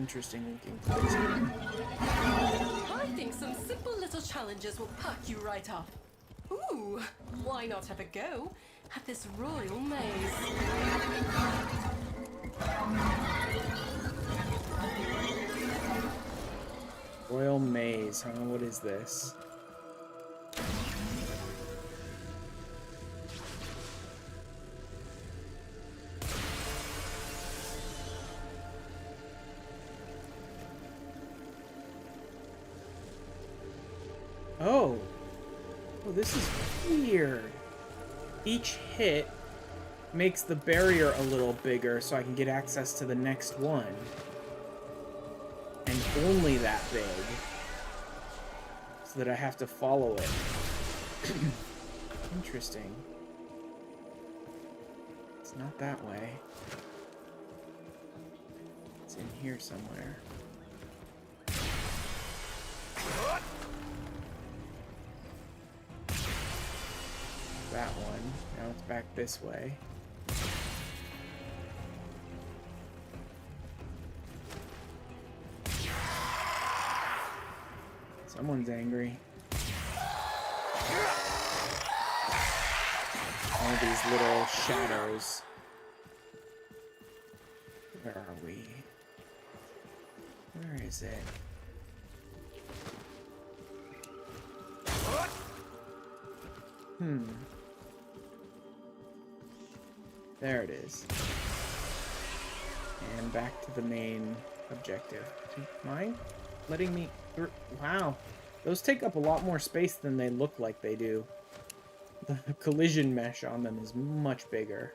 interesting looking place. I think some simple little challenges will perk you right up. Ooh, why not have a go at this royal maze? Royal maze, huh? What is this? Oh, this is weird. Each hit makes the barrier a little bigger so I can get access to the next one. And only that big. So that I have to follow it. Interesting. It's not that way. It's in here somewhere. That one. Now it's back this way. Someone's angry. All these little shadows. Where are we? Where is it? There it is. And back to the main objective. Mind letting me through? Wow. Those take up a lot more space than they look like they do. The collision mesh on them is much bigger.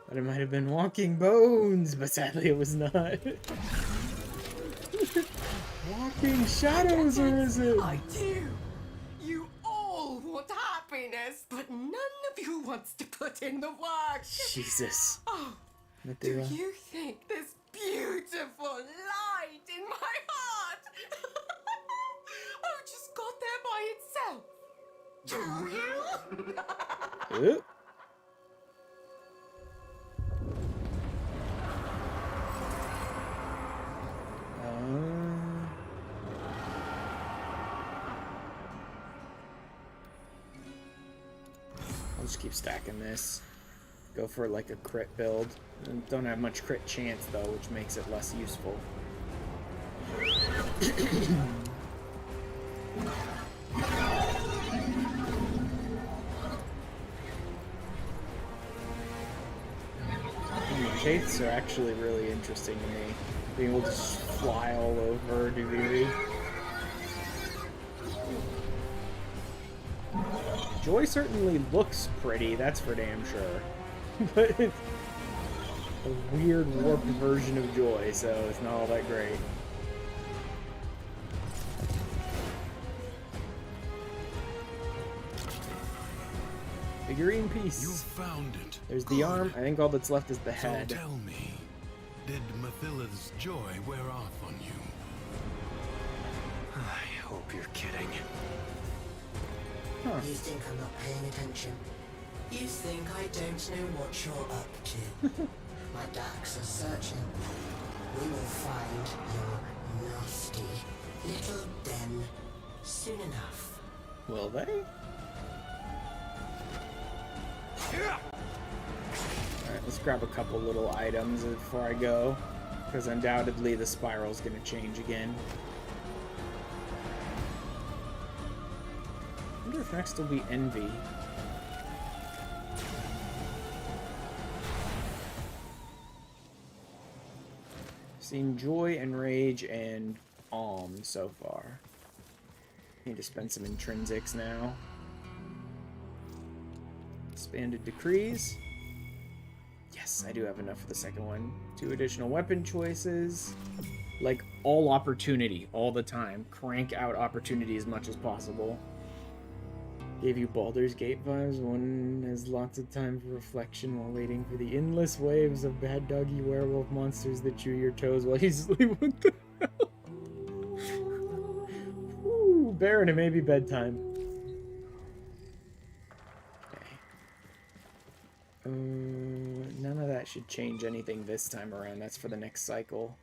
But it might have been walking bones, but sadly it was not. Walking shadows, or is it? I do. You all want happiness, but none of you wants to put in the work. Jesus. Oh, do you think this beautiful light in my heart just got there by itself? Do you? I'll just keep stacking this. Go for like a crit build. Don't have much crit chance though, which makes it less useful. The chases are actually really interesting to me. Being able to just fly all over Duviri. Joy certainly looks pretty, that's for damn sure. But it's a weird warped version of Joy, so it's not all that great. Figurine piece. You found it. There's the arm. I think all that's left is the head. So tell me, did Mathilla's joy wear off on you? I hope you're kidding. Huh. You think I'm not paying attention? You think I don't know what you're up to? My ducks are searching. We will find your nasty little den soon enough. Will they? Alright, let's grab a couple little items before I go, because undoubtedly the spiral's gonna change again. I wonder if next will be Envy. Seen Joy and Rage and Alm so far. Need to spend some intrinsics now. Expanded Decrees. Yes, I do have enough for the second one. 2 additional weapon choices. Like, all opportunity, all the time. Crank out opportunity as much as possible. Gave you Baldur's Gate vibes. One has lots of time for reflection while waiting for the endless waves of bad doggy werewolf monsters that chew your toes while you sleep. What the hell? Ooh, Baron, it may be bedtime. None of that should change anything this time around. That's for the next cycle.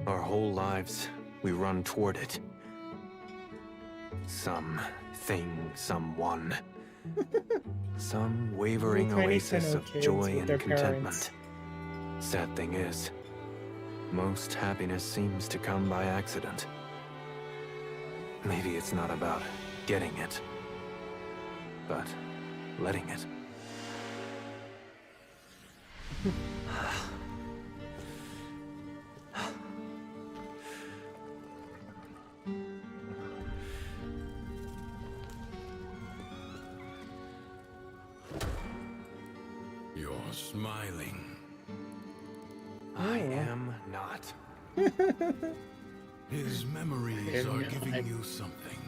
Our whole lives, we run toward it. Something, someone. Some wavering Little tiny oasis Tenno of kids joy with their and contentment. parents. Sad thing is, most happiness seems to come by accident. Maybe it's not about getting it, but letting it. You're smiling. I am not. His memories Am are not. giving you something.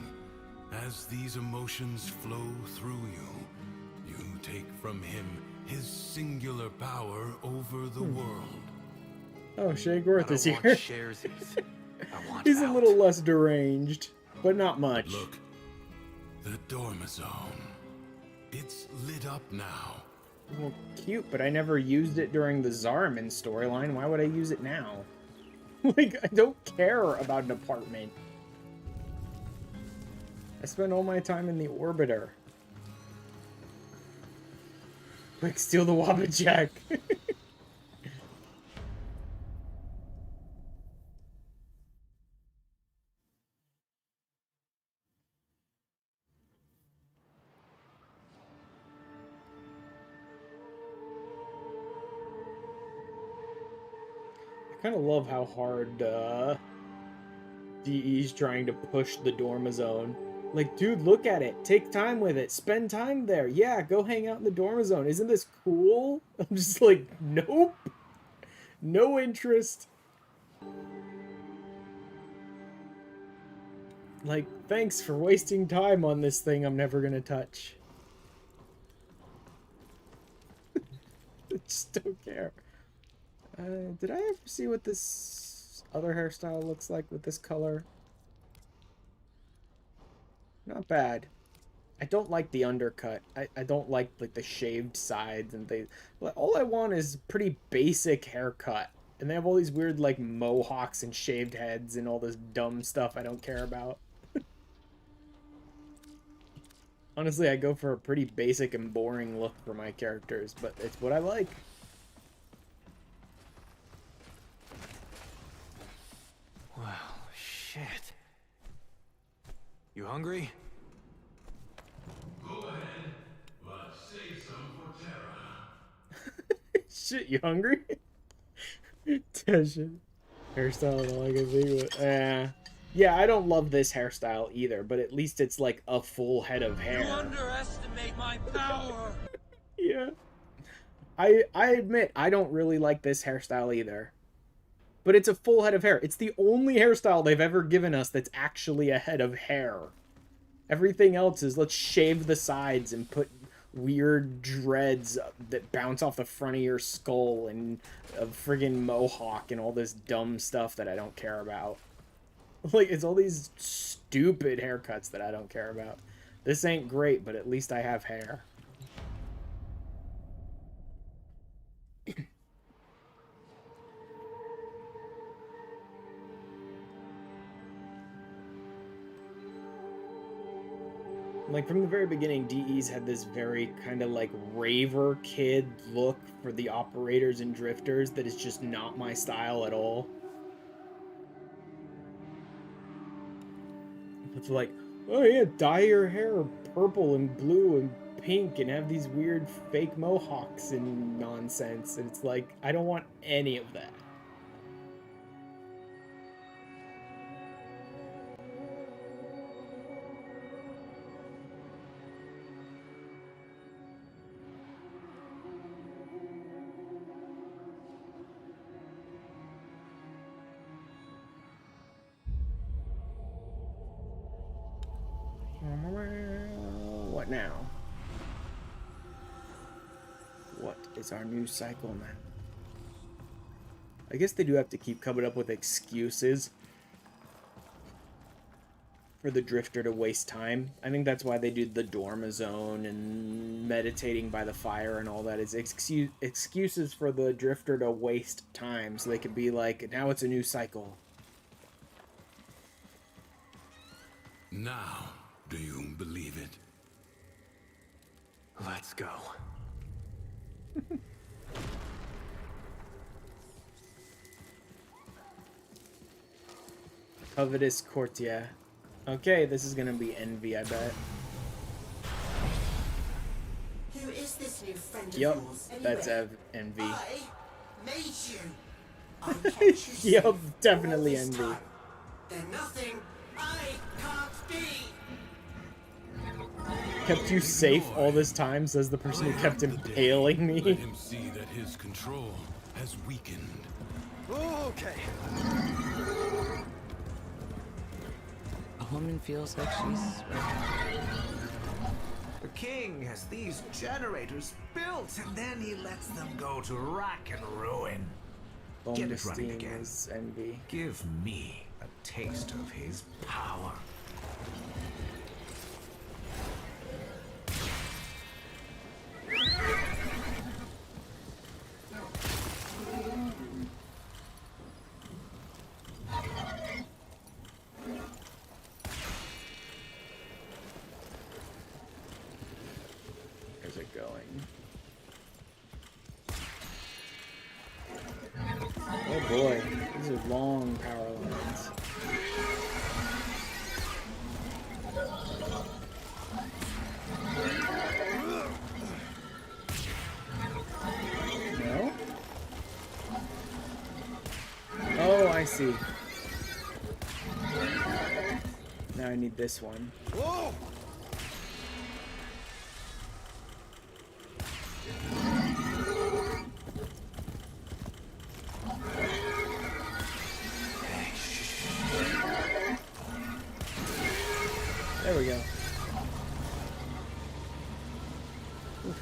As these emotions flow through you, you take from him his singular power over the world. Oh, Shay Gorth is here. Sharesies. I want He's a out. little less deranged, but not much. Look, the Dormizone. It's lit up now. Well, cute, but I never used it during the Zarman storyline. Why would I use it now? Like, I don't care about an apartment. I spend all my time in the Orbiter. Quick, steal the Wabbajack. I kind of love how hard DE's trying to push the Dormizone. Like, dude, look at it. Take time with it. Spend time there. Yeah, go hang out in the Dormizone. Isn't this cool? I'm just like, nope. No interest. Like, thanks for wasting time on this thing I'm never gonna touch. I just don't care. Did I ever see what this other hairstyle looks like with this color? Not bad. I don't like the undercut. I don't like the shaved sides and things. All I want is pretty basic haircut. And they have all these weird like mohawks and shaved heads and all this dumb stuff I don't care about. Honestly, I go for a pretty basic and boring look for my characters, but it's what I like. Well, shit. You hungry? Go ahead, but save some for Terra. Shit, you hungry? Tension. Hairstyle and all I can think of. Yeah, I don't love this hairstyle either, but at least it's like a full head of hair. You underestimate my power. Yeah. I admit, I don't really like this hairstyle either. But it's a full head of hair. It's the only hairstyle they've ever given us that's actually a head of hair. Everything else is let's shave the sides and put weird dreads that bounce off the front of your skull and a friggin' mohawk and all this dumb stuff that I don't care about. Like, it's all these stupid haircuts that I don't care about. This ain't great, but at least I have hair. Like, from the very beginning, DE's had this very kind of like raver kid look for the operators and drifters that is just not my style at all. It's like, oh yeah, dye your hair purple and blue and pink and have these weird fake mohawks and nonsense. And it's like, I don't want any of that. What now? What is our new cycle now? I guess they do have to keep coming up with excuses for the drifter to waste time. I think that's why they do the Dormizone and meditating by the fire and all that is excuses for the drifter to waste time so they can be like, now it's a new cycle. Now, do you believe it? Let's go. Covetous courtier. Okay, this is gonna be envy, I bet. Who is this new friend of Yep, yours, anyway? that's envy. I made you. I kept you safe Yep, definitely all this envy. time. There's nothing I can't be. Kept you safe all this time, says the person who kept impaling Let me. him see that his control has weakened. Okay. A woman feels like she's... The king has these generators built, and then he lets them go to rack and ruin. Get it running Steam again. is envy. Give me a taste of his power. Where's it going? Oh boy, these are long power lines. No? Oh, I see. Now I need this one. Whoa! There we go. Oof.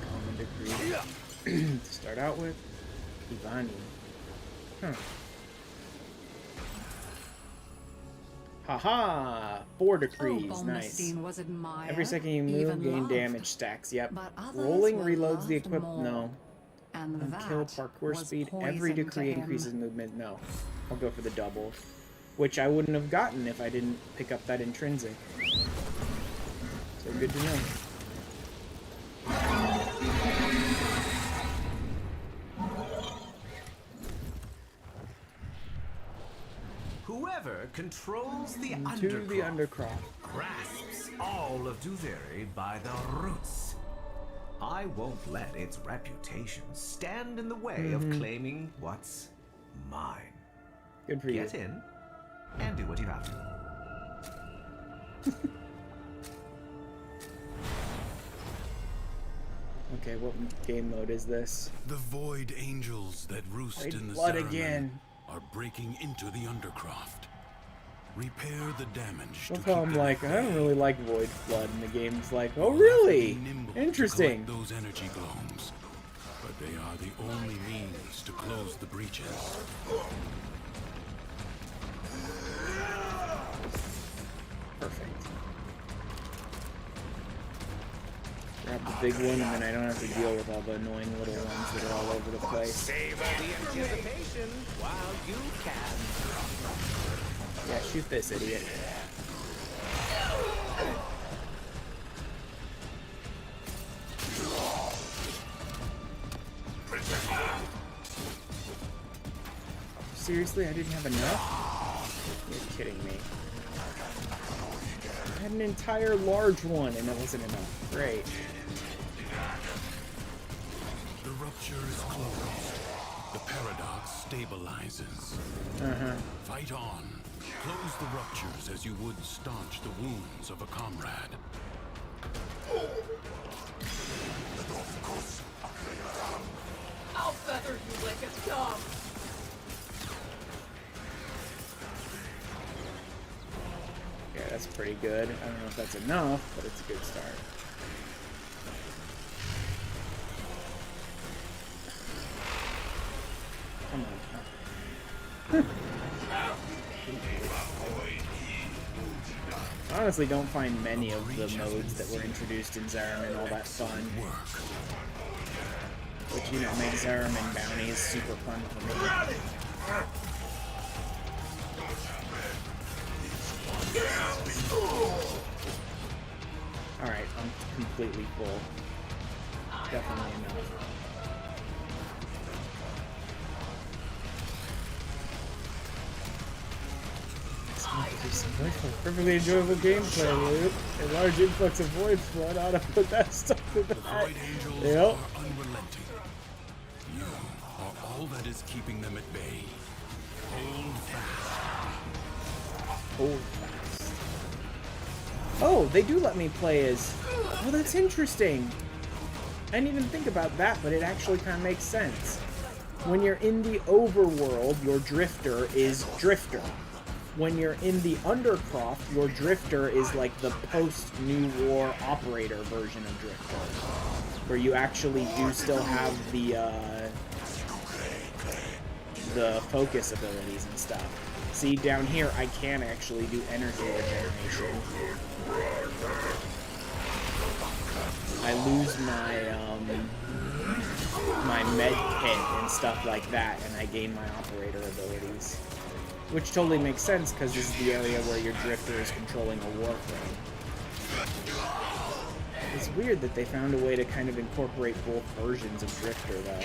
Common decree. To start out with, Ivani. Huh. Haha! 4 decrees, nice. Was admired, Every second you move, even gain loved. damage stacks. Yep. But others Rolling were reloads the loved equip. more. No. And Kill that parkour was speed. poison Every to decree him. increases movement. No. I'll go for the double. Which I wouldn't have gotten if I didn't pick up that intrinsic. So good to know. Whoever controls the Into the Undercroft grasps all of Duviri by the roots. I won't let its reputation stand in the way of claiming what's mine. Good for you. Get in and do what you have to. Okay, what game mode is this? The void angels that roost Void in the blood Zariman again. are breaking into the Undercroft. Repair the damage That's to how keep I'm them like, at I don't bay. really like Void Flood, and the game's like, oh You'll have to really? be nimble to Interesting. collect those energy glomes, but they are the only means to close the breaches. Perfect. Grab the big one, and then I don't have to deal with all the annoying little ones that are all over the place. Savor the anticipation while you can. Yeah, shoot this idiot. Seriously, I didn't have enough? You're kidding me. I had an entire large one and it wasn't enough. Great. The rupture is closed. The paradox stabilizes. Fight on. Close the ruptures as you would staunch the wounds of a comrade. I'll feather you like a dog. Yeah, that's pretty good. I don't know if that's enough, but it's a good start. Come on. I honestly don't find many of the modes that were introduced in Zariman all that fun. Which, you know, makes Zariman bounties super fun for me. Alright, I'm completely full. Definitely enough. Perfectly enjoyable gameplay loop. A large influx of void flood ought to put that stuff to that. Yep. Are unrelenting. You are all that is keeping them at bay. Hold fast. Hold fast. Oh, they do let me play as... Oh, that's interesting. I didn't even think about that, but it actually kind of makes sense. When you're in the overworld, your drifter is Drifter. When you're in the Undercroft, your Drifter is like the post-New War operator version of Drifter, where you actually do still have the focus abilities and stuff. See, down here, I can actually do energy regeneration. I lose my med kit and stuff like that, and I gain my operator abilities. Which totally makes sense, because this is the area where your Drifter is controlling a Warframe. It's weird that they found a way to kind of incorporate both versions of Drifter, though.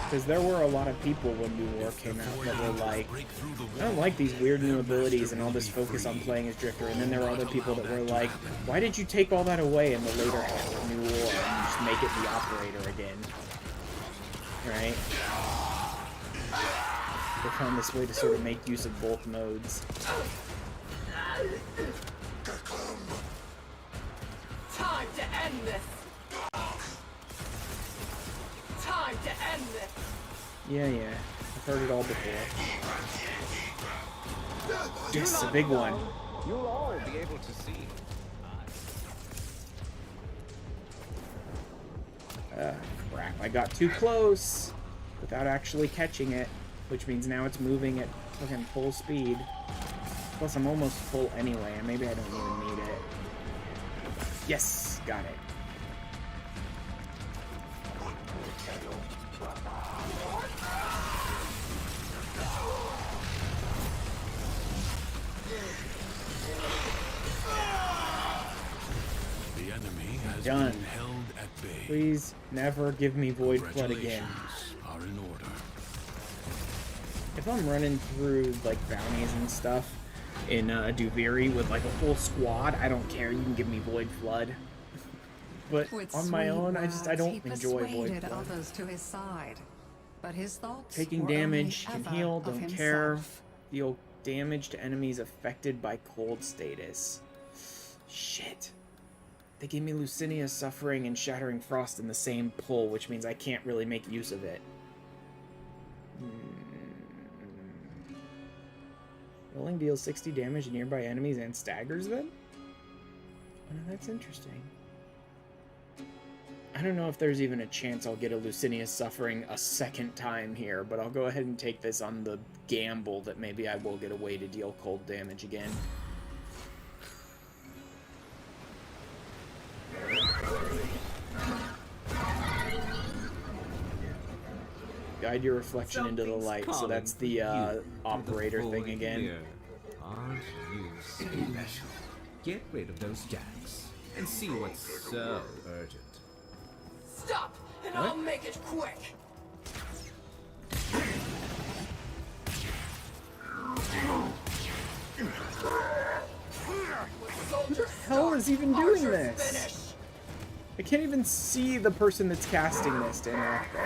Because there were a lot of people when New War came out that were like, I don't like these weird new abilities and all this focus on playing as Drifter. And then there were other people that were like, why did you take all that away in the later half of New War and just make it the operator again? Right? They found this way to sort of make use of both modes. Time to end this. Time to end this. Yeah. I've heard it all before. Yes, a big one. You'll all be able to see. Crap. I got too close without actually catching it, which means now it's moving at fucking full speed. Plus, I'm almost full anyway, and maybe I don't even need it. Yes! Got it. The enemy has Done. been held at bay. Please never give me Void Flood again. Are in order. If I'm running through like bounties and stuff in Duviri with like a full squad, I don't care. You can give me Void Flood. But With on my sweet own, I words, don't he enjoy Void persuaded Flood. others to his side, but his thoughts Taking were damage, only can ever heal, of don't himself. care. Deal damage to enemies affected by cold status. Shit. They gave me Lucinia's Suffering and Shattering Frost in the same pull, which means I can't really make use of it. Rolling deals 60 damage to nearby enemies and staggers them? Oh, that's interesting. I don't know if there's even a chance I'll get a Lucinia's Suffering a second time here, but I'll go ahead and take this on the gamble that maybe I will get a way to deal cold damage again. Guide your reflection into the light, so that's the operator thing again. Here. Aren't you special? Get rid of those jacks and see what's so urgent. Stop, and I'll make it quick. Who the hell is even doing this? I can't even see the person that's casting this to interact with.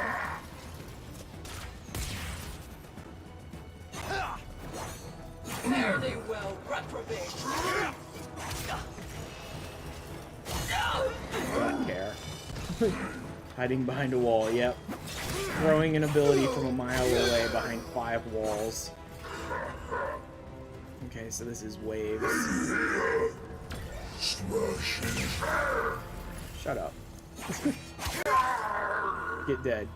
Fare thee well, reprobate. I don't care. Hiding behind a wall, yep. Throwing an ability from a mile away behind 5 walls. Okay, so this is waves. Shut up. Get dead.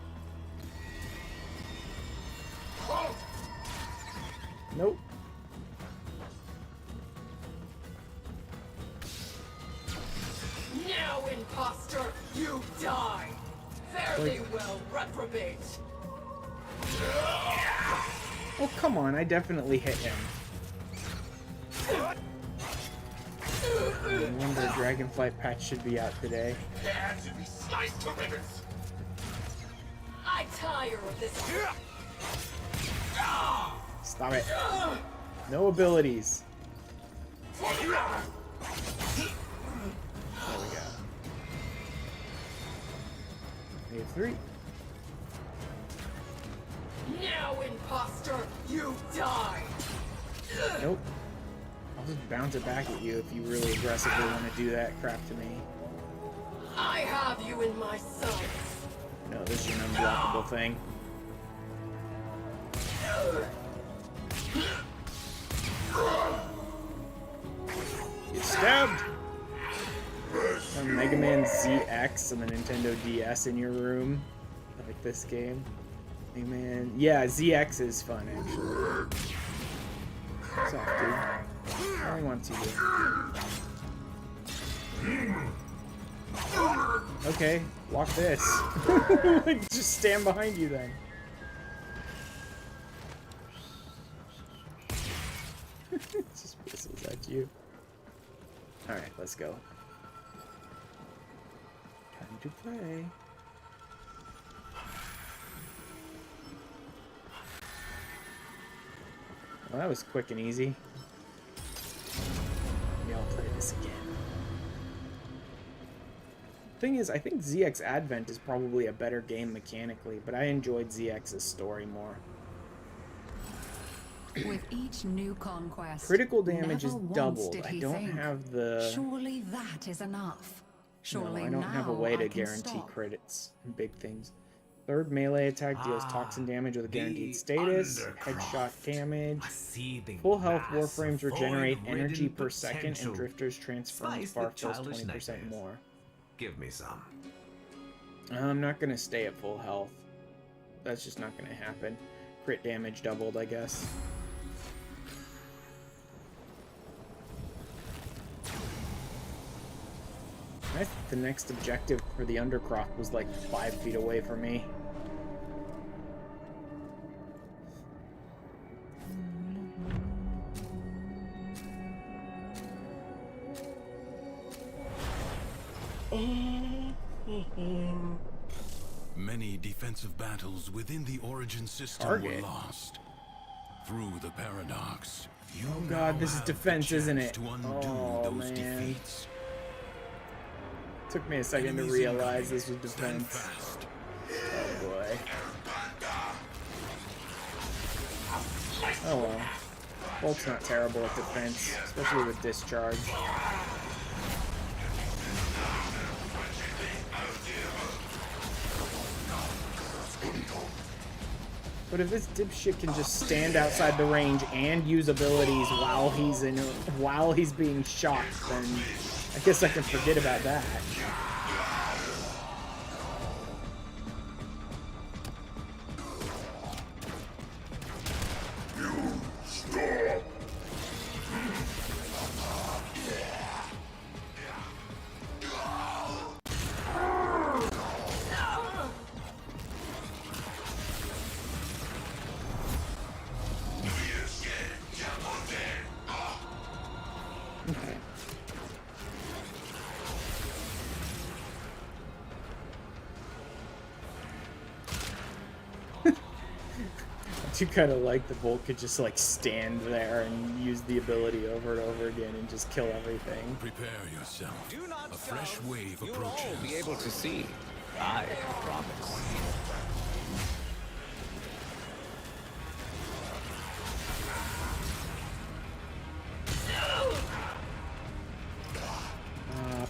Nope. Now, imposter, you die. Fare thee well, reprobate. Oh, come on, I definitely hit him. No wonder Dragonflight patch should be out today. Dad should be sliced to ribbons. I tire of this. Stop it. No abilities. There we go. Wave 3. Now, imposter, you die. Nope. I'll just bounce it back at you if you really aggressively want to do that crap to me. I have you in my sights. No, this is an unblockable thing. Get stabbed! Mega Man ZX on the Nintendo DS in your room. I like this game. Mega Man. Yeah, ZX is fun, actually. What's up, dude? I want you to. Okay, block this. Just stand behind you then. Just whistles at you. Alright, let's go. Time to play. Well, that was quick and easy. Maybe I'll play this again. Thing is, I think ZX Advent is probably a better game mechanically, but I enjoyed ZX's story more. With each new conquest, critical damage is never once doubled. did I he don't think, have the... Surely that is enough. Surely no, I don't have a now way to I can guarantee stop. crits and big things. Third melee attack deals toxin damage with a guaranteed status. Headshot damage. Full health Warframes regenerate energy per second, and Drifters transform bar fills 20% more. Give me some. I'm not gonna stay at full health. That's just not gonna happen. Crit damage doubled, I guess. I think the next objective for the Undercroft was like 5 feet away from me. Many defensive battles within the Origin system Target. were lost. Through the paradox, you Oh god, this is defense, isn't it? to undo Oh those man. defeats. Took me a second to Enemies realize this was Stand defense. fast. Oh boy. Oh well. Bolt's not terrible at defense, especially with discharge. But if this dipshit can just stand outside the range and use abilities while he's being shot, then I guess I can forget about that. I do kind of like the Bolt could just like stand there and use the ability over and over again and just kill everything. Prepare yourself. A fresh wave You'll approaches. all be able to see. I promise.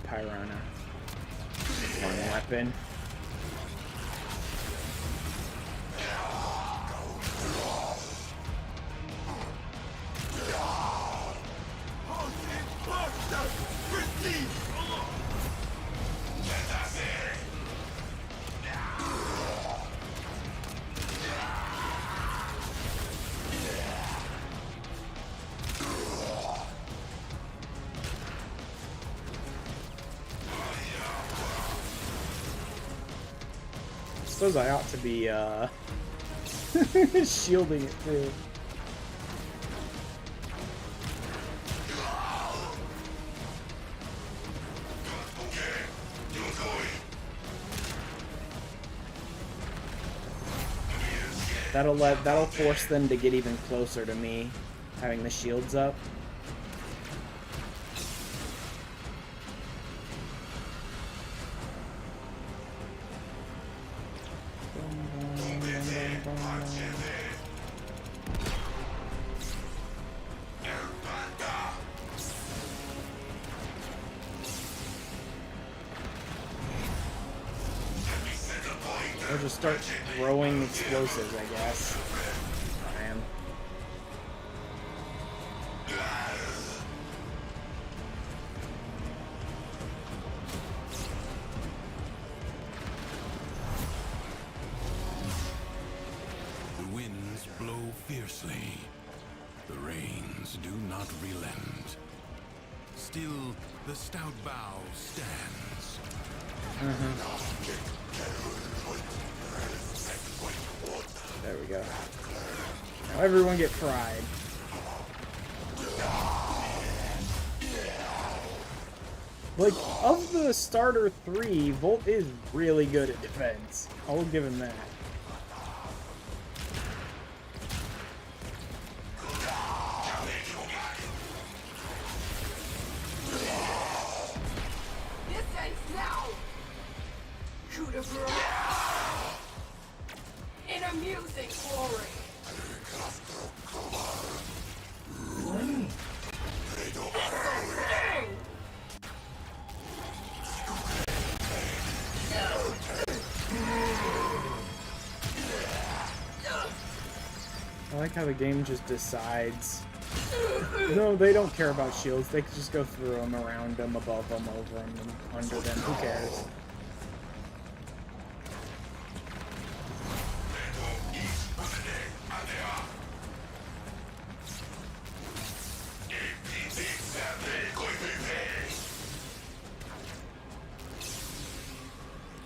Pyrana. One weapon. I suppose I ought to be Shielding it too. That'll force them to get even closer to me, having the shields up. I'll just start throwing explosives, I guess. I am. The winds blow fiercely. The rains do not relent. Still, the stout bough stands. There we go. Now everyone get fried. Like, of the starter 3, Volt is really good at defense. I'll give him that. This ends now! Coup de grace! In amusing glory! I like how the game just decides. No, they don't care about shields. They can just go through them, around them, above them, over them, and under them. Who cares?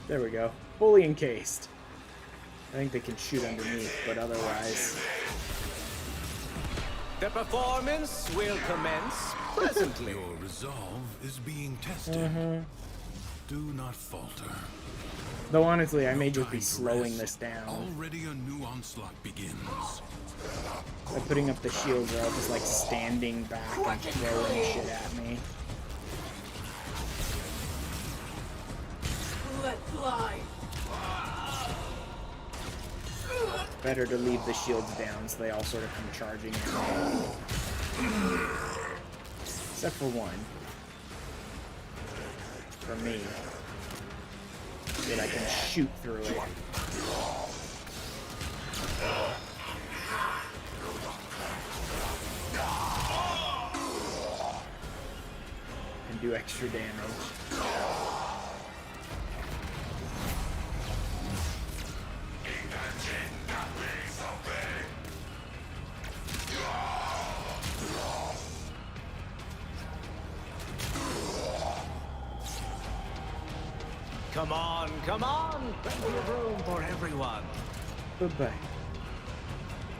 There we go. Fully encased. I think they can shoot underneath, but otherwise... The performance will commence presently. Your resolve is being tested. Do not falter. Though honestly, I may just be slowing this down. Already a new onslaught begins. By putting up the shields, they're all just like standing back and throwing shit at me. Let fly! Better to leave the shields down so they all sort of come charging at me. Except for one. For me. So that I can shoot through it. And do extra damage. Come on, come on! Plenty of room for everyone. Goodbye.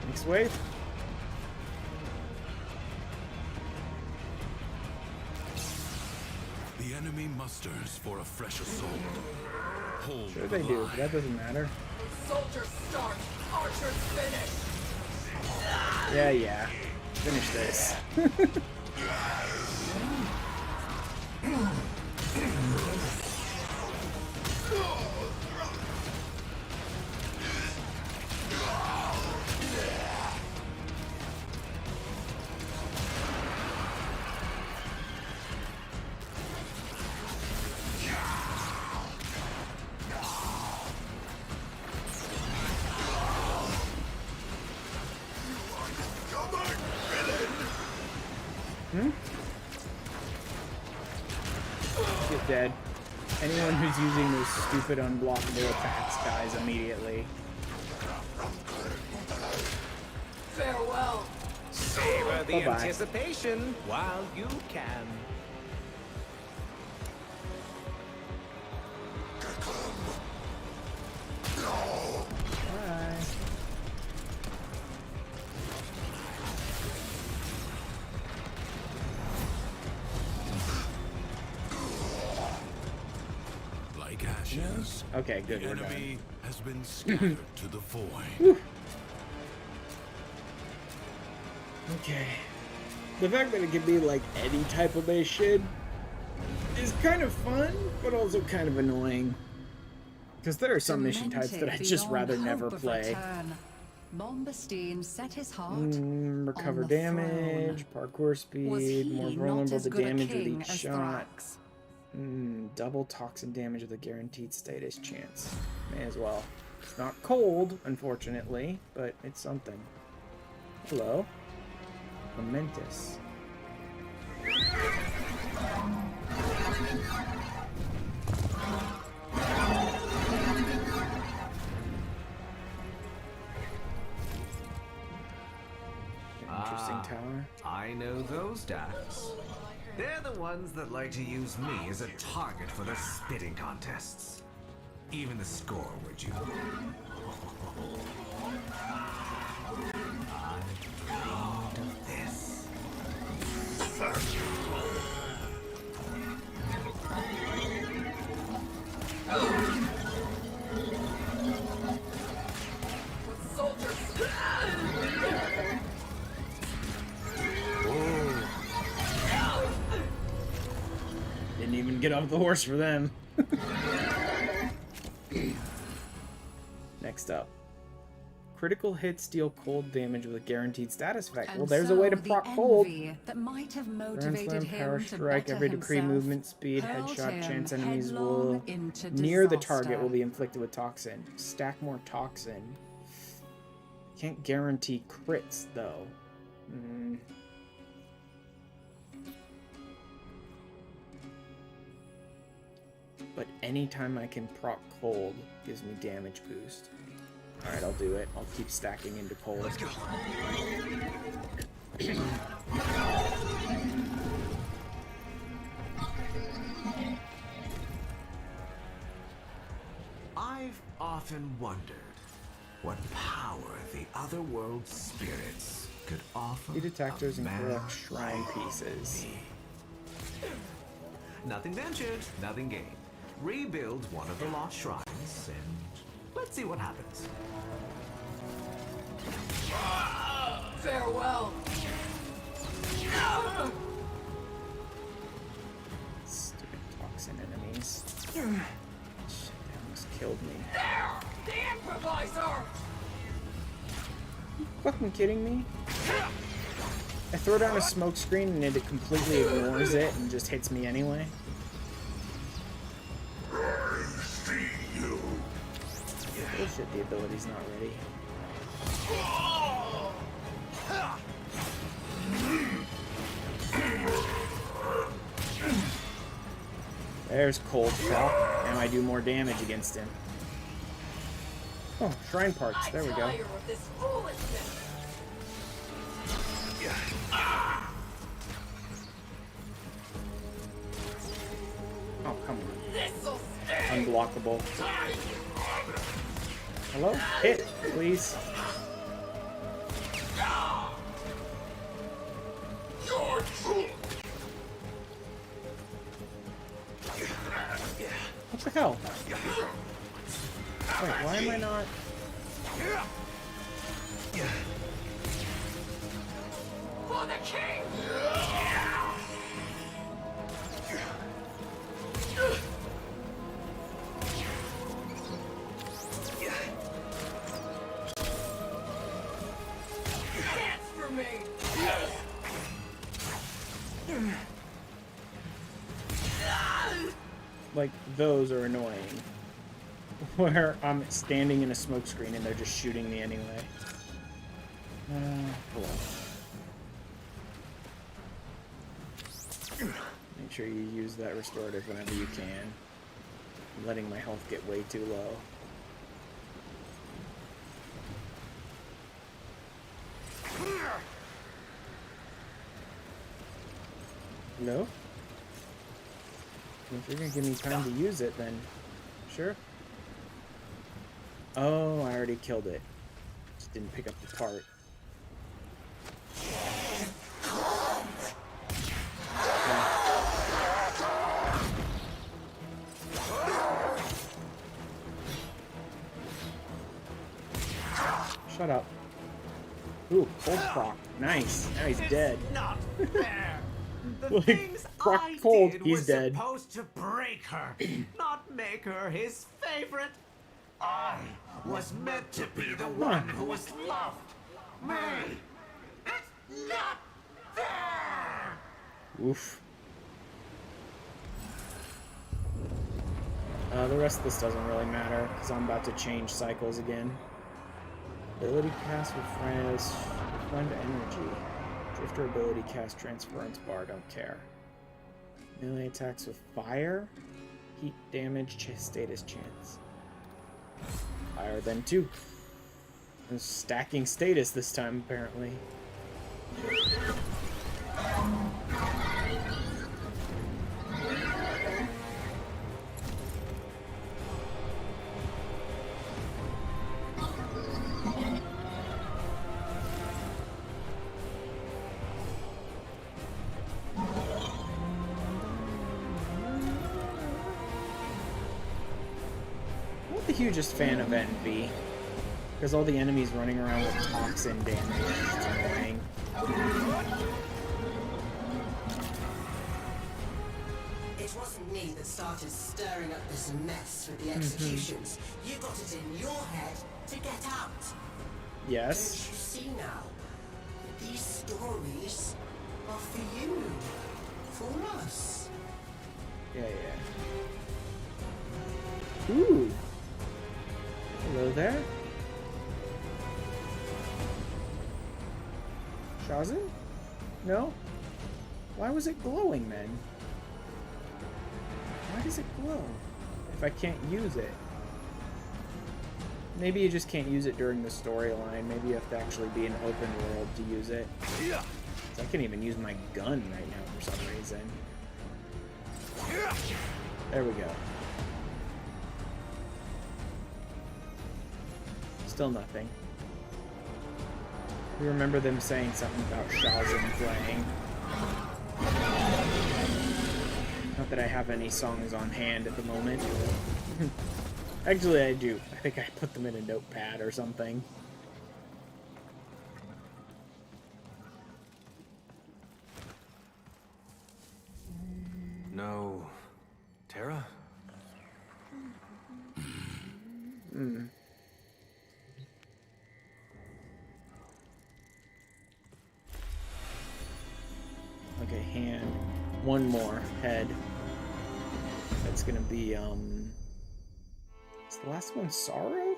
Next wave. The enemy musters for a fresh assault. Hold Sure they do, but that doesn't matter. Soldiers start, archers finish! Yeah. Finish this. Get dead. Anyone who's using those stupid unblockable attacks dies immediately. Farewell! Savor the Bye-bye. anticipation while you can. Bye. like ashes. Okay, good. The We're done. enemy has been scattered to the void. Whew. Okay. The fact that it can be like any type of mission is kind of fun, but also kind of annoying. Because there are some mission types that I'd just rather never play. Bombastine set his heart Recover on the damage, parkour speed, more vulnerable to damage with each shot. Double toxin damage with a guaranteed status chance. May as well. It's not cold, unfortunately, but it's something. Hello. Momentous. Interesting tower. I know those dads. They're the ones that like to use me as a target for their spitting contests. Even the score, would you? I dreamed of this. Didn't even get off the horse for them. Next up. Critical hits deal cold damage with a guaranteed status effect. Well, there's a way to proc cold. That might have Grand motivated Slam, Power him to Strike, better every decree himself, movement speed, hurled headshot him chance enemies headlong will into near the disaster. target will be inflicted with toxin. Stack more toxin. Can't guarantee crits though. But anytime I can proc cold gives me damage boost. Alright, I'll do it. I'll keep stacking into cold. Let's go. I've often wondered what power the otherworld spirits could offer. Key detectors a and man collect shrine pieces. Nothing ventured, nothing gained. Rebuild one of the lost shrines, and let's see what happens. Farewell. Stupid toxin enemies. Shit, they almost killed me. There! The improviser! You fucking kidding me? I throw down a smoke screen and it completely ignores it and just hits me anyway. Bullshit, the ability's not ready. There's cold proc, and I do more damage against him. Oh, shrine parts. There we go. Oh, come on. Unblockable. Hello? Hit, please. What the hell? Wait, why am I not? For the king! Dance for me! Like, those are annoying. Where I'm standing in a smoke screen and they're just shooting me anyway. Hello. Make sure you use that restorative whenever you can. I'm letting my health get way too low. Hello? If you're gonna give me time to use it, then sure. Oh, I already killed it. Just didn't pick up the part. Shut up. Ooh, cold proc. Nice. Now he's dead. Not fair. The Like, things proc I cold, did he's was dead. supposed to break her, not make her his favorite. I was meant to be the one who was loved. Me. It's not fair. Oof. The rest of this doesn't really matter, because I'm about to change cycles again. Ability cast with friend energy. Drifter ability cast transference bar, don't care. Melee attacks with fire. Heat damage, status chance. Higher than 2. I'm stacking status this time, apparently. The hugest fan of Envy, because all the enemies running around with toxin damage. It's annoying. It wasn't me that started stirring up this mess with the executions. You got it in your head to get out. Yes. Don't you see now? These stories are for you. For us. Yeah. Ooh. Hello there. Shazin? No? Why was it glowing then? Why does it glow if I can't use it? Maybe you just can't use it during the storyline. Maybe you have to actually be in open world to use it. I can't even use my gun right now for some reason. There we go. Still nothing. We remember them saying something about Shazin playing. Not that I have any songs on hand at the moment. Actually, I do. I think I put them in a notepad or something. No... Terra? Okay, hand. One more. Head. That's gonna be, is the last one sorrow?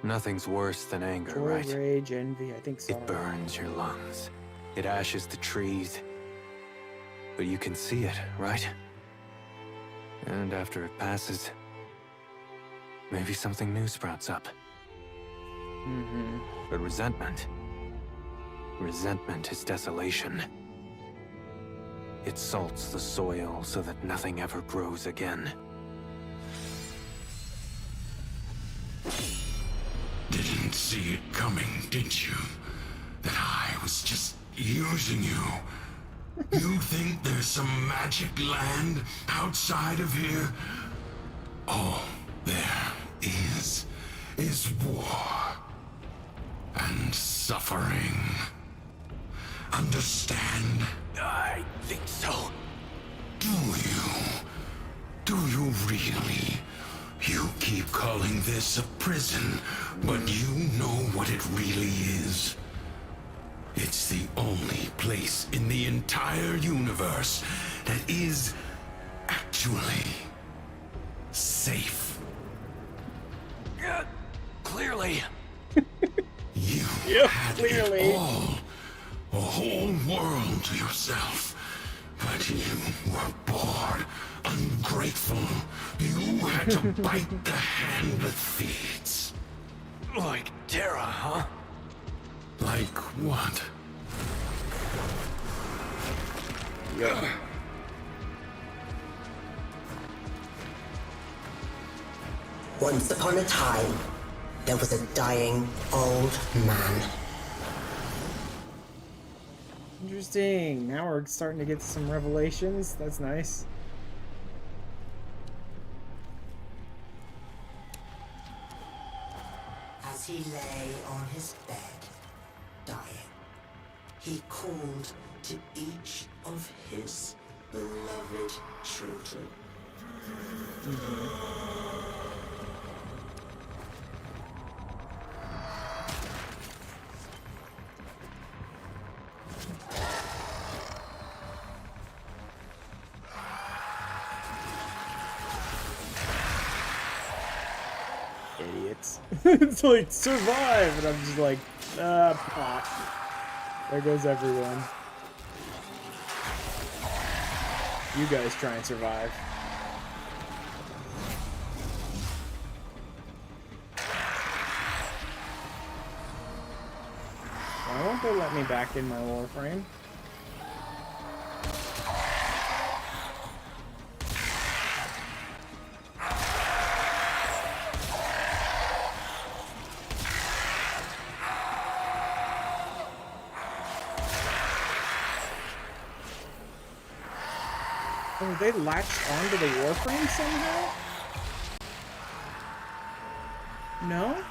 Nothing's worse than anger, Joy, right? rage, envy, I think sorrow. It burns your lungs. It ashes the trees. But you can see it, right? And after it passes, maybe something new sprouts up. But resentment is desolation. It salts the soil so that nothing ever grows again. Didn't see it coming, did you? That I was just using you. You think there's some magic land outside of here? All there is war and suffering. Understand? I think so. Do you? Do you really? You keep calling this a prison, but you know what it really is. It's the only place in the entire universe that is actually safe. Clearly. You had clearly. it all, a whole world to yourself. But you were bored, ungrateful. You had to bite the hand that feeds. Like Terra, huh? Like what? Yeah. Once upon a time, there was a dying old man. Interesting. Now we're starting to get some revelations. That's nice. As As he lay on his bed, dying, he called to each of his beloved children. Idiots. It's like, survive! And I'm just like, pot. There goes everyone. You guys try and survive. Why won't they let me back in my Warframe? Oh, they latched onto the Warframe somehow? No?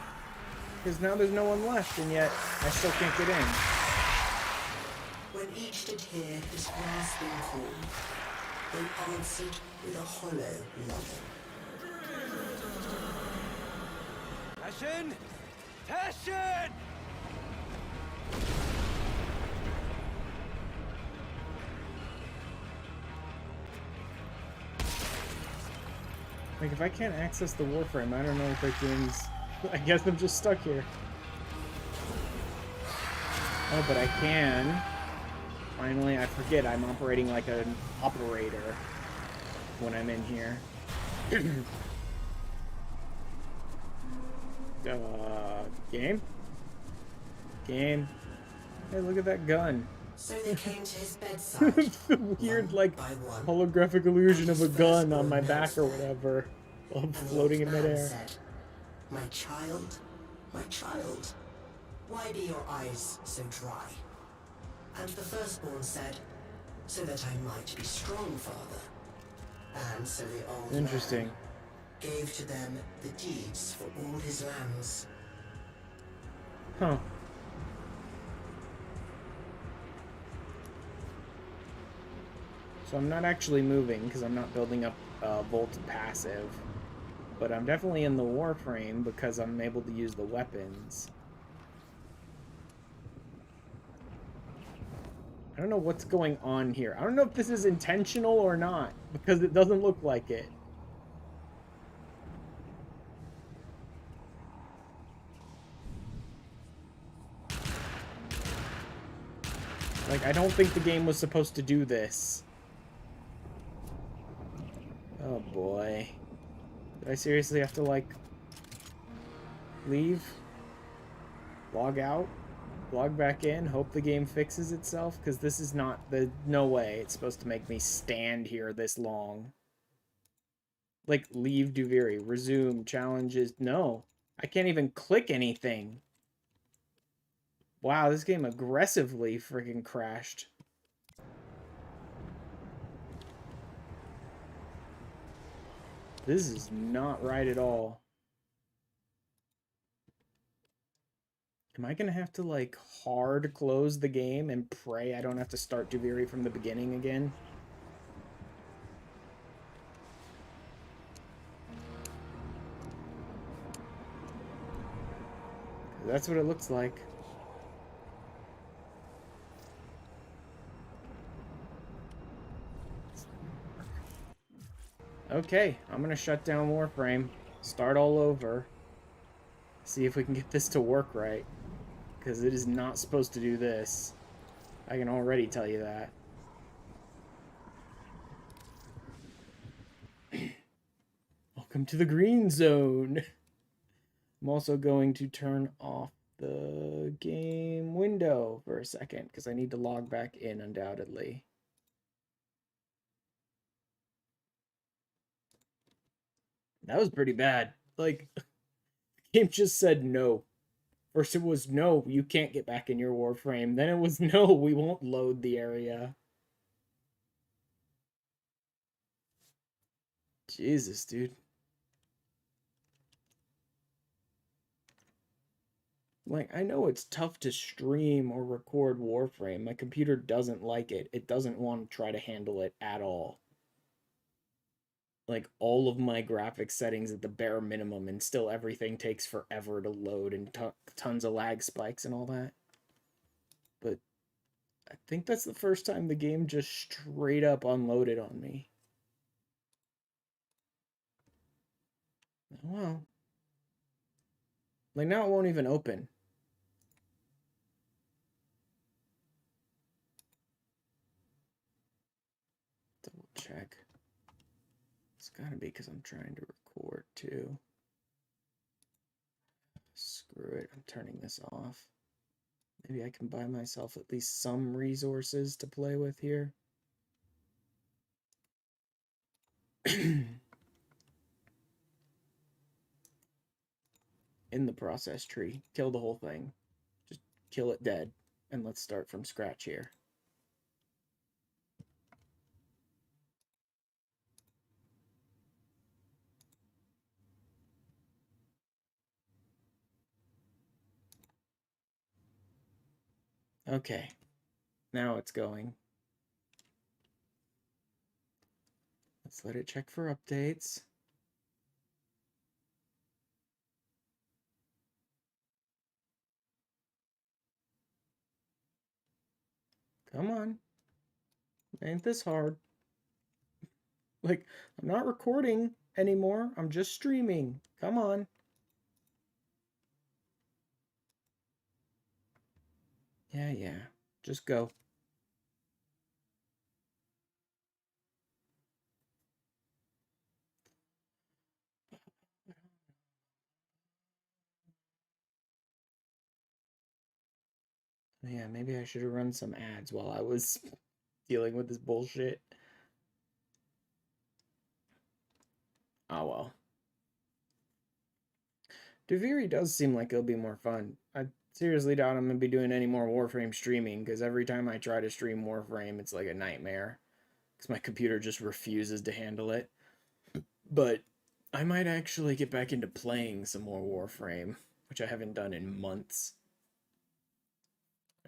Because now there's no one left, and yet I still can't get in. When each did hear his rasping call, they answered with a hollow loving. Tashin! Tashin! Like, if I can't access the Warframe, I don't know if the game's... I guess I'm just stuck here. Oh, but I can. Finally, I forget I'm operating like an operator when I'm in here. Game? Game? Hey, look at that gun. So they came to his bedside. The weird, like, holographic illusion of a gun on my back or whatever while I'm floating in midair. Said, my child, why be your eyes so dry? And the firstborn said, so that I might be strong, father. And so the old Interesting. man gave to them the deeds for all his lands. Huh. So I'm not actually moving because I'm not building up Volt passive. But I'm definitely in the Warframe because I'm able to use the weapons. I don't know what's going on here. I don't know if this is intentional or not because it doesn't look like it. Like, I don't think the game was supposed to do this. Oh boy. Did I seriously have to, like, leave? Log out? Log back in? Hope the game fixes itself? Because this is not the... No way it's supposed to make me stand here this long. Like, leave Duviri. Resume. Challenges. No. I can't even click anything. Wow, this game aggressively freaking crashed. This is not right at all. Am I gonna have to, like, hard close the game and pray I don't have to start Duviri from the beginning again? That's what it looks like. Okay, I'm gonna shut down Warframe, start all over, see if we can get this to work right, because it is not supposed to do this. I can already tell you that. Welcome to the green zone. I'm also going to turn off the game window for a second, because I need to log back in undoubtedly. That was pretty bad. Like, the game just said no. First it was, no, you can't get back in your Warframe. Then it was, no, we won't load the area. Jesus, dude. Like, I know it's tough to stream or record Warframe. My computer doesn't like it. It doesn't want to try to handle it at all. Like, all of my graphics settings at the bare minimum, and still everything takes forever to load, and tons of lag spikes and all that. But I think that's the first time the game just straight up unloaded on me. Oh, well. Like, now it won't even open. Double check. It's gotta be because I'm trying to record too. Screw it, I'm turning this off. Maybe I can buy myself at least some resources to play with here. In the process tree. Kill the whole thing. Just kill it dead. And let's start from scratch here. Okay. Now it's going. Let's let it check for updates. Come on. Ain't this hard? Like, I'm not recording anymore. I'm just streaming. Come on. Yeah. Just go. Yeah, maybe I should have run some ads while I was dealing with this bullshit. Oh well. Duviri does seem like it'll be more fun. I seriously doubt I'm going to be doing any more Warframe streaming, because every time I try to stream Warframe, it's like a nightmare. Because my computer just refuses to handle it. But I might actually get back into playing some more Warframe, which I haven't done in months.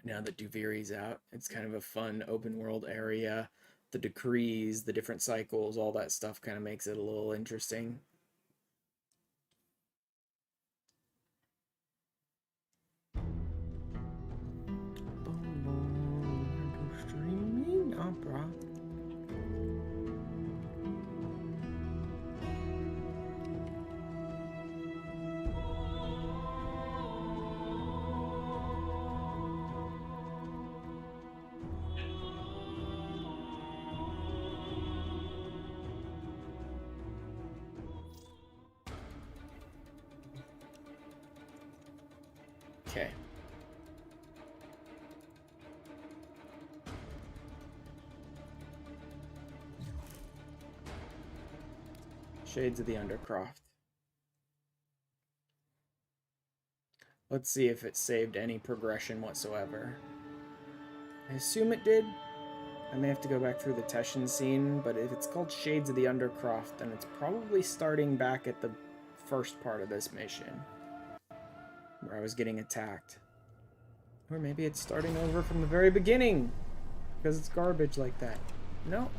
Now that Duviri's out, it's kind of a fun open world area. The decrees, the different cycles, all that stuff kind of makes it a little interesting. Streaming? No, bro. Okay. Shades of the Undercroft. Let's see if it saved any progression whatsoever. I assume it did. I may have to go back through the Teshin scene, but if it's called Shades of the Undercroft, then it's probably starting back at the first part of this mission, where I was getting attacked. Or maybe it's starting over from the very beginning, because it's garbage like that. No.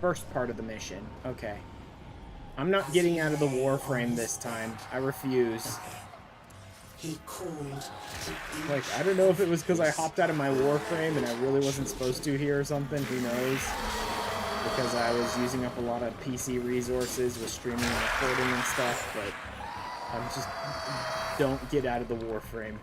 First part of the mission. Okay. I'm not getting out of the Warframe this time. I refuse. Like, I don't know if it was because I hopped out of my Warframe and I really wasn't supposed to here or something. Who knows? Because I was using up a lot of PC resources with streaming and recording and stuff, but I'm just... Don't get out of the Warframe.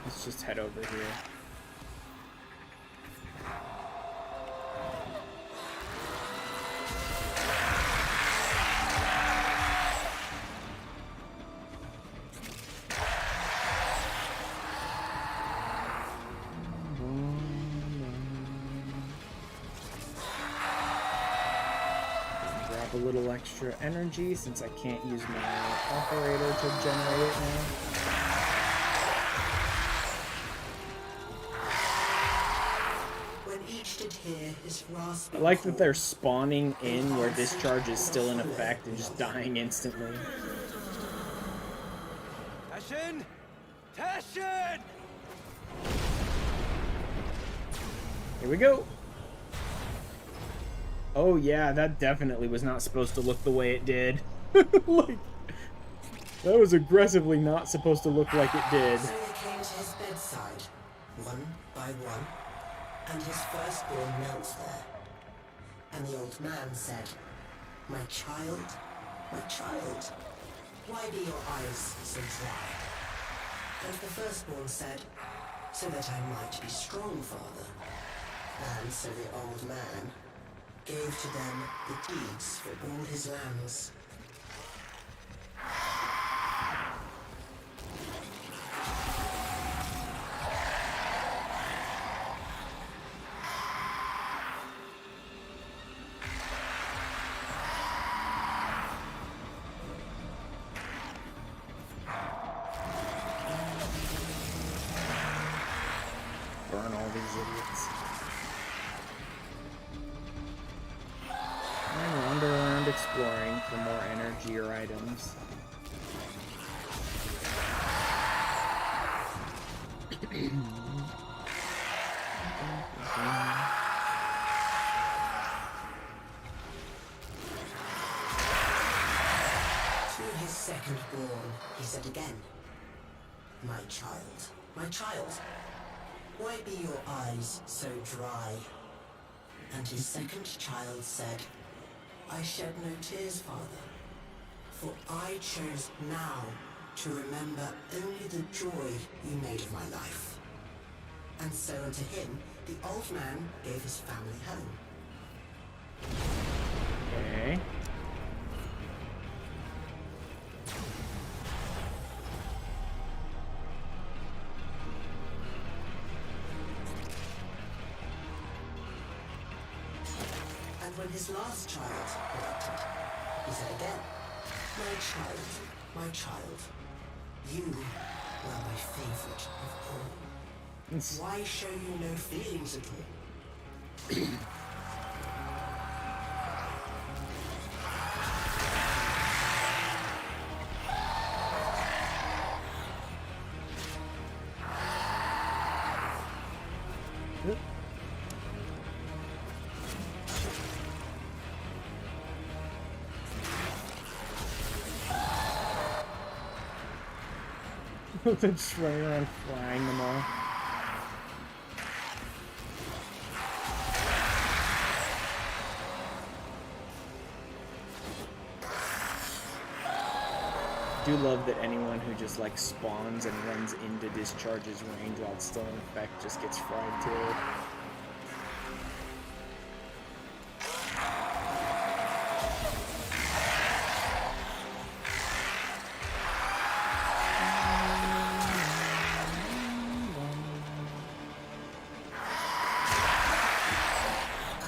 Let's just head over here. Grab a little extra energy since I can't use my operator to generate it now. hear his raspy I like that call. they're spawning in where discharge is still in effect and just dying instantly. Tashin! Tashin! Here we go. Oh yeah, that definitely was not supposed to look the way it did. Like, that was aggressively not supposed to look like it did. So they came to his bedside, one by one, and his firstborn knelt there. And the old man said, my child, why be your eyes so dry? And the firstborn said, so that I might be strong, father. And so the old man gave to them the deeds for all his lands. Burn all these idiots. And wander around exploring for more energy or items. To his second-born, he said again, my child, why be your eyes so dry? And his second child said, I shed no tears, father, for I chose now to remember only the joy you made of my life. And so unto him, the old man gave his family home. Okay. And when his last child elected, he said again, my child, you were my favorite of all. Why show you no feelings at all? They're just running around frying them all. I do love that anyone who just like spawns and runs into Discharge's range while it's still in effect just gets fried too.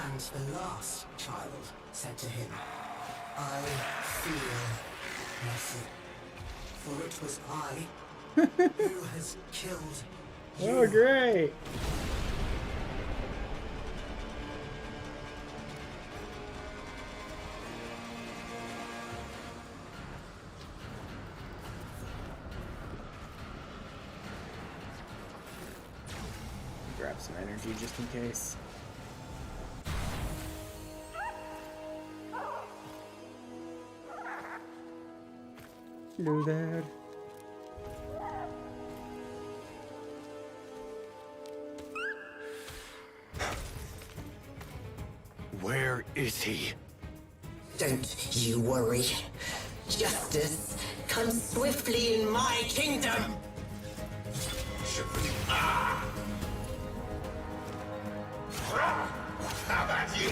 And the last child said to him, I feel nothing, for it was I who has killed you. Oh, great! Grab some energy just in case. Hello there. Where is he? Don't you worry. Justice comes swiftly in my kingdom. How about you?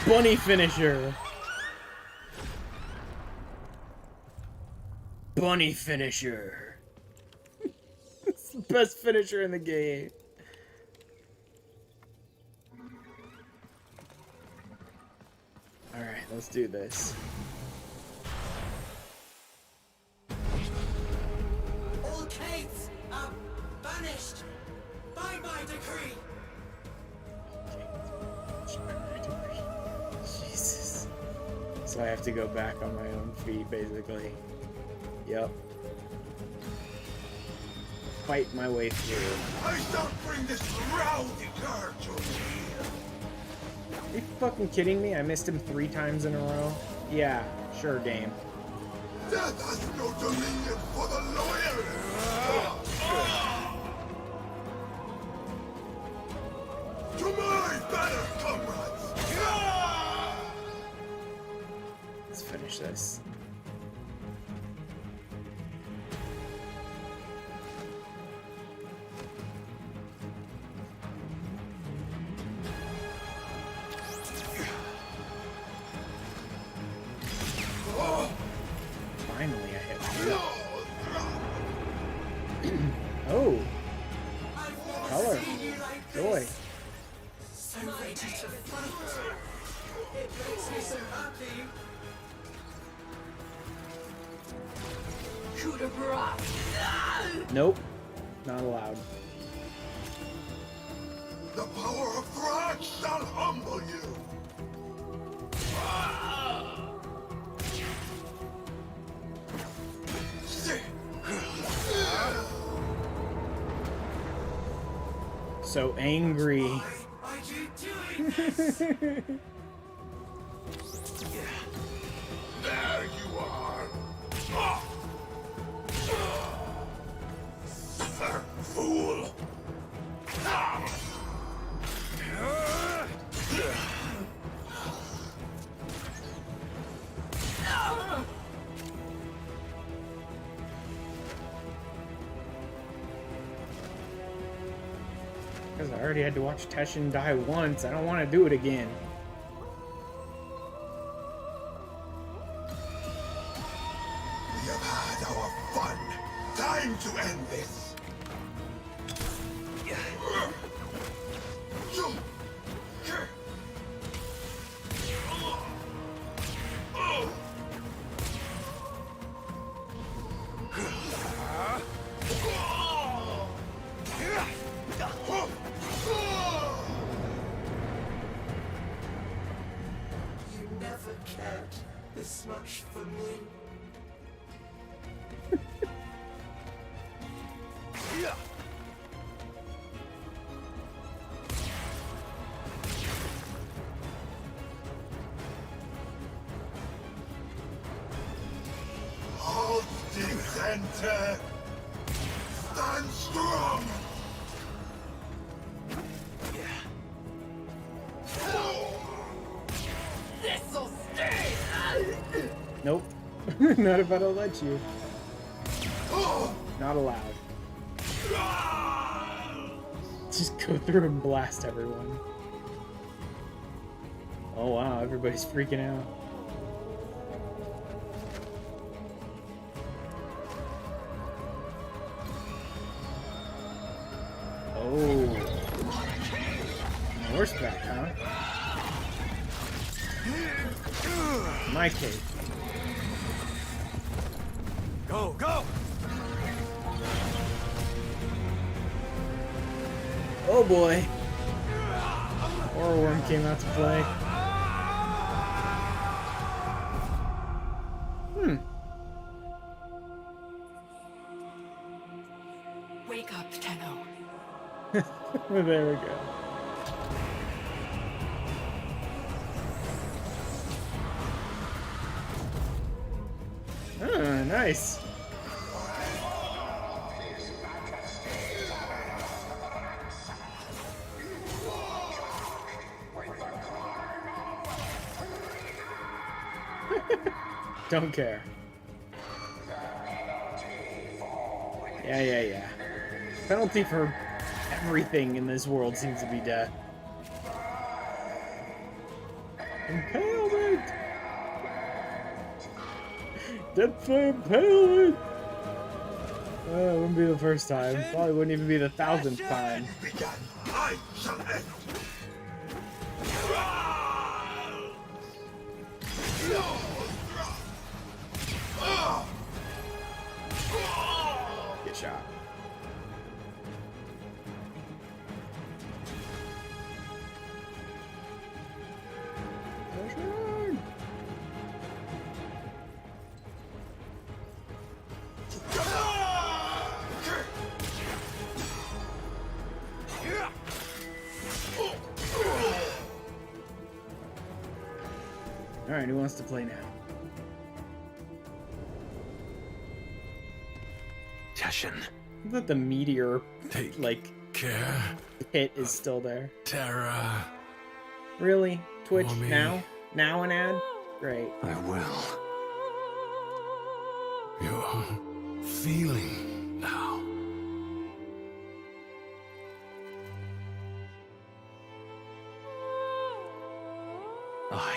Bunny finisher. bunny finisher. It's the best finisher in the game. Alright, let's do this. All caves are banished by my decree. Jesus. So I have to go back on my own feet, basically. Yep. Fight my way through. I don't bring this rowdy girl to me. Are you fucking kidding me? I missed him 3 times in a row? Yeah, sure, game. Death has no dominion for the loyal. To my banner, comrades! Let's finish this. Finally, I hit you. Oh! Color. Joy. So ready to fight. It makes me so happy. Coup de bras. Nope. Not allowed. The power of Thrach shall humble you. So angry. Are you doing this? There you are. Suffer, fool. Because I already had to watch Teshin die once. I don't want to do it again. We have had our fun. Time to end this. You never cared this much for me. All things enter. Stand strong. This'll stay. Nope. Not if I don't let you. Not allowed. Just go through and blast everyone. Oh wow, everybody's freaking out. Oh. Horseback, huh? My cave. Go, go! Oh boy. Horrorworm came out to play. Wake up, Tenno. There we go. Ah, nice. Don't care. Yeah. Penalty for everything in this world seems to be death. Impalement! Death by impalement! It wouldn't be the first time. Probably wouldn't even be the 1000th time. I shall end. Get shot. Alright, who wants to play now? Teshin. That the meteor, Take like, care. pit is still there. Terra. Really? Twitch For me. now? Now an ad? Great. I will. You're feeling now. I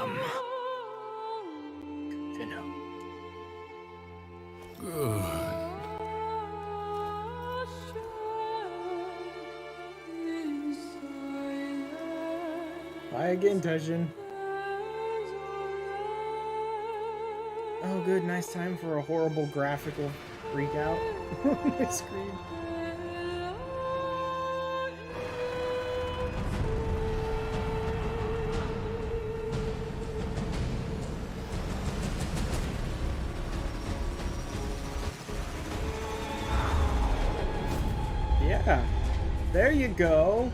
am. To know. Good. Bye again, Teshin. Oh, good. Nice time for a horrible graphical freak out on my screen. Yeah. There you go.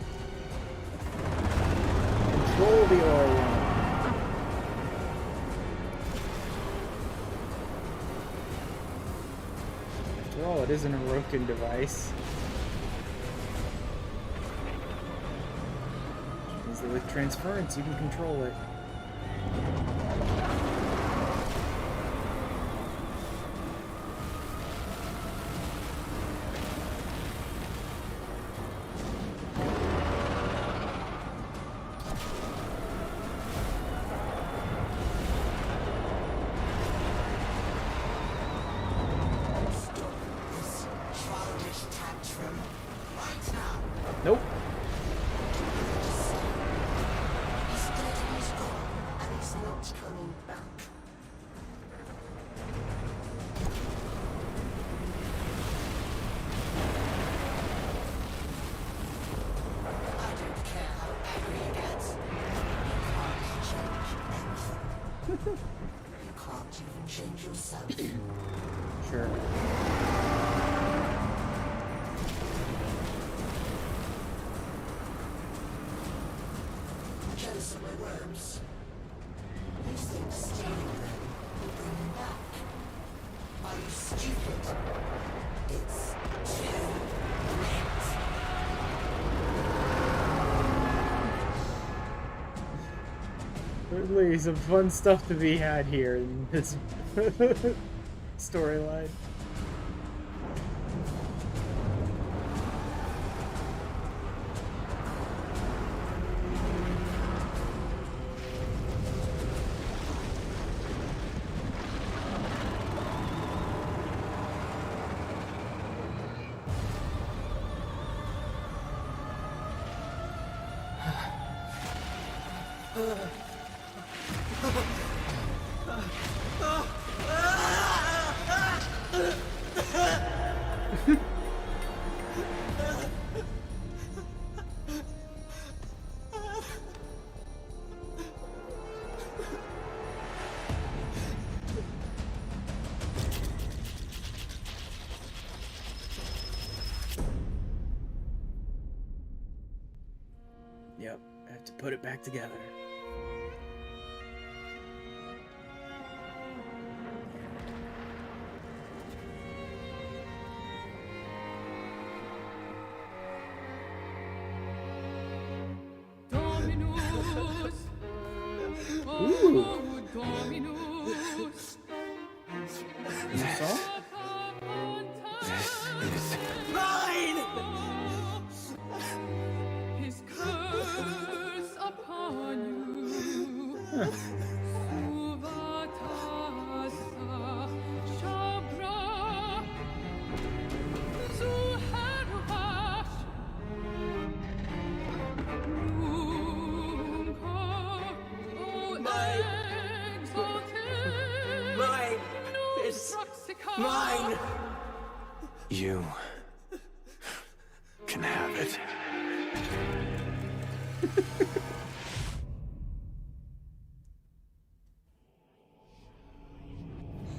Control the oil one. After all, it isn't a broken device. Means that with transference, you can control it. Nope. He's dead and he's gone, and he's not coming back. I don't care how angry he gets. You can't change anything. You can't even change yourself. Sure. Jealous of my words. You think stealing them will bring them back? Are you stupid? It's too late. Certainly some fun stuff to be had here in this storyline. Yep, I have to put it back together. Ooh. His curse upon you. Suvatasa Shabra. You can have it.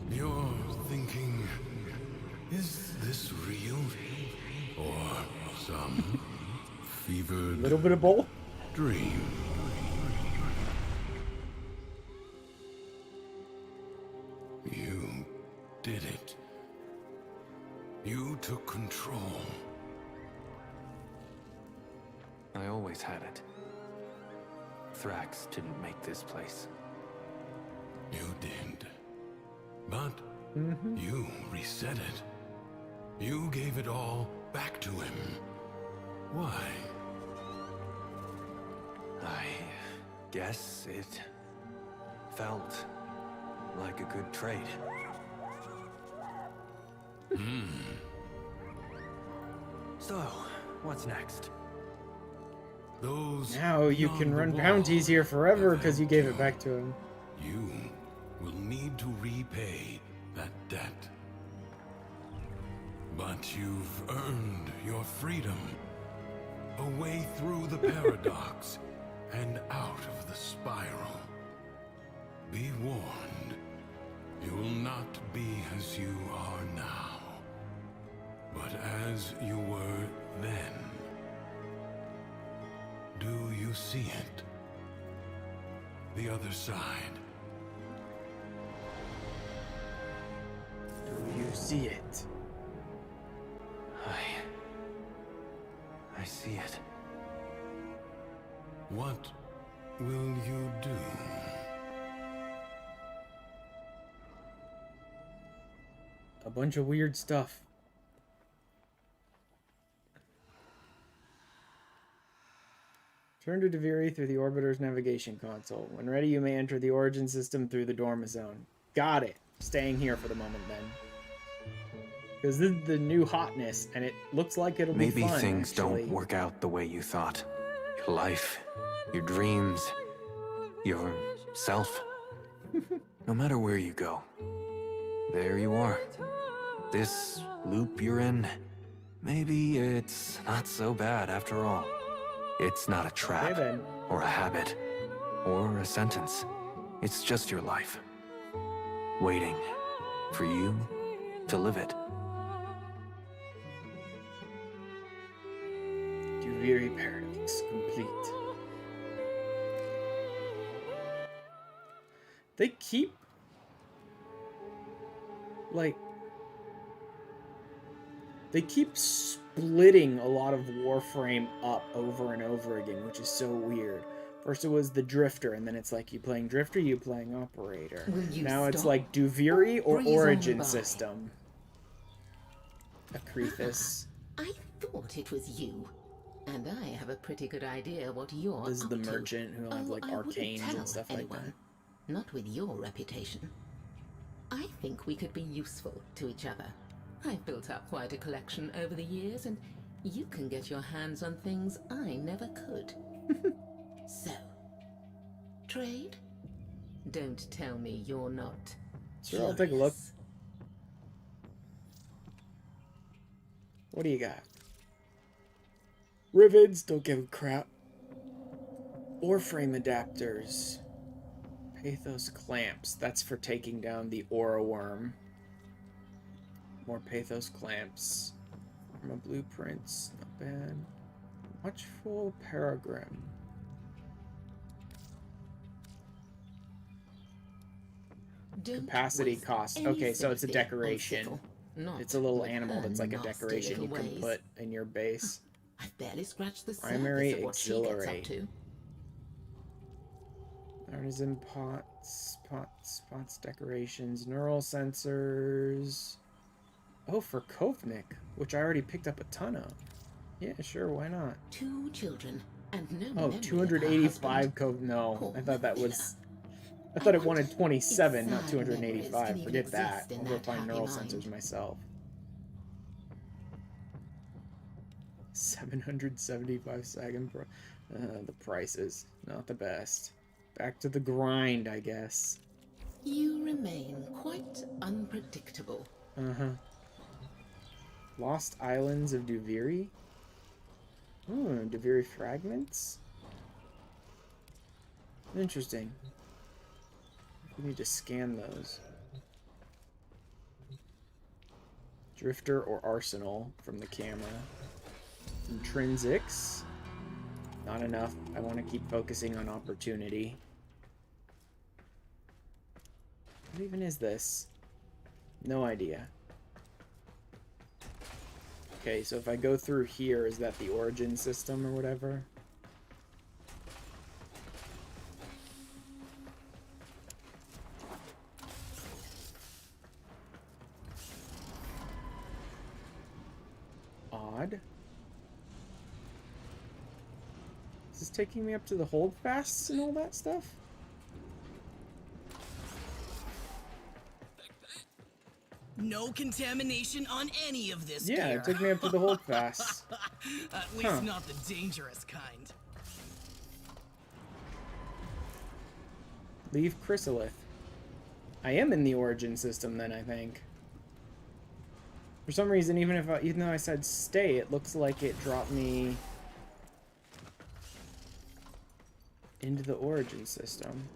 You're thinking, is this real? Or some fevered little bit of both dream? You did it. You took control. I always had it. Thrax didn't make this place. You did. But you reset it. You gave it all back to him. Why? I guess it felt like a good trade. So, what's next? Those now you can run bounties here forever because you gave it back to him. You will need to repay that debt. But you've earned your freedom. A way through the paradox and out of the spiral. Be warned, you will not be as you are now, but as you were then. Do you see it? The other side. Do you see it? I see it. What will you do? A bunch of weird stuff. Turn to Duviri through the Orbiter's navigation console. When ready, you may enter the origin system through the Dorma Zone. Got it. Staying here for the moment, then. Because this is the new hotness, and it looks like it'll be fun, Maybe things actually. don't work out the way you thought. Your life, your dreams, yourself. No matter where you go, there you are. This loop you're in, maybe it's not so bad after all. It's not a trap, or a habit, or a sentence. It's just your life. Waiting for you to live it. Duviri paradox complete. They keep splitting a lot of Warframe up over and over again, which is so weird. First it was the Drifter, and then it's like you playing Drifter, you playing Operator. Now it's like Duviri or Origin System. Akrithis. I thought it was you. And I have a pretty good idea what you're This is up the to. merchant who have like I wouldn't arcanes tell and stuff like anyone. that. Not with your reputation. I think we could be useful to each other. I've built up quite a collection over the years, and you can get your hands on things I never could. So, trade? Don't tell me you're not. Sure, I'll take a look. What do you got? Rivets, don't give a crap. Warframe adapters. Pathos clamps, that's for taking down the aura worm. More Pathos clamps. Arma blueprints, not bad. Watchful Peregrine. Capacity cost. Okay, so it's a decoration. It's a little animal that's like a decoration you can put in your base. I've barely scratched the Primary surface of what she gets up auxiliary. to. Artisan pots, decorations, neural sensors. Oh, for Kovnik, which I already picked up a ton of. Yeah, sure, why not? 2 children and no Oh, memory of her 285 Kov. No, I thought that was. I thought it wanted 27, not 285. Forget that. I'll go find neural sensors myself. 775 Sagan Pro. The prices, not the best. Back to the grind, I guess. You remain quite unpredictable. Uh-huh. Lost Islands of Duviri. Oh, Duviri fragments. Interesting. We need to scan those. Drifter or arsenal from the camera. Intrinsics. Not enough. I want to keep focusing on opportunity. What even is this? No idea. Okay, so if I go through here, is that the origin system or whatever? Odd. Is this taking me up to the holdfasts and all that stuff? No contamination on any of this Yeah, gear. it took me up to the holdfasts. At least not the dangerous kind. Leave Chrysalith. I am in the origin system then, I think. For some reason, even though I said stay, it looks like it dropped me into the origin system.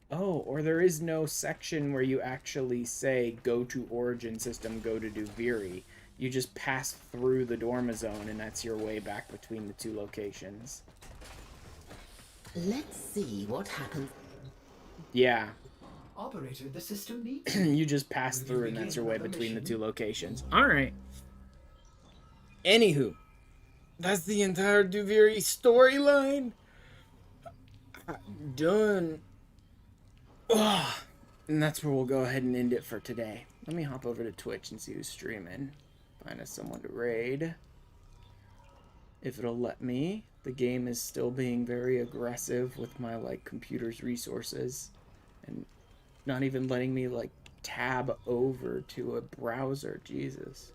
Oh, or there is no section where you actually say, go to origin system, go to Duviri. You just pass through the Dorma zone, and that's your way back between the two locations. Let's see what happens. Yeah. Operator, the system needs You just pass through, and that's your way between the two locations. Alright. Anywho. That's the entire Duviri storyline. Done. Ugh. And that's where we'll go ahead and end it for today. Let me hop over to Twitch and see who's streaming. Find us someone to raid. If it'll let me. The game is still being very aggressive with my, like, computer's resources. And not even letting me, like, tab over to a browser. Jesus.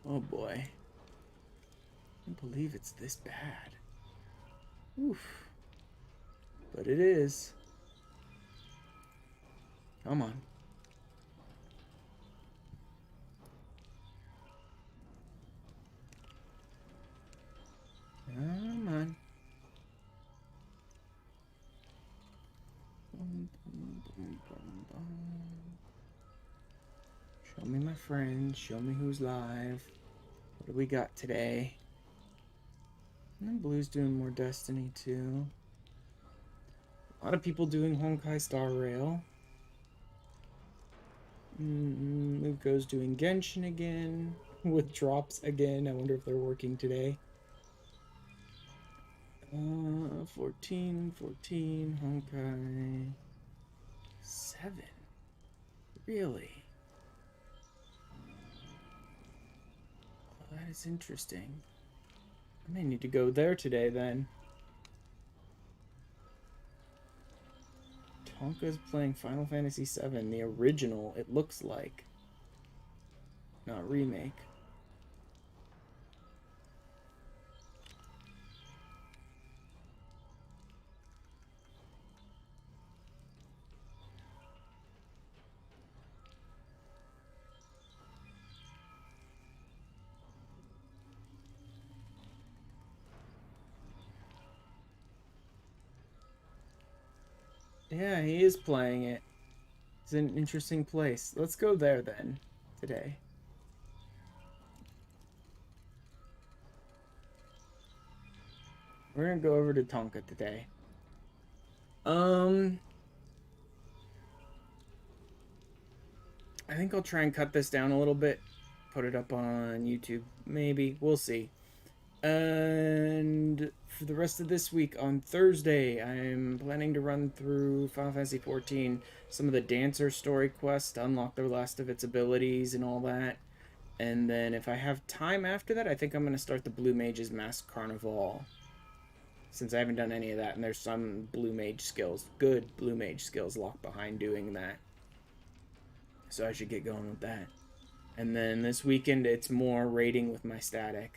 Oh, boy. I can't believe it's this bad. Oof. But it is. Come on. Come on. Show me my friends. Show me who's live. What do we got today? And Blue's doing more Destiny too. A lot of people doing Honkai Star Rail. Muko's doing Genshin again. With drops again. I wonder if they're working today. 14, Honkai. 7. Really? Well, that is interesting. I may need to go there today then. Tonka's playing Final Fantasy VII, the original, it looks like. Not remake. Yeah, he is playing it. It's an interesting place. Let's go there then, today. We're gonna go over to Tonka today. I think I'll try and cut this down a little bit. Put it up on YouTube. Maybe. We'll see. And for the rest of this week, on Thursday, I'm planning to run through Final Fantasy XIV, some of the Dancer story quests to unlock the last of its abilities and all that. And then if I have time after that, I think I'm going to start the Blue Mage's Mask Carnival. Since I haven't done any of that, and there's some Blue Mage skills, good Blue Mage skills locked behind doing that. So I should get going with that. And then this weekend, it's more raiding with my static.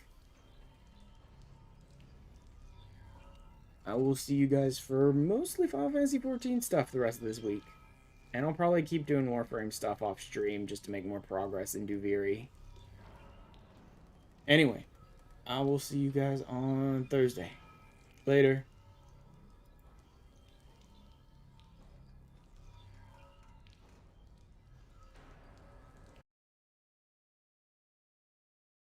I will see you guys for mostly Final Fantasy XIV stuff the rest of this week. And I'll probably keep doing Warframe stuff off stream just to make more progress in Duviri. Anyway, I will see you guys on Thursday. Later.